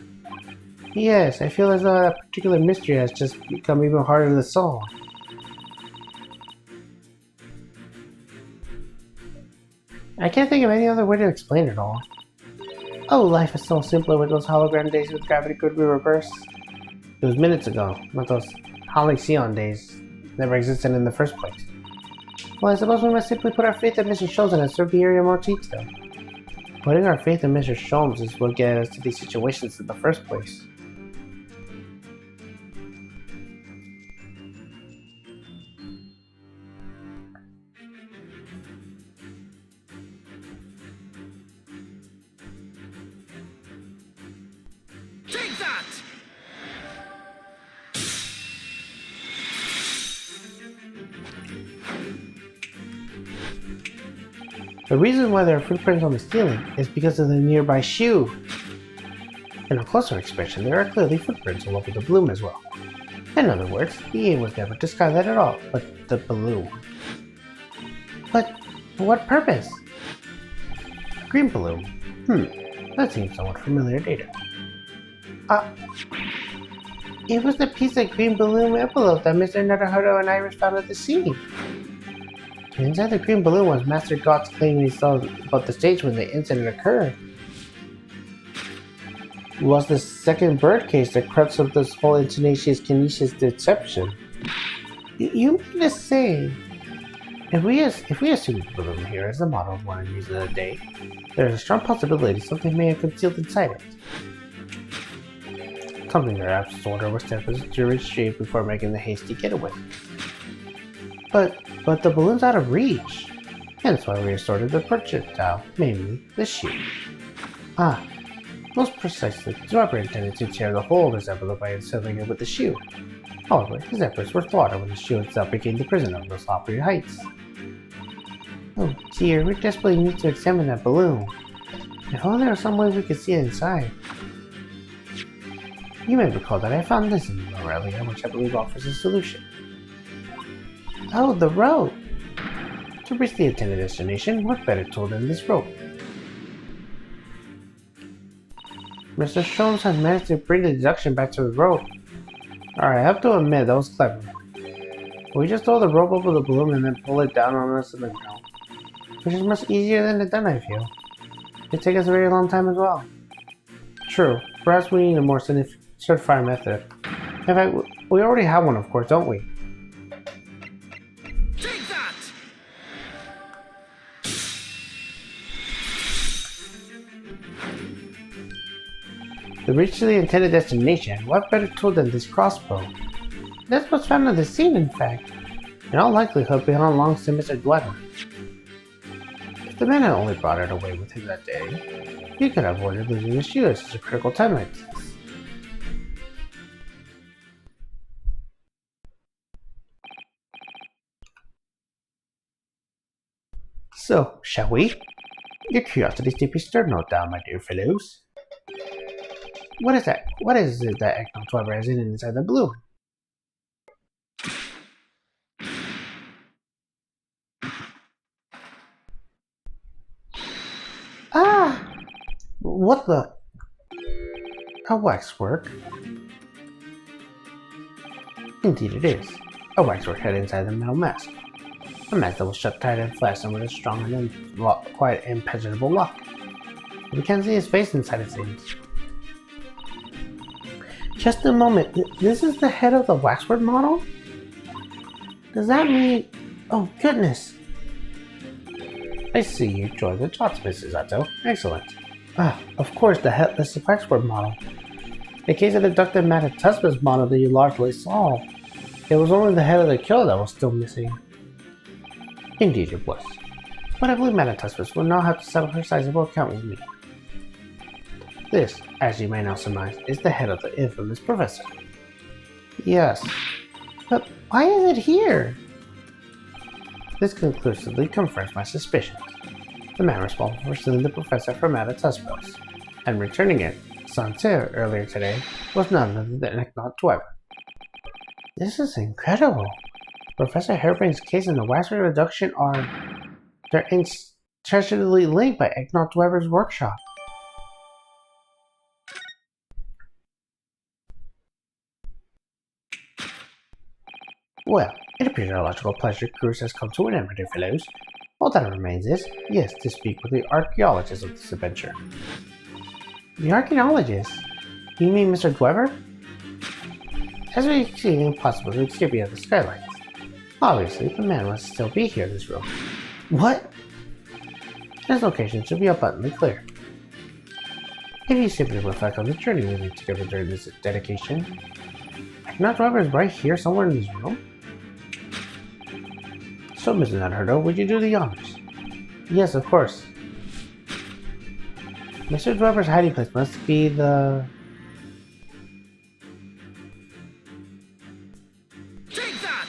Yes, I feel as though that particular mystery has just become even harder to solve. I can't think of any other way to explain it all. Oh, life is so simpler with those hologram days with gravity could be reversed. It was minutes ago, but those Halcyon days never existed in the first place. Well, I suppose we must simply put our faith in Mr. Sholmes and observe the area more detail. Putting our faith in Mr. Sholmes is what got us to these situations in the first place. Take that! The reason why there are footprints on the ceiling is because of the nearby shoe. In a closer inspection, there are clearly footprints all over the balloon as well. In other words, the aim was never to skylight at all, but the balloon. But for what purpose? Green balloon. That seems somewhat familiar data. It was the piece of green balloon envelope that Mr. Naruhodo and Iris found at the scene. Inside the green balloon was Master God's claim he saw about the stage when the incident occurred. It was the second bird case, the crux of this whole Tenacious Canisius deception. You mean to say, if we assume the balloon here is the model of one of these of the day, there is a strong possibility something may have concealed inside it. Something perhaps Sorter was tempted to retrieve before making the hasty getaway. But the balloon's out of reach. Hence why we restored the projectile, namely the shoe. Most precisely, Zebra intended to tear the whole of his envelope by encircling it with the shoe. However, his efforts were thwarted when the shoe itself became the prison of those lofty heights. Oh dear, we desperately need to examine that balloon. If only there was some way we could see it inside. You may recall that I found this in the room earlier, which I believe offers a solution. Oh, the rope! To reach the intended destination, what better tool than this rope? Mr. Sholmes has managed to bring the deduction back to the rope. Alright, I have to admit, that was clever. We just throw the rope over the balloon and then pull it down on us in the ground. Which is much easier than it done, I feel. It'd take us a very long time as well. True, perhaps we need a more certified method. In fact, we already have one, of course, don't we? Take that! To reach the intended destination, what better tool than this crossbow? That's what's found at the scene, in fact. In all likelihood, belongs to Mr. Dwemer. If the man had only brought it away with him that day, he could have avoided losing his shoe at such a critical time like this. So, shall we? Your curiosity's deeply stirred, no doubt, my dear fellows. What is that? What is it that Eknal Dwemer has hidden inside the balloon? What the? A waxwork? Indeed it is. A waxwork head inside the metal mask. A mask that was shut tight and fastened with a strong and quite impenetrable lock. We can't see his face inside of things. Just a moment. This is the head of the waxwork model? Does that mean... Oh, goodness. I see you enjoy the shots, Mrs. Zato. Excellent. Of course, the headless waxwork model. The case of the abducted Matatuspa's model that you largely solved. It was only the head of the killer that was still missing. Indeed it was. But I believe Madame Tuspis will now have to settle her sizable account with me. This, as you may now surmise, is the head of the infamous professor. Yes. But why is it here? This conclusively confirms my suspicions. The man responsible for stealing the professor from Madame Tuspis and returning it, sans-serre, earlier today, was none other than Eknath Dwemer. This is incredible. Professor Harebrain's case and the Waxwork reduction they're inextricably linked by Eknath Dwemer's workshop. Well, it appears our logical pleasure cruise has come to an end, my dear fellows. All that remains is, yes, to speak with the archaeologist of this adventure. The archaeologist? You mean Mr. Dwemer? As we see impossible to escape via the skylights. Obviously, the man must still be here in this room. What? His location should be abundantly clear. If you simply reflect on the journey we made together during this dedication, Eknath Dwemer is right here somewhere in this room? So, Mr. Naruto, would you do the honors? Yes, of course. Mr. Dwemer's hiding place must be the... Take that!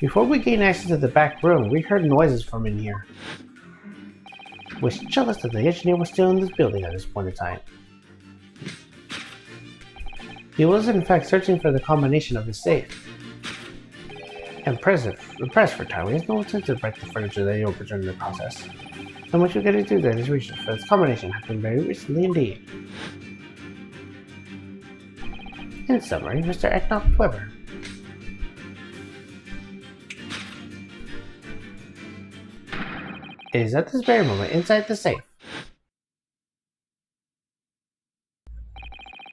Before we gained access to the back room, we heard noises from in here, which tell us that the engineer was still in this building at this point in time. He was in fact searching for the combination of the safe. And pressed for time, he has no intent to break the furniture that he opened during the process. And what you're getting to during his research for this combination happened very recently indeed. In summary, Mr. Eknath Dwemer is at this very moment inside the safe.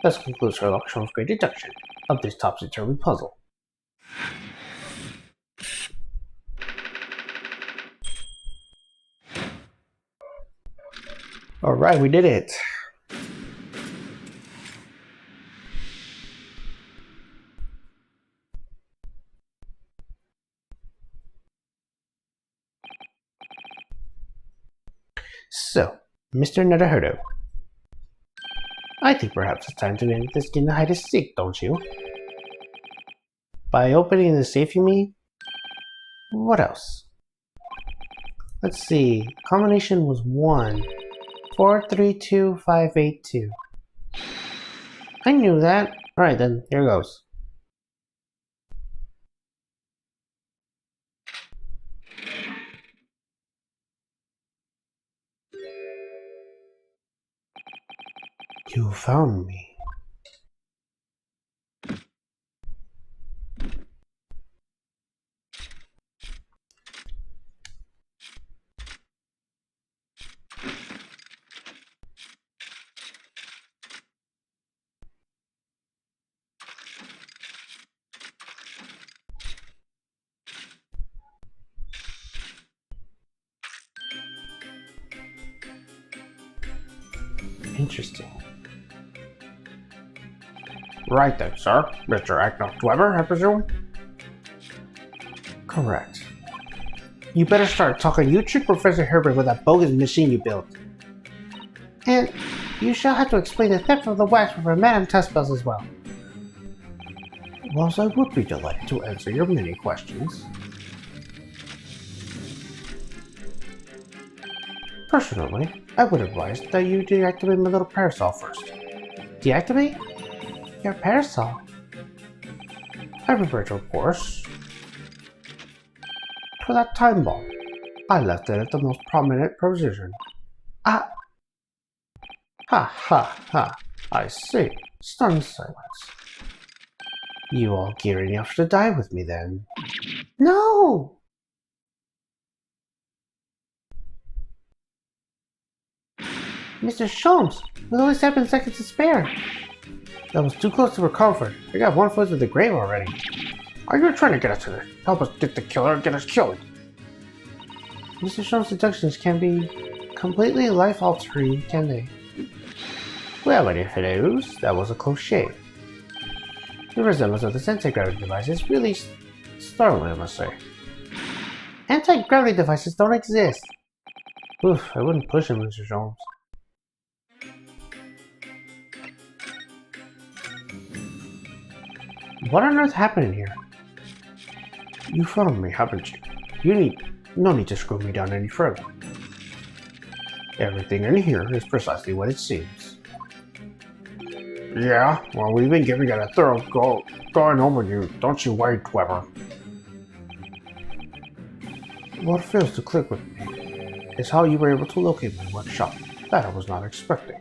Thus concludes Sherlock Holmes' great deduction of this topsy-turvy puzzle. Alright, we did it! So, Mr. Naruto, I think perhaps it's time to name this game the hide and seek, don't you? By opening the safe, you mean? What else? Let's see. Combination was 1 4 3 2 5 8 2. I knew that. Alright then, here goes. You found me. Interesting. Right then, sir. Mr. Eknath Dwemer, I presume? Correct. You better start talking. You tricked Professor Harebrain with that bogus machine you built. And you shall have to explain the theft of the wax for Madame Tuspis as well. Whilst I would be delighted to answer your many questions, personally, I would advise that you deactivate my little parasol first. Deactivate? Your parasol? I refer to, of course, to that time bomb. I left it at the most prominent position. Ah! Ha ha ha! I see. Stunned silence. You all gearing up to die with me then? No! Mr. Sholmes, with only 7 seconds to spare. That was too close to her comfort. I got 1 foot to the grave already. Are you trying to get us to help us get the killer and get us killed? Mr. Sholmes' deductions can be completely life-altering, can they? Well, my dear fellows, that was a close shave. The resemblance of this anti-gravity device is really startling, I must say. Anti-gravity devices don't exist. Oof, I wouldn't push him, Mr. Jones. What on earth happened here? You found me, haven't you? No need to screw me down any further. Everything in here is precisely what it seems. Yeah, well, we've been giving it a thorough going over you, don't you worry, Weber. What fails to click with me is how you were able to locate my workshop. That I was not expecting.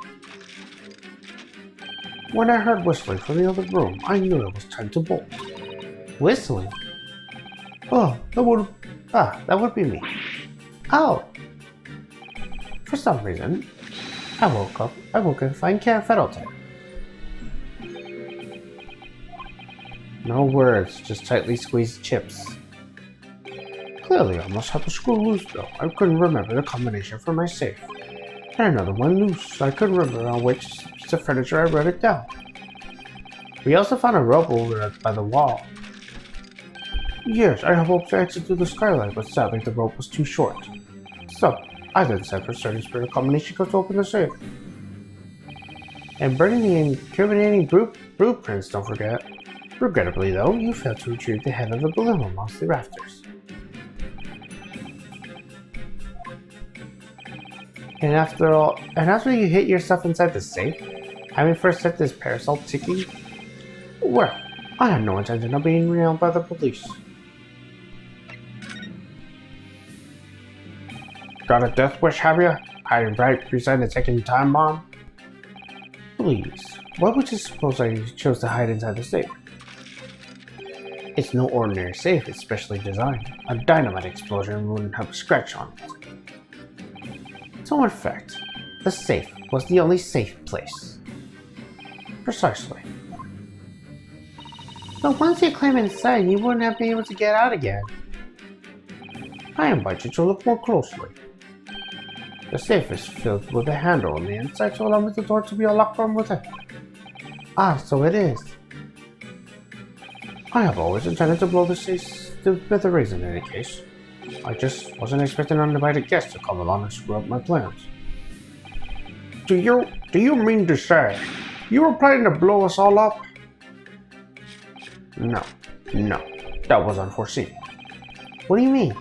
When I heard whistling from the other room, I knew it was time to bolt. Whistling? Oh, that would be me. Oh! For some reason, I woke up and find Federal tape. No words, just tightly squeezed chips. Clearly, I must have a screw loose though. I couldn't remember the combination for my safe. And another one loose. I couldn't remember on which piece of furniture I wrote it down. We also found a rope over by the wall. Yes, I have hoped to exit through the skylight, but sadly the rope was too short. So, I then set for certain spirit combination code to open the safe. And burning the incriminating blueprints, don't forget. Regrettably though, you failed to retrieve the head of the balloon amongst the rafters. And after you hit yourself inside the safe, having first set this parasol ticking, well, I had no intention of being nailed by the police. Got a death wish, have you? Hiding right beside the ticking time bomb? Please, why would you suppose I chose to hide inside the safe? It's no ordinary safe, it's specially designed. A dynamite explosion wouldn't have a scratch on it. So in fact, the safe was the only safe place. Precisely. But once you climb inside, you wouldn't have been able to get out again. I invite you to look more closely. The safe is filled with a handle on the inside to allow the door to be unlocked from within. Ah, so it is. I have always intended to blow the safe to smithereens in any case. I just wasn't expecting an uninvited guest to come along and screw up my plans. Do you mean to say you were planning to blow us all up? No, that was unforeseen. What do you mean?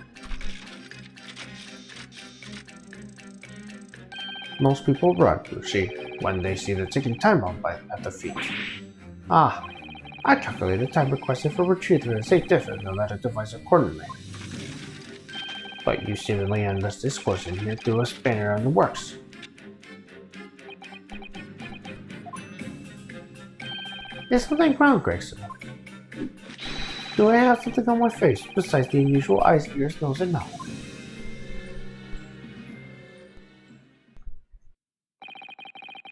Most people run, you see, when they see the ticking time bomb at their feet. Ah, I calculated time requested for retrieval and safe different and let it devise accordingly. But you seemingly endless discourse in here threw a spanner in the works. Is something wrong, Gregson? Do I have something on my face besides the usual eyes, ears, nose, and mouth?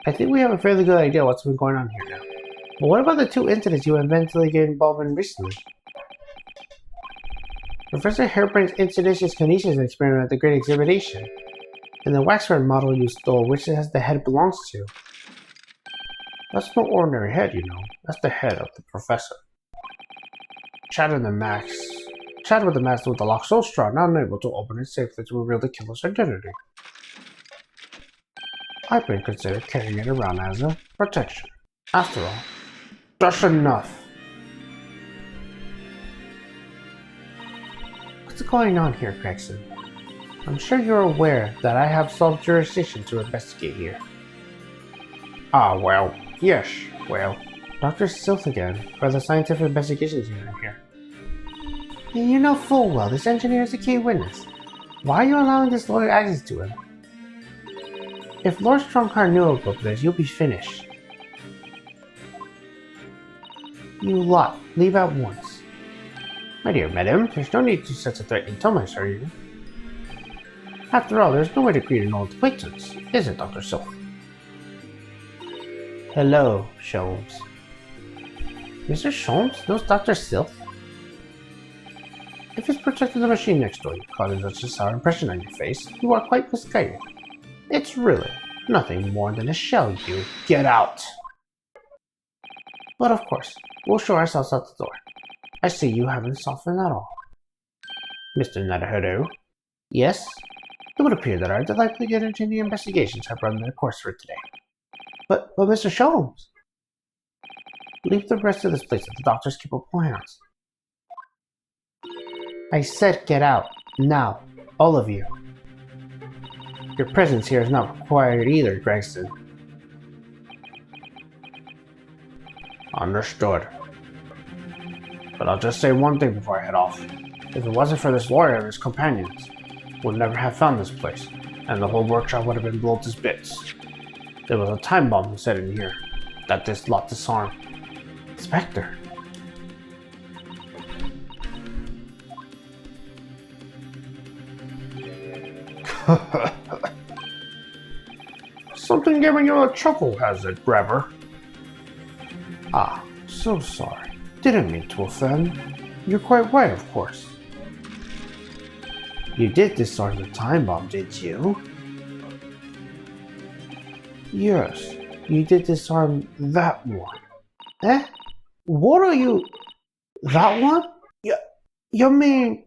I think we have a fairly good idea what's been going on here now. But what about the two incidents you eventually get involved in recently? Professor Harebrain's Insidious Kinesis experiment at the Great Exhibition, and the Waxford model you stole, which has the head belongs to. That's no ordinary head, you know. That's the head of the professor. Chat with the master with the lock so strong, not unable to open it safely to reveal the killer's identity. I've been considered carrying it around as a protection. After all, that's enough. What's going on here, Gregson? I'm sure you're aware that I have sole jurisdiction to investigate here. Ah, well, yes, well. Dr. Silth again, for the scientific investigations unit here. You know full well this engineer is a key witness. Why are you allowing this lawyer access to him? If Lord Strongheart knew about this, you'll be finished. You lot, leave at once. My dear madam, there's no need to such a threatening tone, I assure you. After all, there's no way to greet an old acquaintance, is it, Dr. Silth? Hello, Sholmes. Mr. Sholmes knows Dr. Silth? If it's protecting the machine next door, causing such a sour impression on your face, you are quite misguided. It's really Nothing more than a shell, you. Get out! But of course, we'll show ourselves out the door. I see you haven't softened at all. Mr. Naruhodo? Yes? It would appear that our delightfully entertaining investigations have run their course for today. But Mr. Sholmes! Leave the rest of this place at the doctor's capable hands. I said get out. Now. All of you. Your presence here is not required either, Gregson. Understood. But I'll just say one thing before I head off. If it wasn't for this lawyer and his companions, we'd never have found this place, and the whole workshop would have been blown to bits. There was a time bomb set in here that this lot disarmed. Spectre. Something giving you a chuckle, has it, Grabber? Ah, so sorry. Didn't mean to offend. You're quite right, of course. You did disarm the time bomb, did you? Yes, you did disarm that one. Eh? What are you... That one? You mean...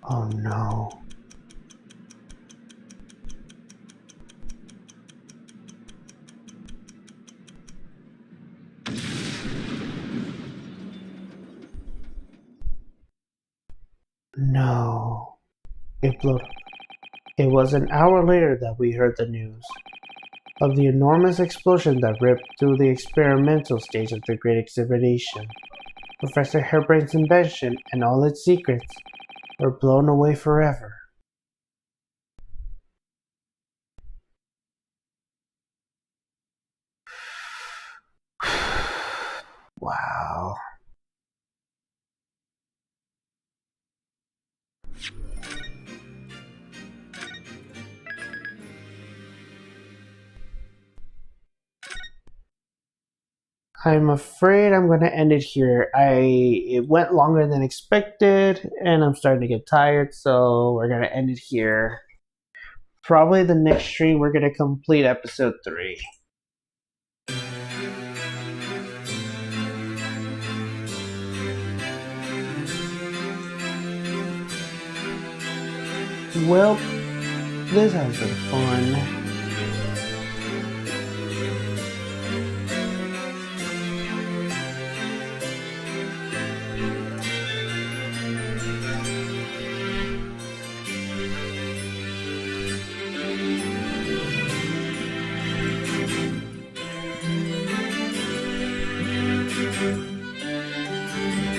Oh no. No. It blew up. It was an hour later that we heard the news of the enormous explosion that ripped through the experimental stage of the Great Exhibition. Professor Harebrain's invention and all its secrets were blown away forever. Wow. I'm afraid I'm going to end it here. It went longer than expected, and I'm starting to get tired, so we're going to end it here. Probably the next stream, we're going to complete episode 3. Well, this has been fun.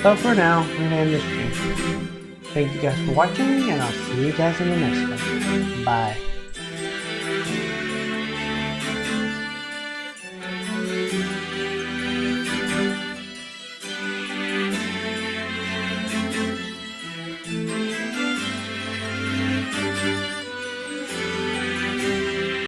But for now, we're going to end this stream. Thank you guys for watching, and I'll see you guys in the next one. Bye.